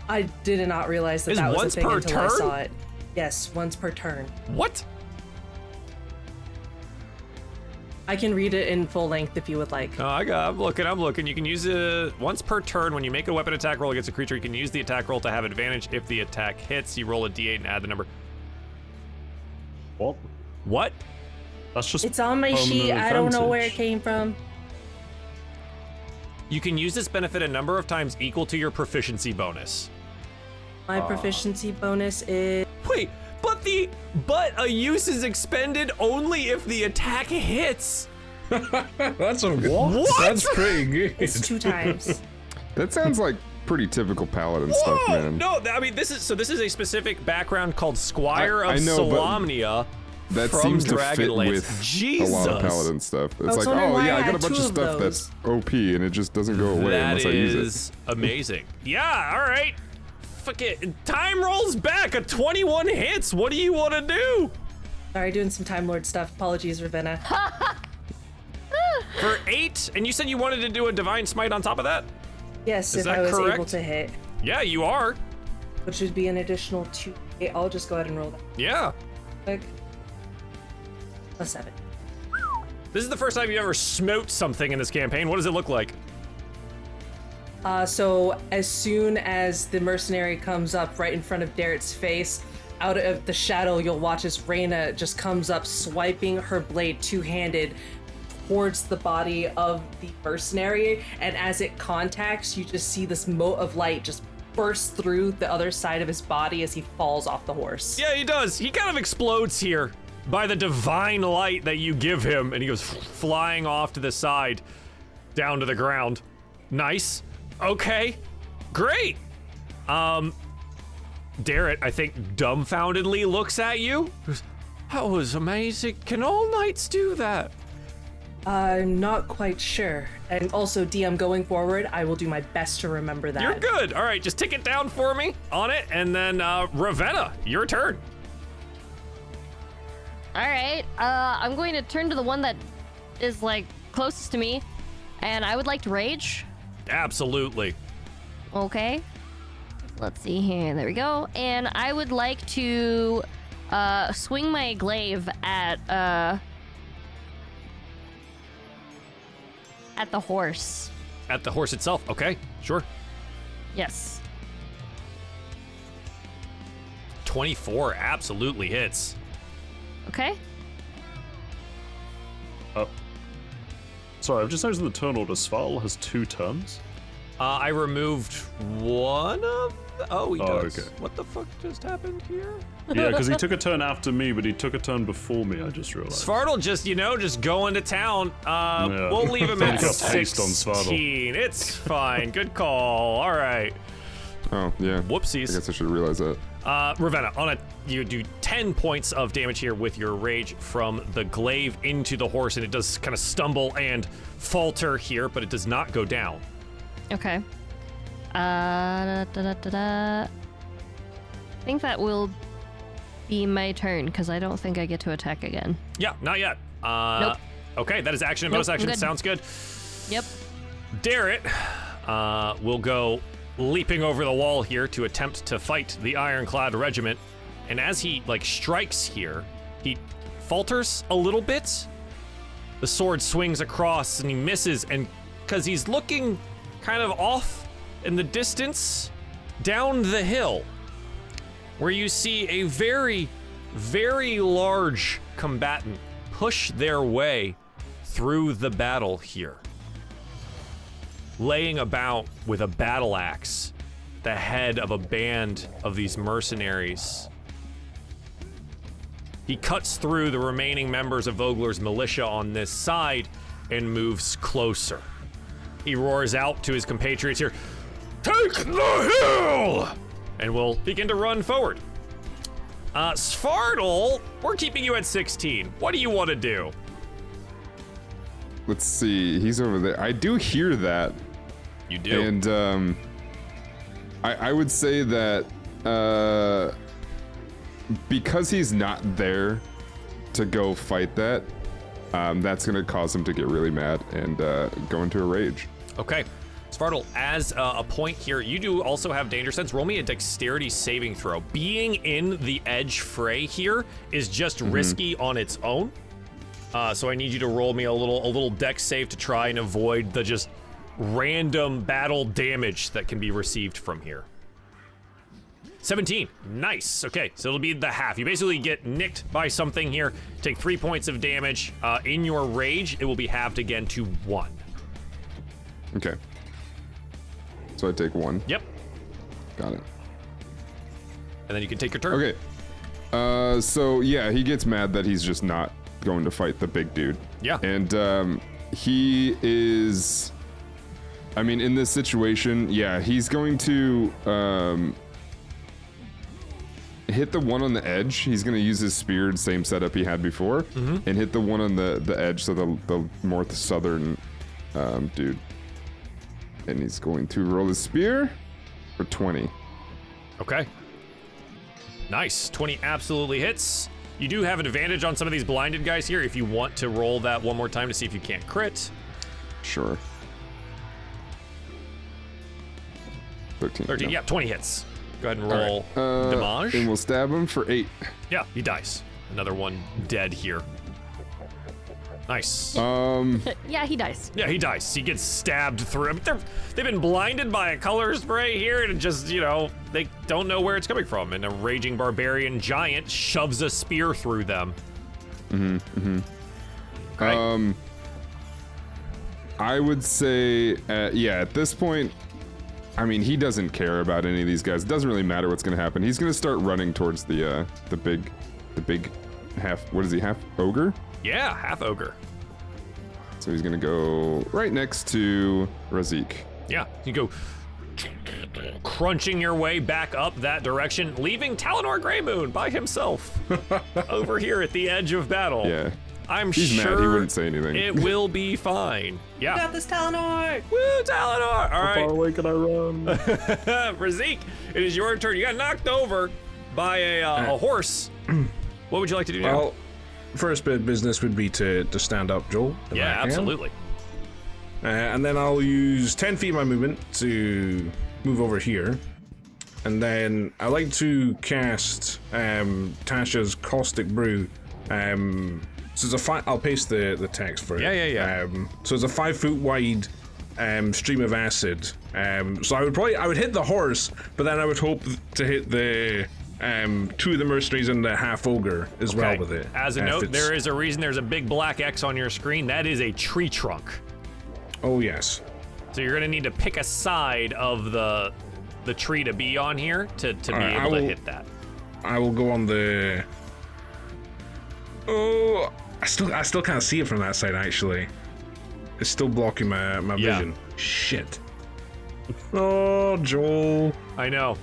I did not realize that Is that was once a thing per until I turn? saw it. Yes, once per turn. What? I can read it in full length if you would like. Oh, I'm looking. You can use it once per turn. When you make a weapon attack roll against a creature, you can use the attack roll to have advantage. If the attack hits, you roll a d8 and add the number. What? What? That's just. It's on my permanent sheet. I don't know where it advantage. came from. You can use this benefit a number of times equal to your proficiency bonus. My proficiency bonus is... Wait, but a use is expended only if the attack hits. That's a What? That's pretty good. It's 2 times. That sounds like pretty typical paladin stuff, Whoa! man. No, I mean this is a specific background called Squire of I know, but Solemnia. That from seems to fit Dragonlance. with Jesus. a lot of paladin stuff. It's was like, wondering oh why yeah, I I got a had bunch of 2 of stuff those. that's OP and it just doesn't go away That unless I use is amazing. Yeah, all right. Fuck it. Time rolls back. A 21 hits. What do you want to do? Sorry, doing some Time Lord stuff. Apologies, Ravenna. For 8, and you said you wanted to do a Divine Smite on top of that? Yes, Is if that I was able correct? to hit, Yeah, you are. which would be an additional 2. I'll just go ahead and roll that Yeah. quick. A 7. This is the first time you ever smote something in this campaign. What does it look like? So as soon as the mercenary comes up right in front of Darrett's face, out of the shadow, you'll watch as Reyna just comes up, swiping her blade two-handed towards the body of the mercenary, and as it contacts, you just see this mote of light just burst through the other side of his body as he falls off the horse. Yeah, he does. He kind of explodes here by the divine light that you give him, and he goes flying off to the side, down to the ground. Nice. Okay. Great. Darrett, I think, dumbfoundedly looks at you. Goes, that was amazing. Can all knights do that? I'm not quite sure. And also, DM, going forward, I will do my best to remember that. You're good. All right, just tick it down for me on it, and then Ravenna, your turn. All right. I'm going to turn to the one that is like closest to me, and I would like to rage. Absolutely. Okay. Let's see here. There we go. And I would like to swing my glaive at the horse. At the horse itself. Okay, sure. Yes. 24 absolutely hits. Okay. Sorry, I've just noticed in the turn order, Svartal has 2 turns. I removed one of. Oh, he Oh, does. okay. What the fuck just happened here? Yeah, because he took a turn after me, but he took a turn before me, I just realized. Svartal just going to town. We'll leave him at Got haste on 16. It's fine. Good call. All right. Oh yeah. I Whoopsies. guess I should realize that. Ravenna, you do 10 points of damage here with your rage from the glaive into the horse, and it does kind of stumble and falter here, but it does not go down. Okay. I think that will be my turn because I don't think I get to attack again. Yeah, not yet. Nope. Okay, that is action and Nope, bonus action. I'm good. Sounds good. Yep. Darrett will go leaping over the wall here to attempt to fight the Ironclad Regiment. And as he strikes here, he falters a little bit. The sword swings across and he misses, and because he's looking kind of off in the distance down the hill, where you see a very, very large combatant push their way through the battle here, laying about with a battle axe, the head of a band of these mercenaries He cuts through the remaining members of Vogler's militia on this side and moves closer. He roars out to his compatriots here, "Take the hill!" And will begin to run forward. Svartle, we're keeping you at 16. What do you want to do? Let's see. He's over there. I do hear that. You do. And I would say that because he's not there to go fight that, that's going to cause him to get really mad and go into a rage. Okay. Svartle, as a point here, you do also have danger sense. Roll me a dexterity saving throw. Being in the edge fray here is just risky on its own. So I need you to roll me a little dex save to try and avoid the just random battle damage that can be received from here. 17. Nice. Okay, so it'll be the half. You basically get nicked by something here, take 3 points of damage. In your rage, it will be halved again to 1. Okay. So I take 1. Yep. Got it. And then you can take your turn. Okay. So yeah, he gets mad that he's just not going to fight the big dude. Yeah. And he is, I mean, in this situation, yeah, he's going to hit the one on the edge. He's going to use his spear, same setup he had before, and hit the one on the edge, so the more southern dude. And he's going to roll his spear for 20. Okay. Nice. 20 absolutely hits. You do have an advantage on some of these blinded guys here if you want to roll that one more time to see if you can't crit. Sure. 13. 13, no. yeah, 20 hits. Go ahead and roll damage. And we'll stab him for 8. Yeah, he dies. Another one dead here. Nice. Yeah, he dies. Yeah, he dies. He gets stabbed through. I mean, they've been blinded by a color spray here, and just, you know, they don't know where it's coming from. And a raging barbarian giant shoves a spear through them. Okay. I would say, yeah, at this point, I mean, he doesn't care about any of these guys. It doesn't really matter what's going to happen. He's going to start running towards the big half, what is he, half ogre? Yeah, half ogre. So he's going to go right next to Razik. Yeah, you go crunching your way back up that direction, leaving Talonor Greymoon by himself over here at the edge of battle. Yeah. He's sure mad. He wouldn't say anything. It will be fine. Yeah. You got this, Talonor! Woo, Talonor! All How right. far away can I run? Razik, it is your turn. You got knocked over by a horse. What would you like to do now? Well, first bit of business would be to stand up, Joel. if Yeah, I can. absolutely. And then I'll use 10 feet of my movement to move over here. And then I like to cast Tasha's Caustic Brew. So it's I'll paste the text for it. Yeah. So it's a 5 foot wide stream of acid. So I would hit the horse, but then I would hope to hit the 2 of the mercenaries and the half ogre as well with it. As a note, there is a reason there's a big black X on your screen. That is a tree trunk. Oh yes. So you're gonna need to pick a side of the tree to be on here to be right, able to hit that. I will go on the. Oh, I still can't see it from that side. Actually, it's still blocking my vision. Shit. Oh, Joel. I know.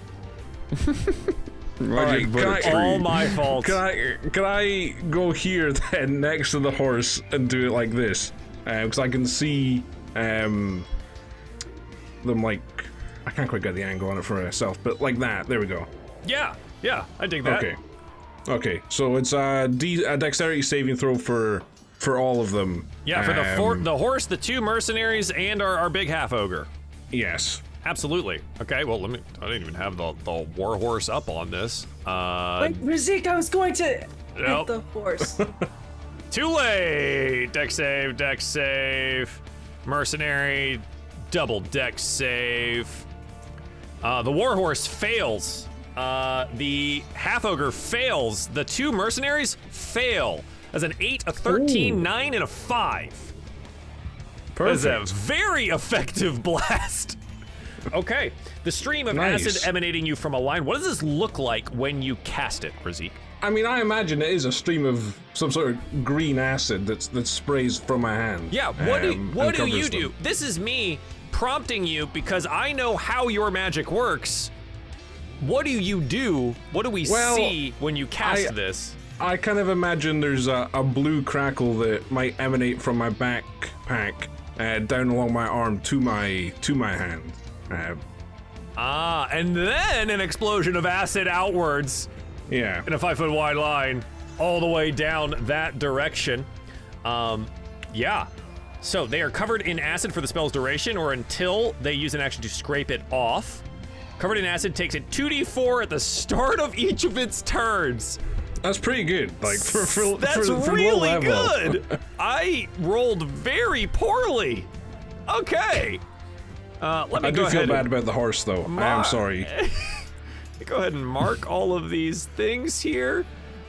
All right, All my fault. Can I go here then next to the horse and do it like this? Because I can see them like I can't quite get the angle on it for myself, but like that. There we go. Yeah, I dig that. Okay. So it's a dexterity saving throw for all of them. Yeah, for the horse, the 2 mercenaries, and our big half ogre. Yes. Absolutely. Okay, well, I didn't even have the war horse up on this. Wait, Razik, I was going to hit the horse. Too late! Dex save. Mercenary, double dex save. The war horse fails. The half ogre fails. The 2 mercenaries fail. As an 8, a 13, 9, and a 5. Perfect. That is a very effective blast. Okay, the stream of acid emanating you from a line. What does this look like when you cast it, Razik? I mean, I imagine it is a stream of some sort of green acid that sprays from my hand. Yeah, what do you covers do? them. This is me prompting you because I know how your magic works. What do you do? What do we see when you cast this? I kind of imagine there's a blue crackle that might emanate from my backpack down along my arm to my hand. And then an explosion of acid outwards Yeah. in a 5-foot wide line all the way down that direction. Yeah. So they are covered in acid for the spell's duration or until they use an action to scrape it off. Covered in acid takes it 2d4 at the start of each of its turns. That's pretty good. Like for low really level. good. I rolled very poorly. Okay. Let me I go do feel ahead bad and about the horse, though. I am sorry. go ahead and mark all of these things here.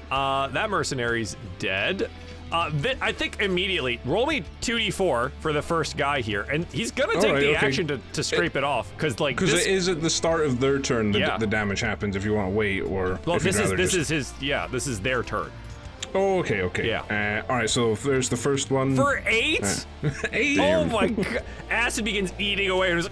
That mercenary's dead. I think immediately, roll me 2d4 for the first guy here, and he's gonna take the action to scrape it off, because Because it is at the start of their turn that the damage happens if you want to wait, or well, if you'd rather this is their turn. Oh, okay. Yeah. All right, so there's the first one. For 8? 8? Oh my god. Acid begins eating away and just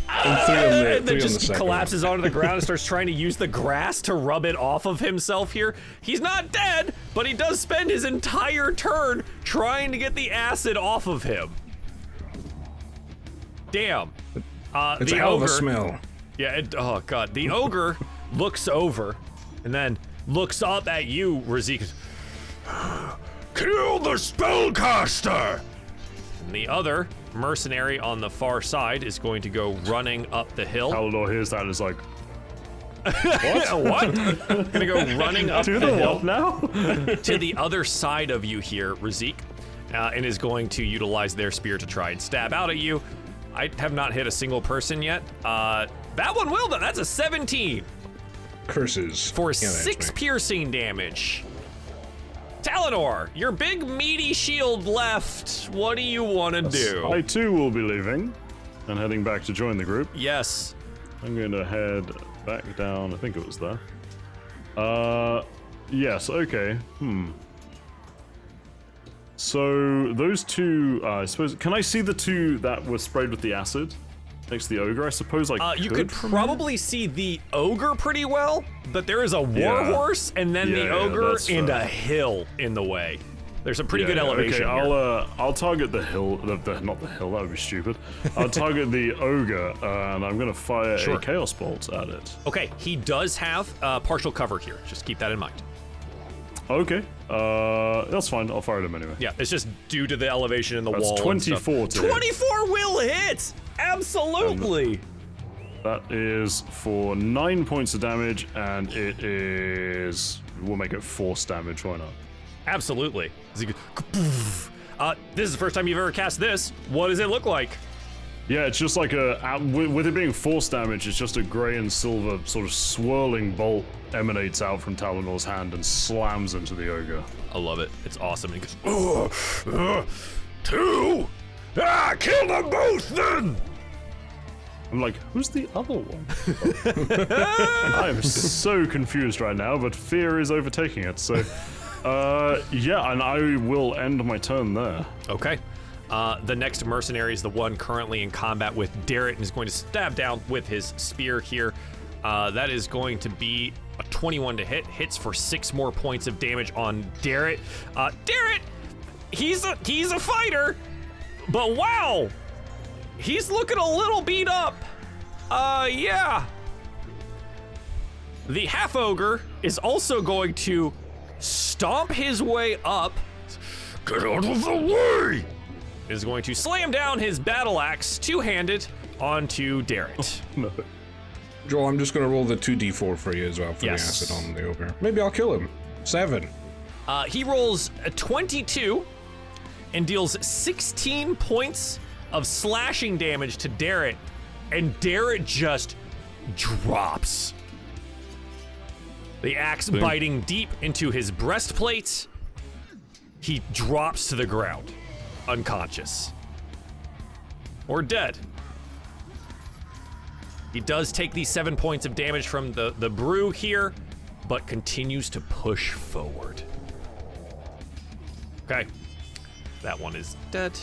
And then just collapses onto the ground and starts trying to use the grass to rub it off of himself here. He's not dead, but he does spend his entire turn trying to get the acid off of him. Damn. It's the a hell of ogre, a smell. Yeah, oh god. The ogre looks over and then looks up at you, Razik. Kill the spellcaster! And the other mercenary on the far side is going to go running up the hill. Halidor hears that and is like, What? Gonna go running up to the the hill what now? to the other side of you here, Razik, and is going to utilize their spear to try and stab out at you. I have not hit a single person yet. That one will though. That's a 17 Curses. for Yeah, that's 6 me. piercing damage. Talonor, your big meaty shield left. What do you want to do? I too will be leaving and heading back to join the group. Yes. I'm going to head back down. I think it was there. Yes, okay. So those two, I suppose, can I see the two that were sprayed with the acid next to the ogre? I suppose I You could from probably see the ogre pretty well, but there is a warhorse and then the Yeah, ogre that's and fair. a hill in the way. There's a pretty good Yeah, elevation okay, here. I'll target the hill, not the hill, that would be stupid. I'll target the ogre, and I'm gonna fire a chaos bolt at it. Okay, he does have partial cover here. Just keep that in mind. Okay, that's fine, I'll fire at him anyway. Yeah, it's just due to the elevation in the That's wall. 24 to hit. 24 will hit! Absolutely! That is for 9 points of damage, and it is... We'll make it force damage, why not? Absolutely. As he goes, this is the first time you've ever cast this. What does it look like? Yeah, it's just like with it being force damage, it's just a grey and silver sort of swirling bolt emanates out from Talonor's hand and slams into the ogre. I love it. It's awesome. And he goes, 2! Kill them both then! I'm like, who's the other one? I am so confused right now, but fear is overtaking it, so... yeah, and I will end my turn there. Okay. The next mercenary is the one currently in combat with Darrett and is going to stab down with his spear here. That is going to be a 21 to hit. Hits for 6 more points of damage on Darrett. Darrett, he's a fighter, but wow, he's looking a little beat up. Yeah. The half ogre is also going to stomp his way up. Get out of the way! Is going to slam down his battle axe two-handed onto Darrett. No. Joel, I'm just going to roll the 2d4 for you as well for the acid on the ogre. Maybe I'll kill him. 7. He rolls a 22 and deals 16 points of slashing damage to Darrett, and Darrett just drops. The axe biting deep into his breastplate. He drops to the ground, unconscious. Or dead. He does take these 7 points of damage from the brew here. but continues to push forward. Okay, that one is dead.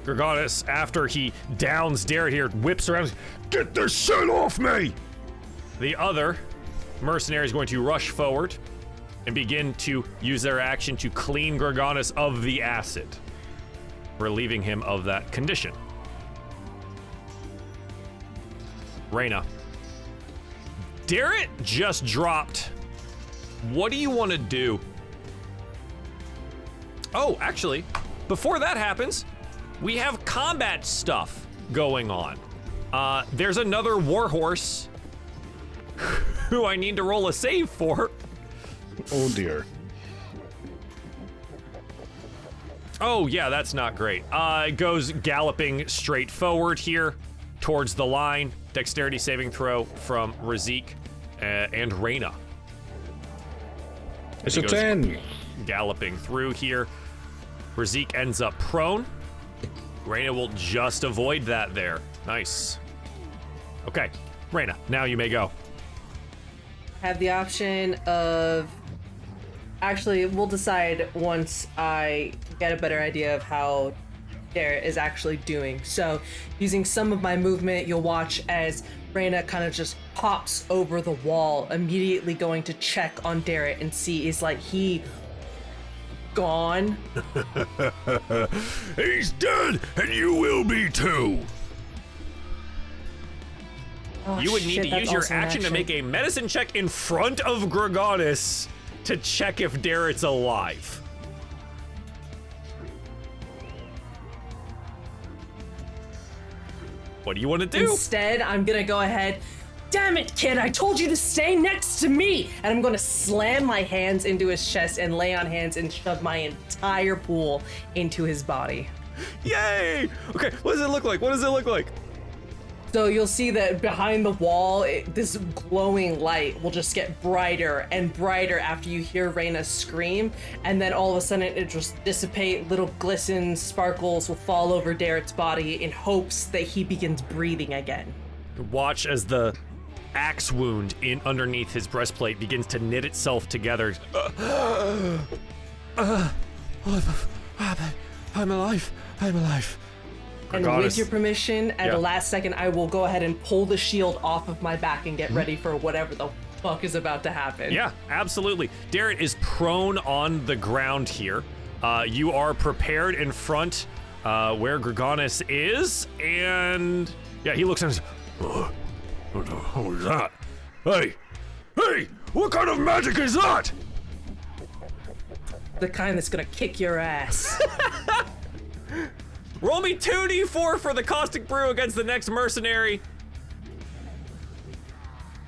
Gorgonis, after he downs Darrett here, whips around, get this shit off me! The other mercenary is going to rush forward and begin to use their action to clean Gorgonis of the acid, relieving him of that condition. Reyna. Darrett just dropped. What do you want to do? Oh, actually, before that happens, we have combat stuff going on. There's another warhorse who I need to roll a save for. Oh dear. Oh yeah, that's not great. It goes galloping straight forward here towards the line. Dexterity saving throw from Razik and Reyna. It's a 10. Galloping through here. Razik ends up prone. Reyna will just avoid that there. Nice. Okay, Reyna, now you may go. Have the option of... Actually, we'll decide once I get a better idea of how Darrett is actually doing. So, using some of my movement, you'll watch as Reyna kind of just hops over the wall, immediately going to check on Darrett and see is like he gone. He's dead, and you will be too. Oh, You would need shit, to use that's your also an action to make a medicine check in front of Gorgonis to check if Darrett's alive. What do you want to do? Instead, I'm gonna go ahead. Damn it, kid! I told you to stay next to me! And I'm gonna slam my hands into his chest and lay on hands and shove my entire pool into his body. Yay! Okay, what does it look like? What does it look like? So you'll see that behind the wall, this glowing light will just get brighter and brighter after you hear Reyna scream, and then all of a sudden it just dissipate, little glistens, sparkles will fall over Darrett's body in hopes that he begins breathing again. Watch as the axe wound in underneath his breastplate begins to knit itself together. I'm alive. I'm alive. And with your permission, at the last second, I will go ahead and pull the shield off of my back and get ready for whatever the fuck is about to happen. Yeah, absolutely. Darrett is prone on the ground here. You are prepared in front where Gorgonis is, and yeah, he looks and says, what was that? Hey, what kind of magic is that? The kind that's gonna kick your ass. Roll me 2d4 for the caustic brew against the next mercenary.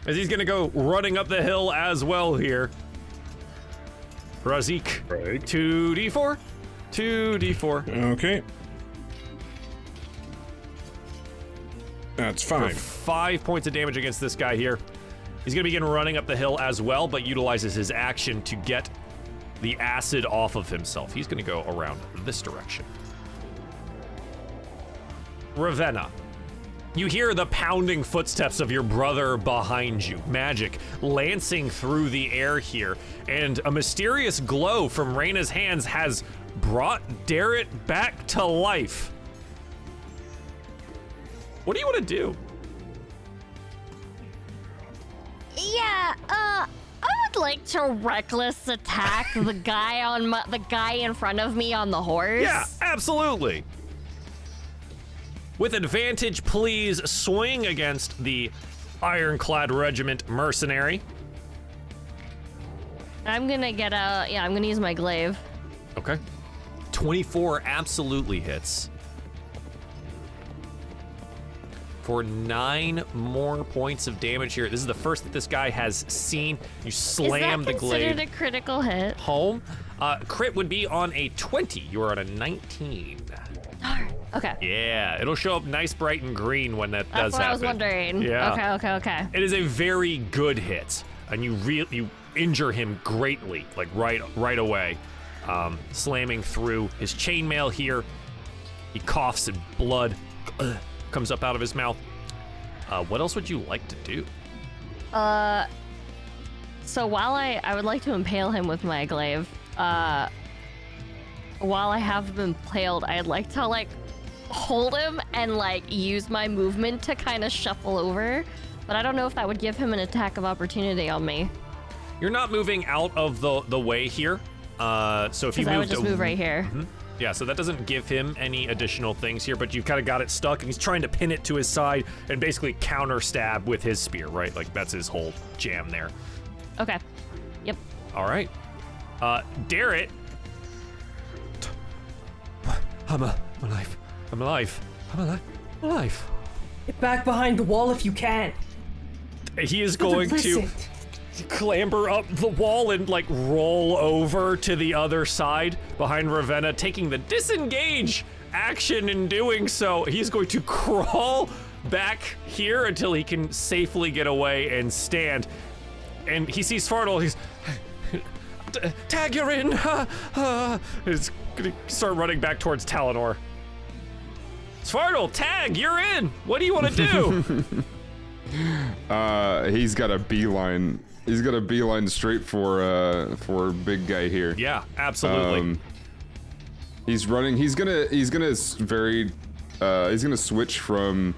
As he's gonna go running up the hill as well here. Razik. Right. 2d4. 2d4. Okay. That's For 5. 5 points of damage against this guy here. He's gonna begin running up the hill as well, but utilizes his action to get the acid off of himself. He's gonna go around this direction. Ravenna. You hear the pounding footsteps of your brother behind you. Magic lancing through the air here, and a mysterious glow from Reyna's hands has brought Darrett back to life. What do you want to do? Yeah, I would like to reckless attack the guy on the guy in front of me on the horse. Yeah, absolutely. With advantage, please swing against the Ironclad Regiment mercenary. I'm gonna get I'm gonna use my glaive. Okay. 24 absolutely hits. For 9 more points of damage here. This is the first that this guy has seen. You slam the glaive. Is that considered a critical hit? Home. Crit would be on a 20. You are on a 19. Darn. Okay. Yeah, it'll show up nice, bright, and green when that That's does what happen. I was wondering. Yeah. Okay. It is a very good hit, and you injure him greatly, like right away, slamming through his chainmail here. He coughs and blood comes up out of his mouth. What else would you like to do? So while I would like to impale him with my glaive, while I have him impaled, I'd like to like hold him and like use my movement to kind of shuffle over, but I don't know if that would give him an attack of opportunity on me. You're not moving out of the way here. So if you I would just move right here. Yeah, so that doesn't give him any additional things here, but you've kind of got it stuck, and he's trying to pin it to his side and basically counter stab with his spear, right? Like that's his whole jam there. Okay. Yep. All right. Darrett. I'm alive. I'm alive. I'm alive. I'm alive. Get back behind the wall if you can. He is going to clamber up the wall and like roll over to the other side behind Ravenna, taking the disengage action in doing so. He's going to crawl back here until he can safely get away and stand. And he sees Svartal. He's tag, you're in. He's gonna start running back towards Talonor. Svartal, tag, you're in. What do you want to do? He's got a beeline. He's got a beeline straight for big guy here. Yeah, absolutely. He's running. He's gonna switch from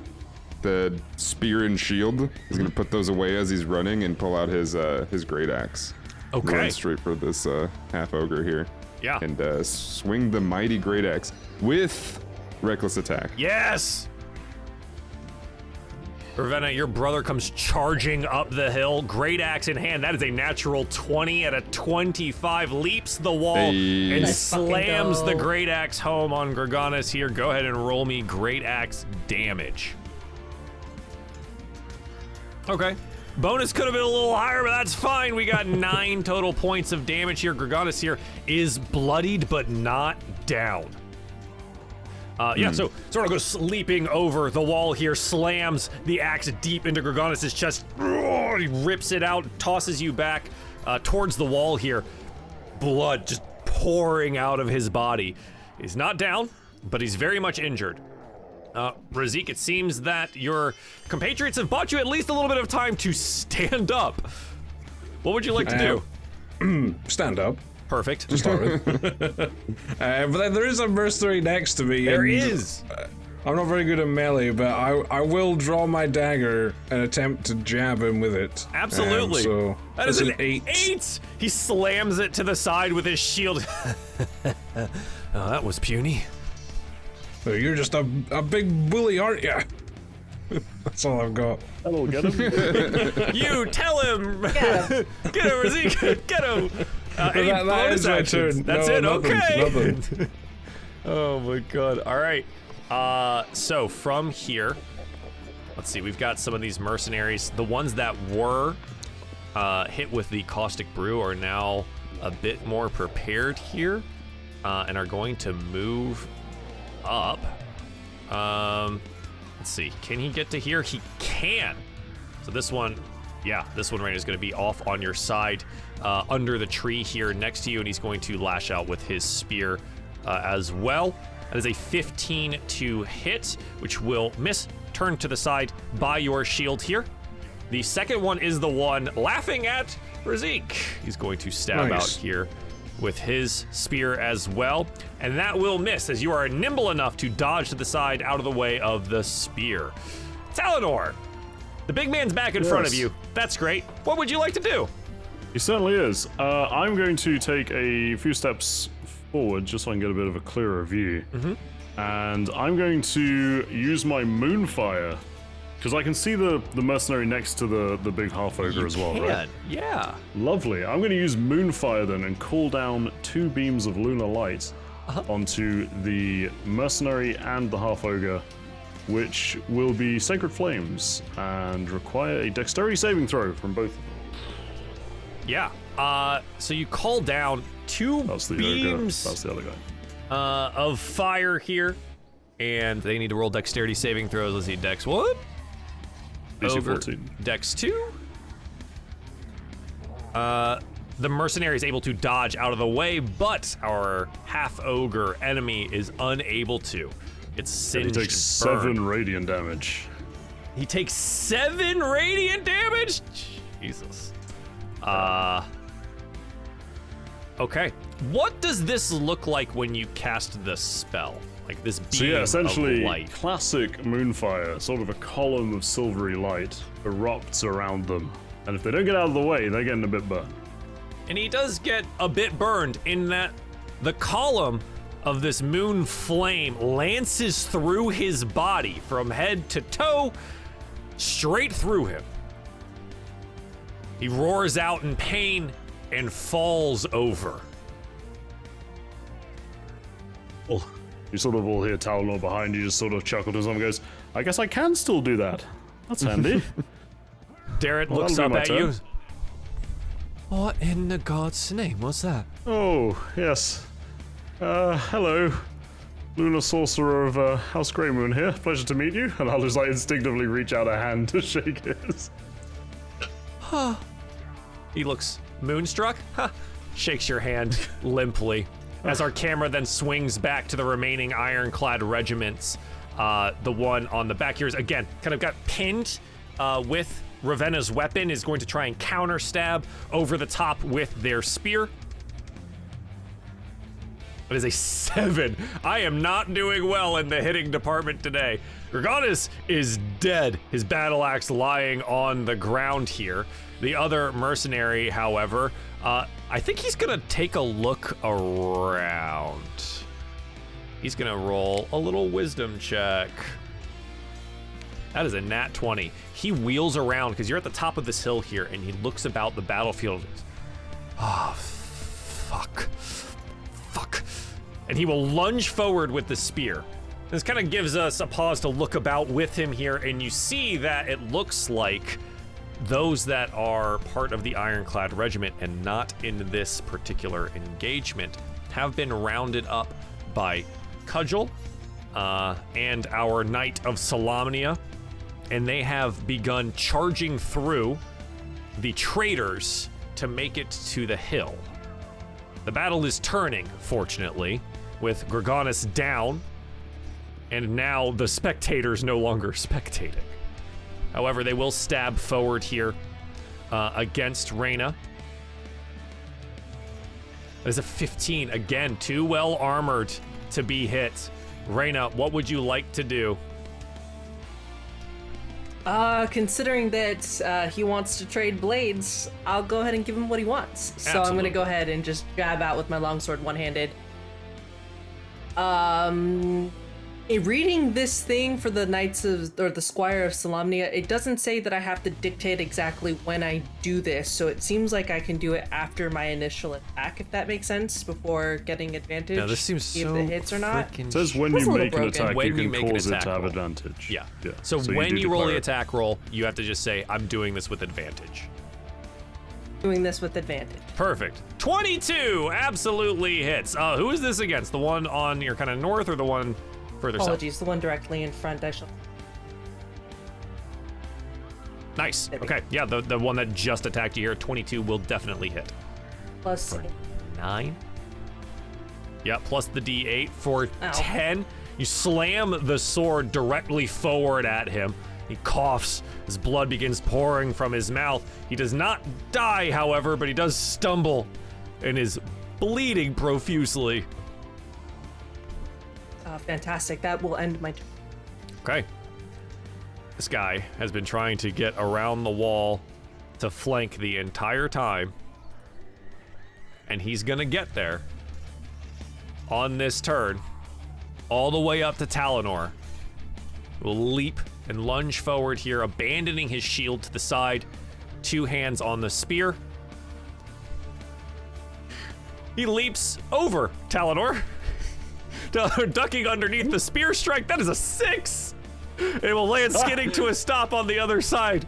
the spear and shield. He's gonna put those away as he's running and pull out his great axe. Okay. Run straight for this half ogre here. Yeah. And swing the mighty great axe with reckless attack. Yes! Ravenna, your brother comes charging up the hill, great axe in hand. That is a natural 20 at a 25, leaps the wall and Let's slams fucking the go. great axe home on Gorgonis here. Go ahead and roll me great axe damage. Okay. Bonus could have been a little higher, but that's fine. We got 9 total points of damage here. Gorgonis here is bloodied, but not down. Yeah, so Zorno goes leaping over the wall here, slams the axe deep into Gorgonis' chest. He rips it out, tosses you back towards the wall here. Blood just pouring out of his body. He's not down, but he's very much injured. Razik, it seems that your compatriots have bought you at least a little bit of time to stand up. What would you like to do? Stand up. Perfect. To start with. But then there is a mercenary next to me. There and, is. I'm not very good at melee, but I will draw my dagger and attempt to jab him with it. Absolutely. So That that's is an 8. He slams it to the side with his shield. Oh, that was puny. So you're just a big bully, aren't you? That's all I've got. That'll get him. You tell him. Get him. Get him, Razik. Get him. Any that bonus is my actions? turn. That's No, it. nothing, Okay. nothing. Oh my god. All right. So from here, let's see. We've got some of these mercenaries. The ones that were hit with the caustic brew are now a bit more prepared here, and are going to move up. Let's see. Can he get to here? He can. So this one, yeah, this one right is going to be off on your side, under the tree here next to you, and he's going to lash out with his spear as well. That is a 15 to hit, which will miss. Turn to the side by your shield here. The second one is the one laughing at Razik. He's going to stab Nice. out here with his spear as well, and that will miss as you are nimble enough to dodge to the side out of the way of the spear. Talonor, the big man's back in front of Yes. you. That's great. What would you like to do? He certainly is. I'm going to take a few steps forward just so I can get a bit of a clearer view. And I'm going to use my Moonfire, because I can see the mercenary next to the big half ogre as well, right? Yeah. Lovely. I'm going to use Moonfire then and call down 2 beams of lunar light onto the mercenary and the half ogre, which will be sacred flames and require a dexterity saving throw from both of them. Yeah. So you call down 2 That's the ogre. beams That's the other guy. of fire here, and they need to roll dexterity saving throws. Let's see, Dex 1. DC Ogre, 14. Dex 2. The mercenary is able to dodge out of the way, but our half ogre enemy is unable to. It's And singed. he takes 7 radiant damage. He takes 7 radiant damage. Jesus. Okay. What does this look like when you cast the spell? Like this beam So yeah, essentially of light. classic moonfire, sort of a column of silvery light erupts around them. And if they don't get out of the way, they're getting a bit burned. And he does get a bit burned in that the column of this moon flame lances through his body from head to toe, straight through him. He roars out in pain and falls over. Well, you sort of all hear Talonor behind you just sort of chuckle to himself and goes, I guess I can still do that. That's handy. Darrett Well, looks that'll up be at my you. turn. What in the God's name was that? Oh, yes. Hello. Lunar Sorcerer of House Greymoon here. Pleasure to meet you. And I'll just like instinctively reach out a hand to shake his. He looks moonstruck, shakes your hand limply. As our camera then swings back to the remaining ironclad regiments, the one on the back here is again kind of got pinned with Ravenna's weapon, is going to try and counter stab over the top with their spear. It is a 7. I am not doing well in the hitting department today. Gorgonis is dead, his battle axe lying on the ground here. The other mercenary, however, I think he's gonna take a look around. He's gonna roll a little wisdom check. That is a nat 20. He wheels around, because you're at the top of this hill here, and he looks about the battlefield. Oh, fuck. And he will lunge forward with the spear. This kind of gives us a pause to look about with him here, and you see that it looks like those that are part of the Ironclad Regiment and not in this particular engagement have been rounded up by Cudgel and our Knight of Solamnia, and they have begun charging through the traitors to make it to the hill. The battle is turning, fortunately, with Gorgonis down, and now the spectators no longer spectating. However, they will stab forward here against Reyna. That is a 15. Again, too well armored to be hit. Reyna, what would you like to do? Considering that he wants to trade blades, I'll go ahead and give him what he wants. So I'm gonna go ahead and just jab out with my longsword one-handed. In reading this thing for the Knights of, or the Squire of Solamnia, it doesn't say that I have to dictate exactly when I do this, so it seems like I can do it after my initial attack, if that makes sense, before getting advantage. No, this seems see so if it hits or not. It says when That's you a little make an broken. attack, When you you can make an cause it attack to have roll. advantage. Yeah. Yeah. So when you roll declare the it. attack roll, you have to just say, I'm doing this with advantage. Doing this with advantage. Perfect. 22 absolutely hits. Who is this against? The one on your kind of north or the one further south? Apologies, the one directly in front. I shall. Nice. Okay. Yeah, the one that just attacked you here, 22 will definitely hit. Plus 9. Yeah, plus the D8 for Ow. 10. You slam the sword directly forward at him. He coughs. His blood begins pouring from his mouth. He does not die, however, but he does stumble and is bleeding profusely. fantastic. That will end my turn. Okay. This guy has been trying to get around the wall to flank the entire time. And he's gonna get there on this turn, all the way up to Talonor. Will leap and lunge forward here, abandoning his shield to the side, 2 hands on the spear. He leaps over Talonor, ducking underneath the spear strike. That is a 6. It will land skidding to a stop on the other side,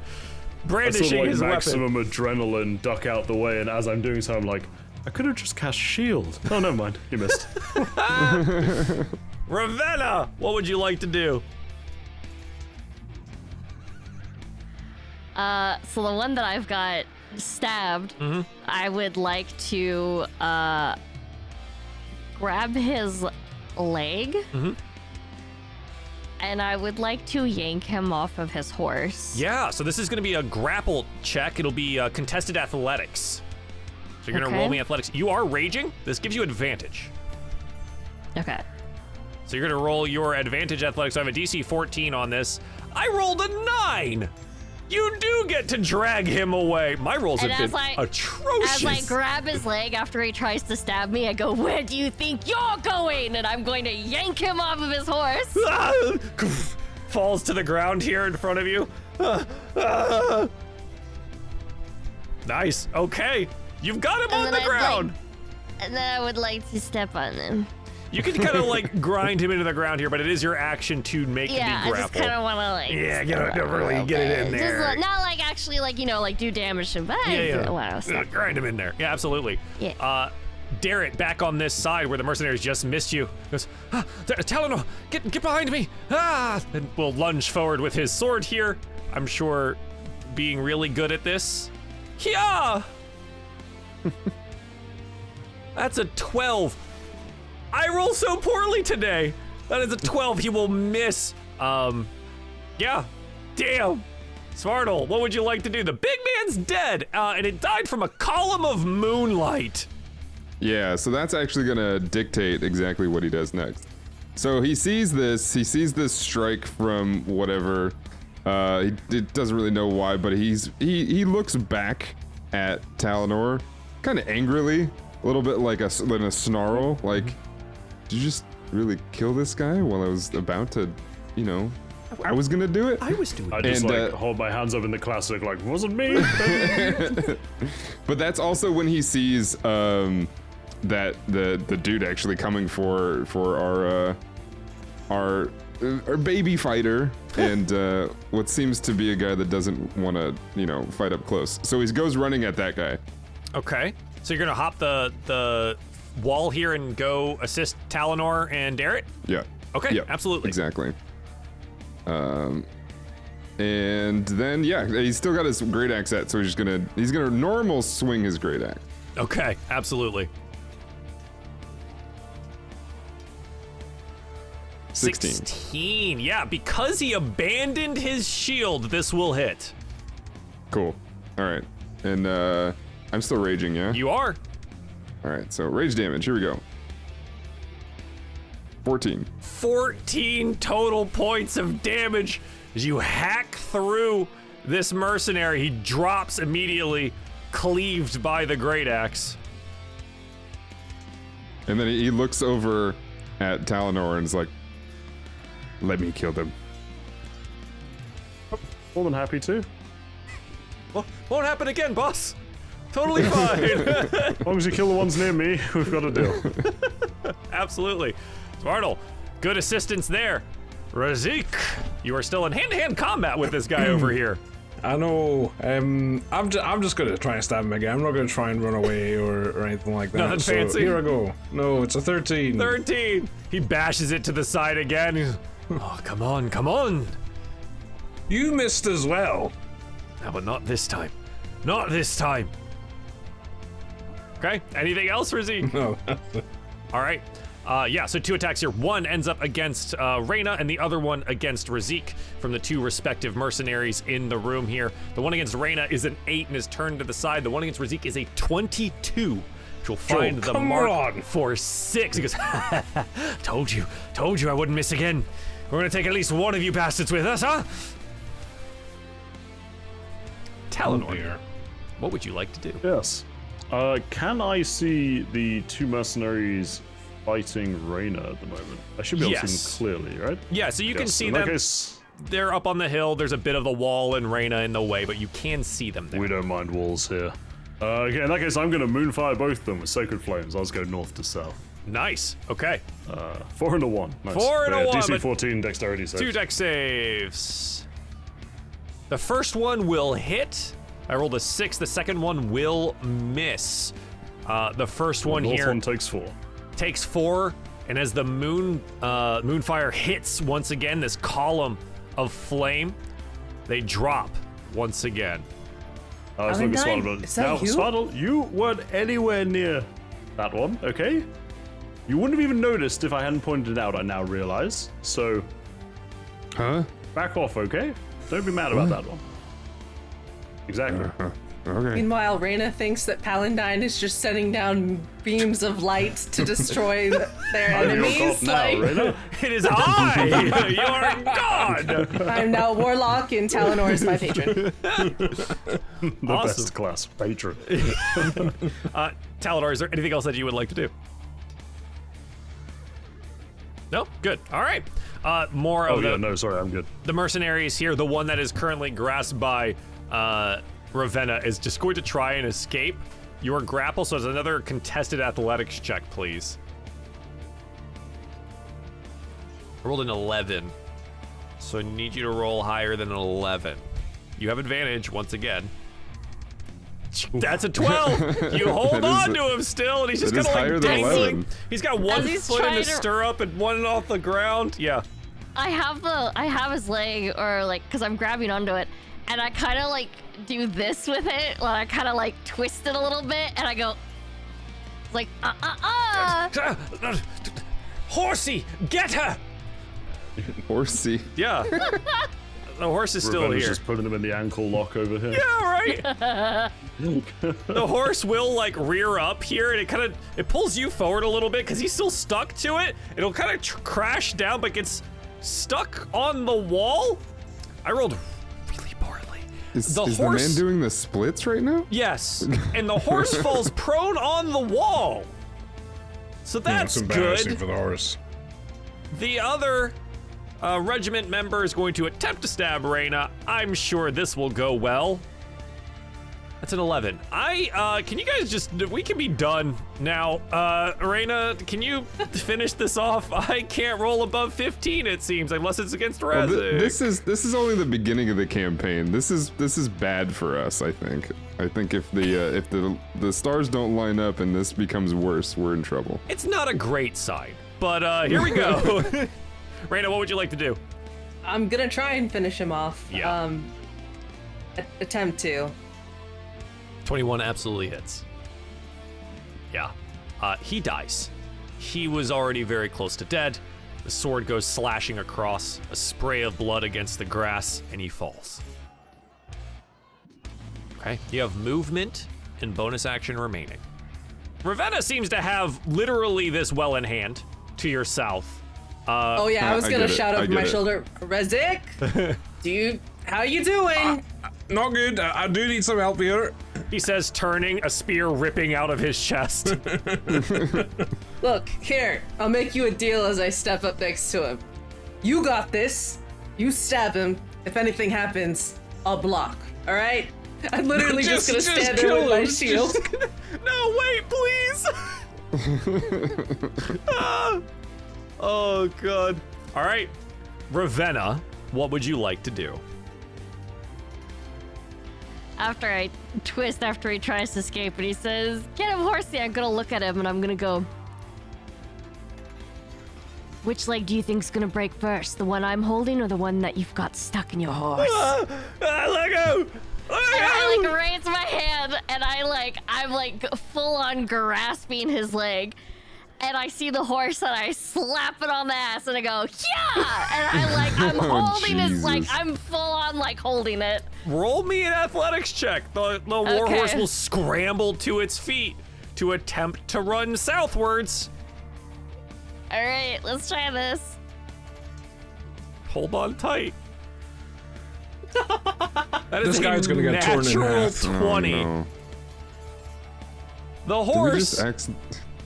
I brandishing sort of his like weapon. maximum adrenaline, duck out the way, and as I'm doing so, I'm like, I could have just cast shield. Oh, never mind. You missed. Ravenna, what would you like to do? So the one that I've got stabbed, I would like to grab his leg and I would like to yank him off of his horse. Yeah, so this is going to be a grapple check. It'll be contested athletics. So you're going to roll me athletics. You are raging. This gives you advantage. Okay. So you're going to roll your advantage athletics. I have a DC 14 on this. I rolled a 9. You do get to drag him away. My rolls have been atrocious. As I grab his leg after he tries to stab me, I go, where do you think you're going? And I'm going to yank him off of his horse. Falls to the ground here in front of you. Nice. Okay. You've got him on the ground. And then I would like to step on him. You can kind of like grind him into the ground here, but it is your action to make the grapple. I just kind of want to like. Yeah, get it in there. Just not like actually like like do damage to him, but grind him in there. Yeah, absolutely. Yeah. Darrett, back on this side where the mercenaries just missed you. Goes, Talonor, get behind me! And will lunge forward with his sword here. I'm sure being really good at this. Yeah. That's a 12. I roll so poorly today. That is a 12. He will miss. Yeah. Damn. Svartal, what would you like to do? The big man's dead, and it died from a column of moonlight. Yeah, so that's actually gonna dictate exactly what he does next. So he sees this strike from whatever. He doesn't really know why, but he looks back at Talonor, kind of angrily, a little bit like a snarl, like, did you just really kill this guy while I was about to, I was gonna do it? I was doing it. I just hold my hands up in the classic, like, wasn't me. But that's also when he sees that the dude actually coming for our baby fighter and what seems to be a guy that doesn't want to fight up close. So he goes running at that guy. Okay. So you're gonna hop the wall here and go assist Talonor and Darrett? Yeah. Okay. Yep. Absolutely. Exactly. And then he's still got his great axe set, so he's gonna normal swing his great axe. Okay. Absolutely. 16. Yeah, because he abandoned his shield, this will hit. Cool. All right. And I'm still raging, yeah? You are. All right, so rage damage. Here we go. 14. 14 total points of damage as you hack through this mercenary. He drops immediately, cleaved by the great axe. And then he looks over at Talonor and is like, let me kill them. More than happy to. Well, won't happen again, boss. Totally fine. As long as you kill the ones near me, we've got a deal. Absolutely. Svartal, good assistance there. Razik, you are still in hand-to-hand combat with this guy over here. I know. I'm just gonna try and stab him again. I'm not gonna try and run away or anything like that. Nothing fancy. Here I go. No, it's a 13. 13. He bashes it to the side again. He's, oh, come on. You missed as well. No, but not this time. Not this time. Okay. Anything else, Razik? No. All right. So 2 attacks here. One ends up against Reyna, and the other one against Razik from the 2 respective mercenaries in the room here. The one against Reyna is an 8 and is turned to the side. The one against Razik is a 22, which will find the mark for 6. He goes, told you I wouldn't miss again. We're gonna take at least one of you bastards with us, huh? Talonor, what would you like to do? Yes. Can I see the 2 mercenaries fighting Reyna at the moment? I should be able to see them clearly, right? Yeah, so you can see in them. That case, they're up on the hill. There's a bit of the wall and Reyna in the way, but you can see them there. We don't mind walls here. Okay, in that case, I'm going to moonfire both of them with Sacred Flames. I'll just go north to south. Nice. Okay. 4 and a 1. Nice. 4 and a 1. DC 14 dexterity saves. 2 dex saves. The first one will hit. I rolled a 6. The second one will miss. The first one here. The one takes 4. Takes 4, and as the moonfire hits once again, this column of flame, they drop once again. I was looking at Swaddle. Is that now, you? Swaddle, you weren't anywhere near that one, okay? You wouldn't have even noticed if I hadn't pointed it out, I now realize. So, Huh? Back off, okay? Don't be mad about that one. Exactly. Okay. Meanwhile, Reyna thinks that Paladine is just sending down beams of light to destroy their enemies. Reyna. It is I, your god. I'm now Warlock, and Talonor is my patron. The Awesome. best class patron. Talador, is there anything else that you would like to do? No? Good. All right. More Oh of yeah, no, sorry, I'm good. the mercenaries here. The one that is currently grasped by Ravenna is just going to try and escape your grapple. So it's another contested athletics check, please. I rolled an 11. So I need you to roll higher than an 11. You have advantage once again. That's a 12. You hold on to him still, and he's just That is kind of higher like than dangling. 11. He's got one As he's foot in trying the to- stirrup and one off the ground. Yeah. I have his leg, or like, cause I'm grabbing onto it, and I kind of like do this with it, or I kind of like twist it a little bit, and I go, like, Horsey, get her! Horsey. Yeah. The horse is still Ravenna's here. just putting him in the ankle lock over here. Yeah, right. The horse will like rear up here, and it pulls you forward a little bit because he's still stuck to it. It'll kind of crash down, but gets stuck on the wall. I rolled really poorly. Is The the horse- man doing the splits right now? Yes, and the horse falls prone on the wall. So that's That's embarrassing good. for the horse. The other regiment member is going to attempt to stab Reyna. I'm sure this will go well. That's an 11. Can you guys we can be done now. Reyna, can you finish this off? I can't roll above 15, it seems, unless it's against Well, Razik. this is only the beginning of the campaign. This is bad for us, I think. I think if the stars don't line up and this becomes worse, we're in trouble. It's not a great sign, but here we go. Reyna, what would you like to do? I'm gonna try and finish him off. Yeah. Attempt to. 21 absolutely hits. Yeah. He dies. He was already very close to dead. The sword goes slashing across, a spray of blood against the grass, and he falls. Okay, you have movement and bonus action remaining. Ravenna seems to have literally this well in hand to your south. Oh yeah, I was I gonna get it, shout I over get my it. shoulder, Rezik, how you doing? Not good. I do need some help here. He says, turning, a spear ripping out of his chest. Look, here, I'll make you a deal as I step up next to him. You got this. You stab him. If anything happens, I'll block. All right? I'm literally just gonna stand there with my shield. No, wait, please! Ah. Oh, God. All right, Ravenna, what would you like to do? after I twist after he tries to escape, and he says, "Get him, Horsey." I'm gonna look at him and I'm gonna go, "Which leg do you think's gonna break first? The one I'm holding or the one that you've got stuck in your horse?" Let go! And I like raise my hand and I'm like full on grasping his leg. And I see the horse and I slap it on the ass and I go, "Yeah!" And I'm holding his, like, Jesus. I'm full on like holding it. Roll me an athletics check. The warhorse will scramble to its feet to attempt to run southwards. All right, let's try this. Hold on tight. That is This guy's gonna get torn in natural half. 20. Oh, no. The Did we horse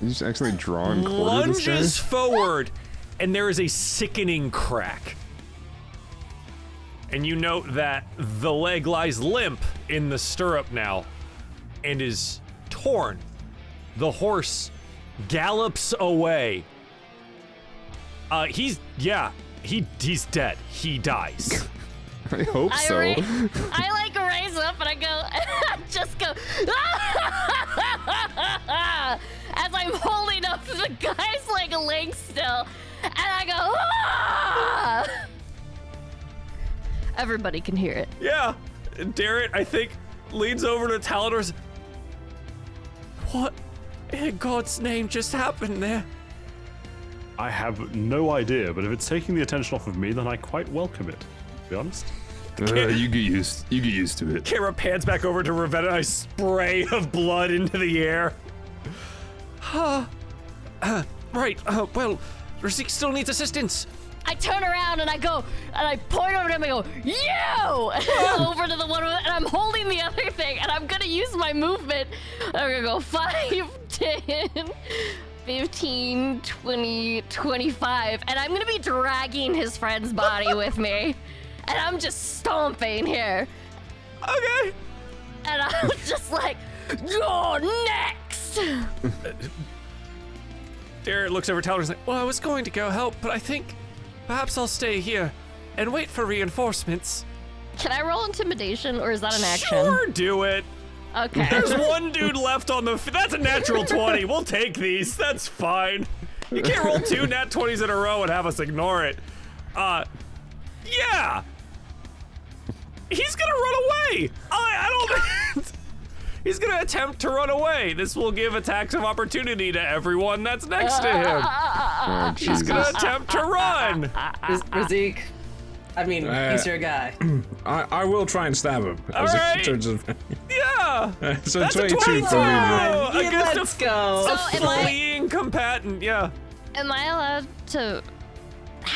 just accidentally draw and quarter this guy? lunges forward, and there is a sickening crack. And you note that the leg lies limp in the stirrup now and is torn. The horse gallops away. He's dead. He dies. I hope so. I like raise up and I go, just go, as I'm holding up the guy's like leg still, and I go, "Ah!" Everybody can hear it. Yeah. Darren, I think, leans over to Talador's. What in God's name just happened there? I have no idea, but if it's taking the attention off of me, then I quite welcome it, to be honest. You get used to it. Camera pans back over to Ravenna and I spray of blood into the air. Right, well, Razik still needs assistance. I turn around and I go, and I point over to him and I go, you! Over to the one, and I'm holding the other thing, and I'm gonna use my movement. I'm gonna go 5, 10, 15, 20, 25, and I'm gonna be dragging his friend's body with me. And I'm just stomping here. Okay. And I'm just like, you're next! Derek looks over at Tyler and is like, well, I was going to go help, but I think perhaps I'll stay here and wait for reinforcements. Can I roll intimidation, or is that an action? Sure, do it. Okay. There's one dude left on the... That's a natural 20. We'll take these. That's fine. You can't roll 2 nat 20s in a row and have us ignore it. Yeah. He's gonna run away. I don't... He's gonna attempt to run away. This will give attacks of opportunity to everyone that's next to him. Oh, He's gonna attempt to run. Razik, I mean, he's your guy. I will try and stab him. All right. Yeah. So That's 22 a 22 for me. Yeah, against let's go. So am I, fleeing combatant. Yeah. am I allowed to...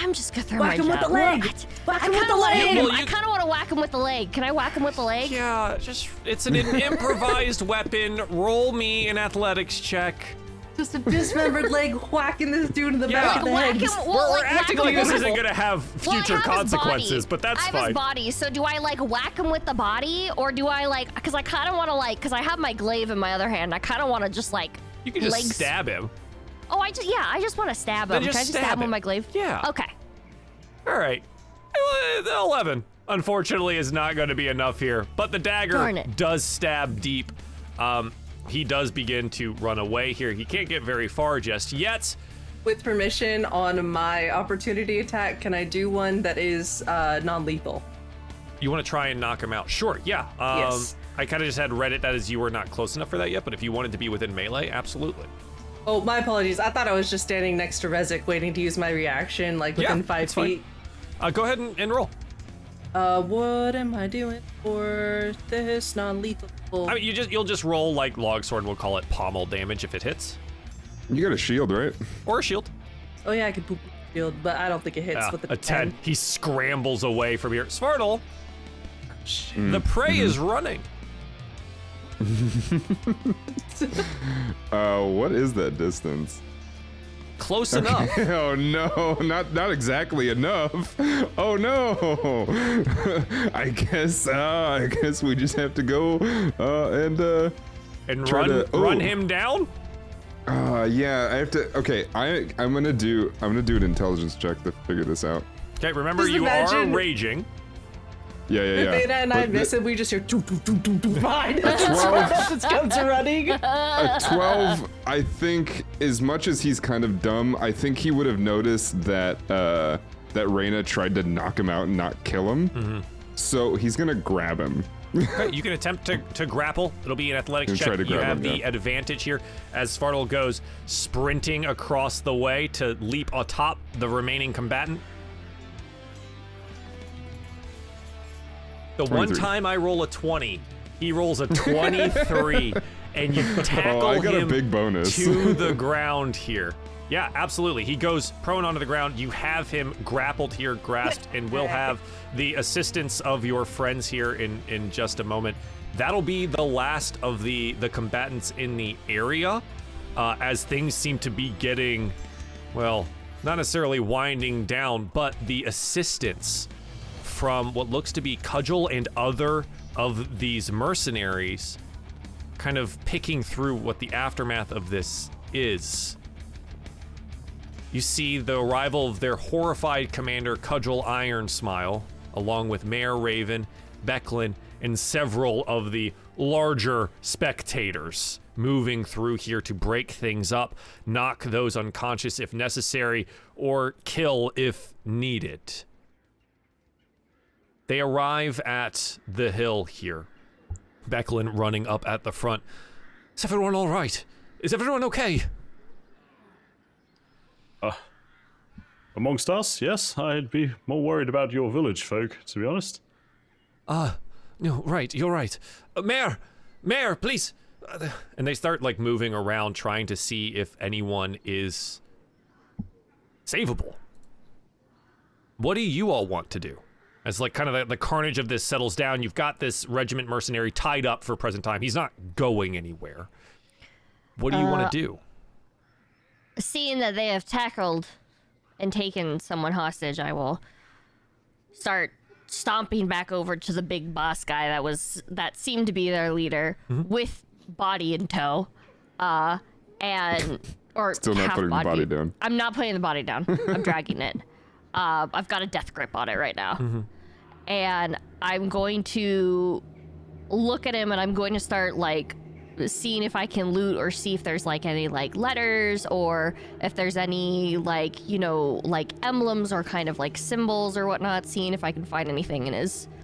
I'm just gonna throw Whack my him with jaw. the leg. Whack him with the leg. Well, I kind of want to whack him with the leg. Can I whack him with the leg? Yeah. Just it's an improvised weapon. Roll me an athletics check. Just a dismembered leg whacking this dude in the back of the Whack head. him. We're acting like this isn't gonna have Well, I future have his consequences, body. but that's I have fine. his body, so do I like whack him with the body, or do I like? Because I kind of want to like, because I have my glaive in my other hand. I kind of want to just like. You can just legs. stab him. Oh, I just want to stab Then him. just Can I just stab stab him him. with my glaive? Yeah. Okay. All right. 11. Unfortunately, is not going to be enough here, but the dagger Darn it. does stab deep. He does begin to run away here. He can't get very far just yet. With permission, on my opportunity attack, can I do one that is non-lethal? You want to try and knock him out? Sure, yeah. Yes. I kind of just had read it that as you were not close enough for that yet, but if you wanted to be within melee, absolutely. Oh, my apologies. I thought I was just standing next to Rezik waiting to use my reaction, like within Yeah, 5 that's fine. feet. Go ahead and roll. What am I doing for this non-lethal? I mean, you'll just roll like longsword. We'll call it pommel damage if it hits, You got a shield, right? or a shield. Oh yeah, I could poop the shield, but I don't think it hits with the A 10. He scrambles away from here. Svartal, the Mm, prey is running. What is that distance? Close enough. Oh no, not exactly enough. Oh no. I guess we just have to go And try run to- run oh. him down. yeah, I have to. Okay, I'm gonna do an intelligence check to figure this out. Okay, remember Just you imagine- are raging. Yeah. Veda and I But miss it. We just hear doo doo doo doo doo behind us. Just comes running. A 12, I think, as much as he's kind of dumb, I think he would have noticed that that Reyna tried to knock him out and not kill him. Mm-hmm. So he's gonna grab him. Okay, you can attempt to grapple. It'll be an athletics And check. try to You grab have him, the yeah. advantage here as Svartal goes sprinting across the way to leap atop the remaining combatant. The one 23. time I roll a 20, he rolls a 23, and you tackle I got a him big bonus. to the ground here. Yeah, absolutely. He goes prone onto the ground. You have him grappled here, grasped, and will have the assistance of your friends here in just a moment. That'll be the last of the combatants in the area, as things seem to be getting, well, not necessarily winding down, but the assistance from what looks to be Cudgel and other of these mercenaries kind of picking through what the aftermath of this is. You see the arrival of their horrified commander, Cudgel Ironsmile, along with Mayor Raven, Becklin, and several of the larger spectators moving through here to break things up, knock those unconscious if necessary, or kill if needed. They arrive at the hill here. Becklin running up at the front. Is everyone all right? Is everyone okay? amongst us, yes, I'd be more worried about your village folk, to be honest. No, right, you're right. Mayor, please. And they start like moving around trying to see if anyone is savable. What do you all want to do? As like kind of the carnage of this settles down, you've got this regiment mercenary tied up for present time. He's not going anywhere. What do you want to do? Seeing that they have tackled and taken someone hostage, I will start stomping back over to the big boss guy that seemed to be their leader with body in tow, or Still not half putting the body down. I'm not putting the body down. I'm dragging it. I've got a death grip on it right now, and I'm going to look at him and I'm going to start like seeing if I can loot or see if there's like any like letters or if there's any like, you know, like emblems or kind of like symbols or whatnot, seeing if I can find anything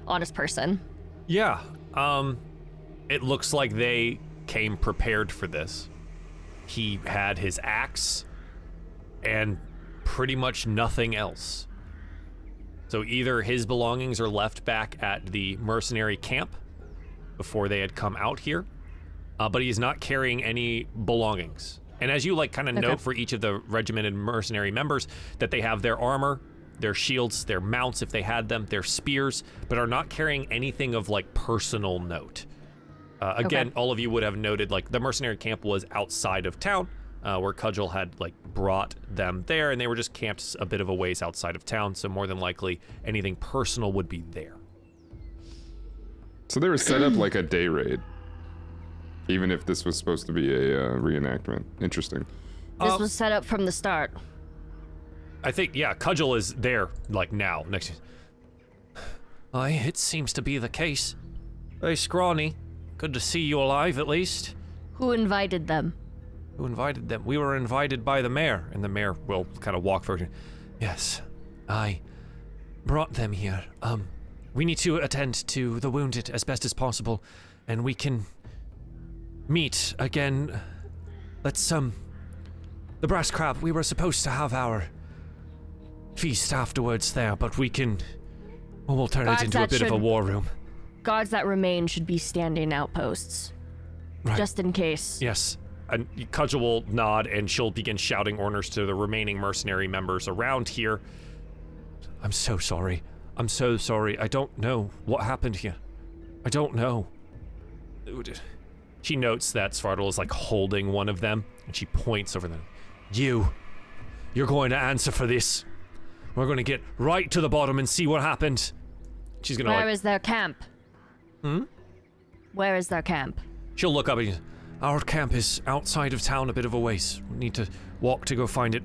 on his person. Yeah, it looks like they came prepared for this. He had his axe and pretty much nothing else. So either his belongings are left back at the mercenary camp before they had come out here, but he's not carrying any belongings. And as you like kind of note for each of the regimented mercenary members that they have their armor, their shields, their mounts if they had them, their spears, but are not carrying anything of like personal note. Again, all of you would have noted like the mercenary camp was outside of town, where Cudgel had like brought them there, and they were just camped a bit of a ways outside of town, so more than likely anything personal would be there. So they were set up like a day raid, even if this was supposed to be a reenactment. Interesting. This was set up from the start. I think, yeah, Cudgel is there, like now, next to you. Aye, it seems to be the case. Hey, Scrawny, good to see you alive at least. Who invited them? Who invited them? We were invited by the mayor, and the mayor will kind of walk forward. Yes, I brought them here. We need to attend to the wounded as best as possible, and we can meet again. Let's, the Brass Crab, we were supposed to have our feast afterwards there, but we'll turn it into a bit of a war room. Guards that remain should be standing outposts. Right. Just in case. Yes. And Cudgel will nod, and she'll begin shouting orders to the remaining mercenary members around here. I'm so sorry. I'm so sorry. I don't know what happened here. I don't know. She notes that Svartal is like holding one of them, and she points over them. You're going to answer for this. We're going to get right to the bottom and see what happened. She's going to Where is their camp? Where is their camp? She'll look up and our camp is outside of town a bit of a ways. We need to walk to go find it.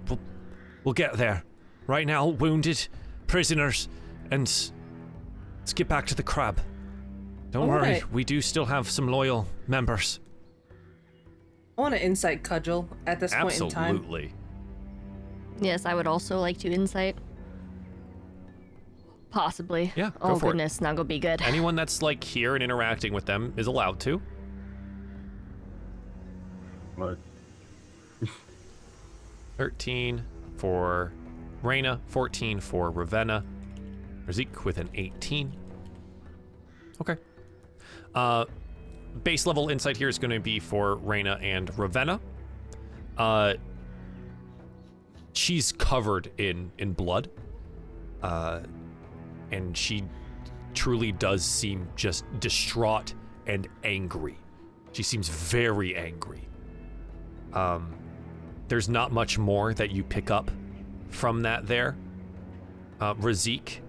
We'll get there. Right now, wounded, prisoners, and let's get back to the crab. Don't worry, we do still have some loyal members. I want to insight Cudgel at this point in time. Absolutely. Yes, I would also like to insight. Possibly. Yeah, oh go for goodness, not gonna be good. Anyone that's like here and interacting with them is allowed to. Right. 13 for Reyna, 14 for Ravenna. Razik with an 18. Okay. Base level insight here is going to be for Reyna and Ravenna. She's covered in blood. And she truly does seem just distraught and angry. She seems very angry. There's not much more that you pick up from that there. Razik,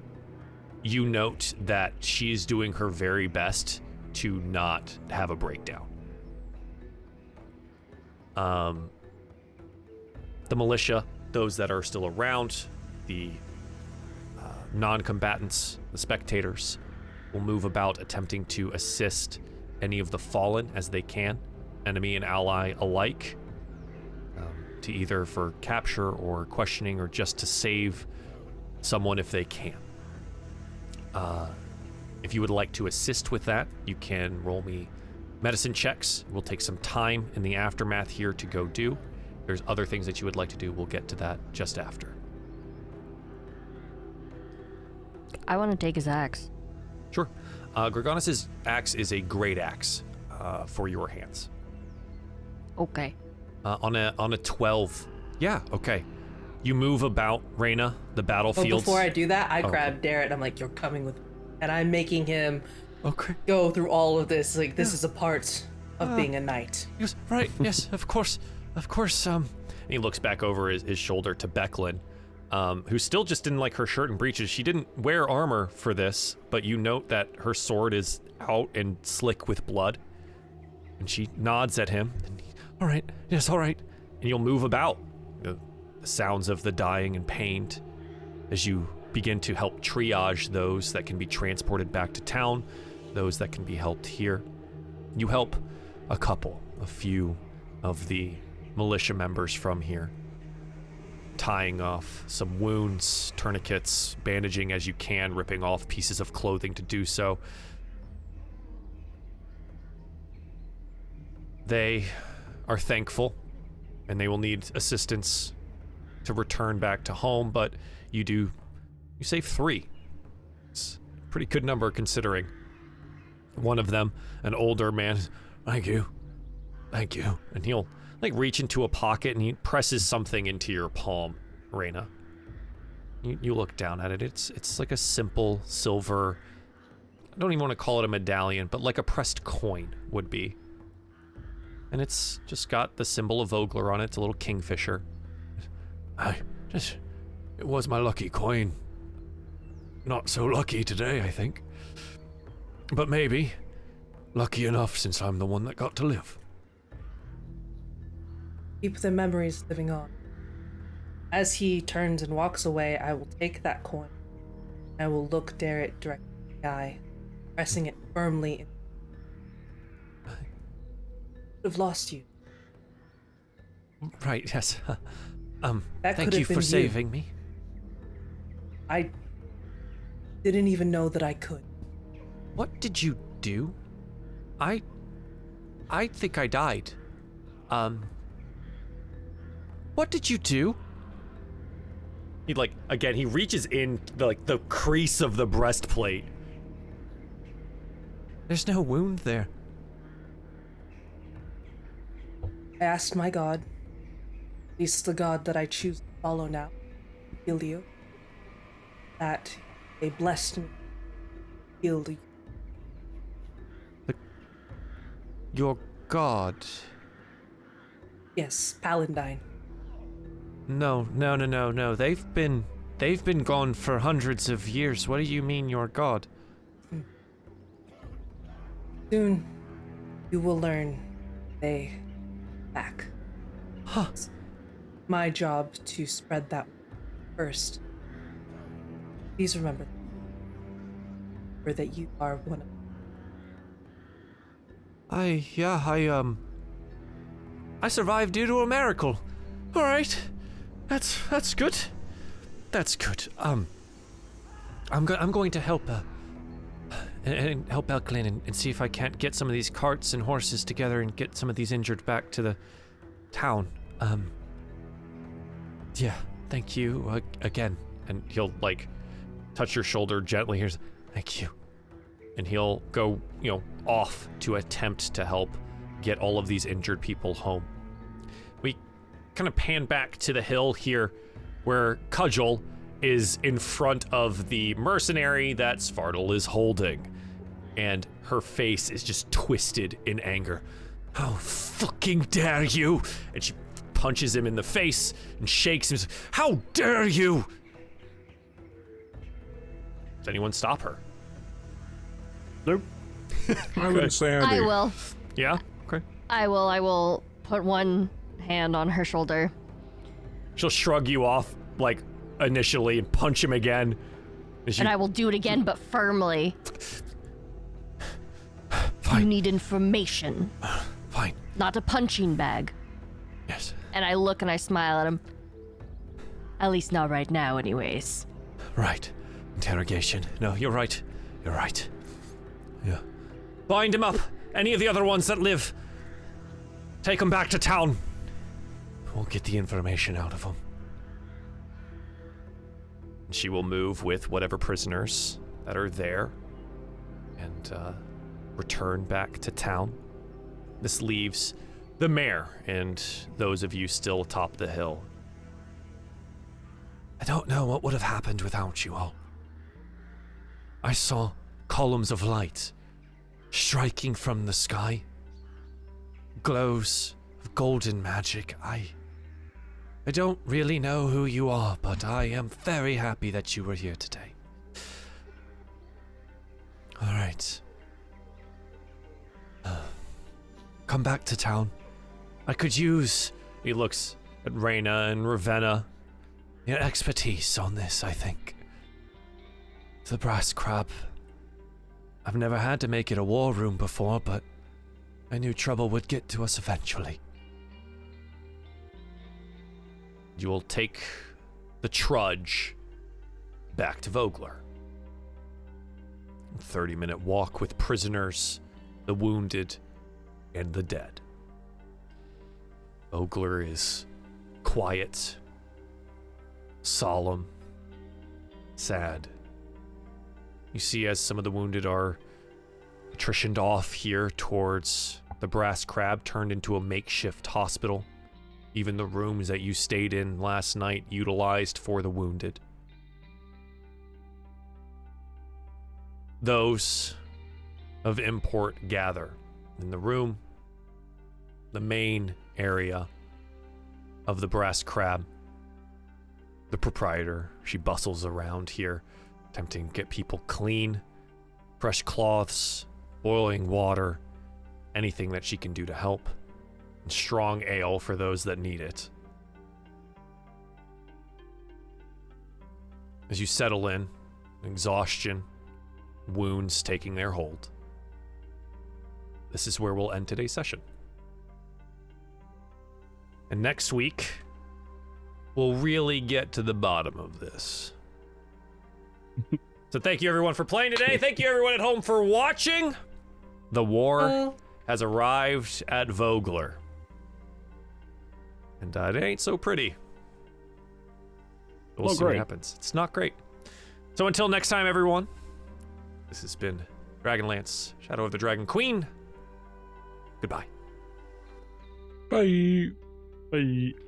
you note that she's doing her very best to not have a breakdown. The militia, those that are still around, the non-combatants, the spectators, will move about attempting to assist any of the fallen as they can, enemy and ally alike, to either for capture or questioning or just to save someone if they can. If you would like to assist with that, you can roll me medicine checks. We'll take some time in the aftermath here to go do. If there's other things that you would like to do, we'll get to that just after. I want to take his axe. Sure. Gorgonis's axe is a great axe for your hands. Okay. On a 12. Yeah, okay. You move about, Reyna, the battlefield. But before I do that, I grab Darrett. I'm like, you're coming with me. And I'm making him go through all of this. Like, this is a part of being a knight. He goes, right, yes, of course. And he looks back over his shoulder to Becklin, who's still just in like her shirt and breeches. She didn't wear armor for this, but you note that her sword is out and slick with blood. And she nods at him. And all right, yes, all right. And you'll move about. The sounds of the dying and pain as you begin to help triage those that can be transported back to town, those that can be helped here. You help a few of the militia members from here, tying off some wounds, tourniquets, bandaging as you can, ripping off pieces of clothing to do so. They are thankful, and they will need assistance to return back to home, but you save 3. It's a pretty good number considering. One of them, an older man, thank you, and he'll like reach into a pocket and he presses something into your palm, Reyna. You look down at it. It's like a simple silver, I don't even want to call it a medallion, but like a pressed coin would be. And it's just got the symbol of Vogler on it. It's a little Kingfisher. It was my lucky coin. Not so lucky today, I think. But maybe lucky enough since I'm the one that got to live. Keep the memories living on. As he turns and walks away, I will take that coin. I will look Darrett directly in the eye, pressing it firmly in. I would have lost you. Right, yes. That Thank you for saving me. I didn't even know that I could. What did you do? I think I died. What did you do? He reaches in the crease of the breastplate. There's no wound there. I asked my god, at least the god that I choose to follow now, Ilio, that they blessed me, healed you. Your god? Yes, Paladine. No. They've been gone for hundreds of years. What do you mean, your god? Soon, you will learn they back. Huh. It's my job to spread that first. Please remember that you are one of them. I survived due to a miracle. All right. That's good. That's good. I'm going to help and help Becklin and see if I can't get some of these carts and horses together and get some of these injured back to the town. Yeah, thank you again. And he'll touch your shoulder gently. Here's thank you. And he'll go, off to attempt to help get all of these injured people home. We kind of pan back to the hill here where Cudgel is in front of the mercenary that Svartal is holding. And her face is just twisted in anger. How fucking dare you! And she punches him in the face and shakes him. How dare you! Does anyone stop her? Nope. I wouldn't say I I do. will. Yeah? Okay. I will put one hand on her shoulder. She'll shrug you off, initially, and punch him again. And I will do it again, but firmly. Fine. You need information. Fine. Not a punching bag. Yes. And I look and I smile at him. At least not right now, anyways. Right. Interrogation. No, you're right. You're right. Yeah. Bind him up. Any of the other ones that live. Take them back to town. We'll get the information out of them. She will move with whatever prisoners that are there and return back to town. This leaves the mayor and those of you still atop the hill. I don't know what would have happened without you all. I saw columns of light striking from the sky, glows of golden magic. I don't really know who you are, but I am very happy that you were here today. All right. Come back to town. I could use... He looks at Reyna and Ravenna. Your expertise on this, I think. The brass crab. I've never had to make it a war room before, but I knew trouble would get to us eventually. You will take the trudge back to Vogler. 30-minute walk with prisoners, the wounded, and the dead. Vogler is quiet, solemn, sad. You see as some of the wounded are attritioned off here towards the Brass Crab, turned into a makeshift hospital. Even the rooms that you stayed in last night utilized for the wounded. Those of import gather in the room, the main area of the Brass Crab. The proprietor, she bustles around here, attempting to get people clean, fresh cloths, boiling water, anything that she can do to help. And strong ale for those that need it. As you settle in, exhaustion, wounds taking their hold. This is where we'll end today's session. And next week, we'll really get to the bottom of this. So thank you everyone for playing today. Thank you everyone at home for watching. The war has arrived at Vogler. And it ain't so pretty. We'll see what happens. It's not great. So until next time, everyone, this has been Dragonlance, Shadow of the Dragon Queen. Goodbye. Bye. Bye.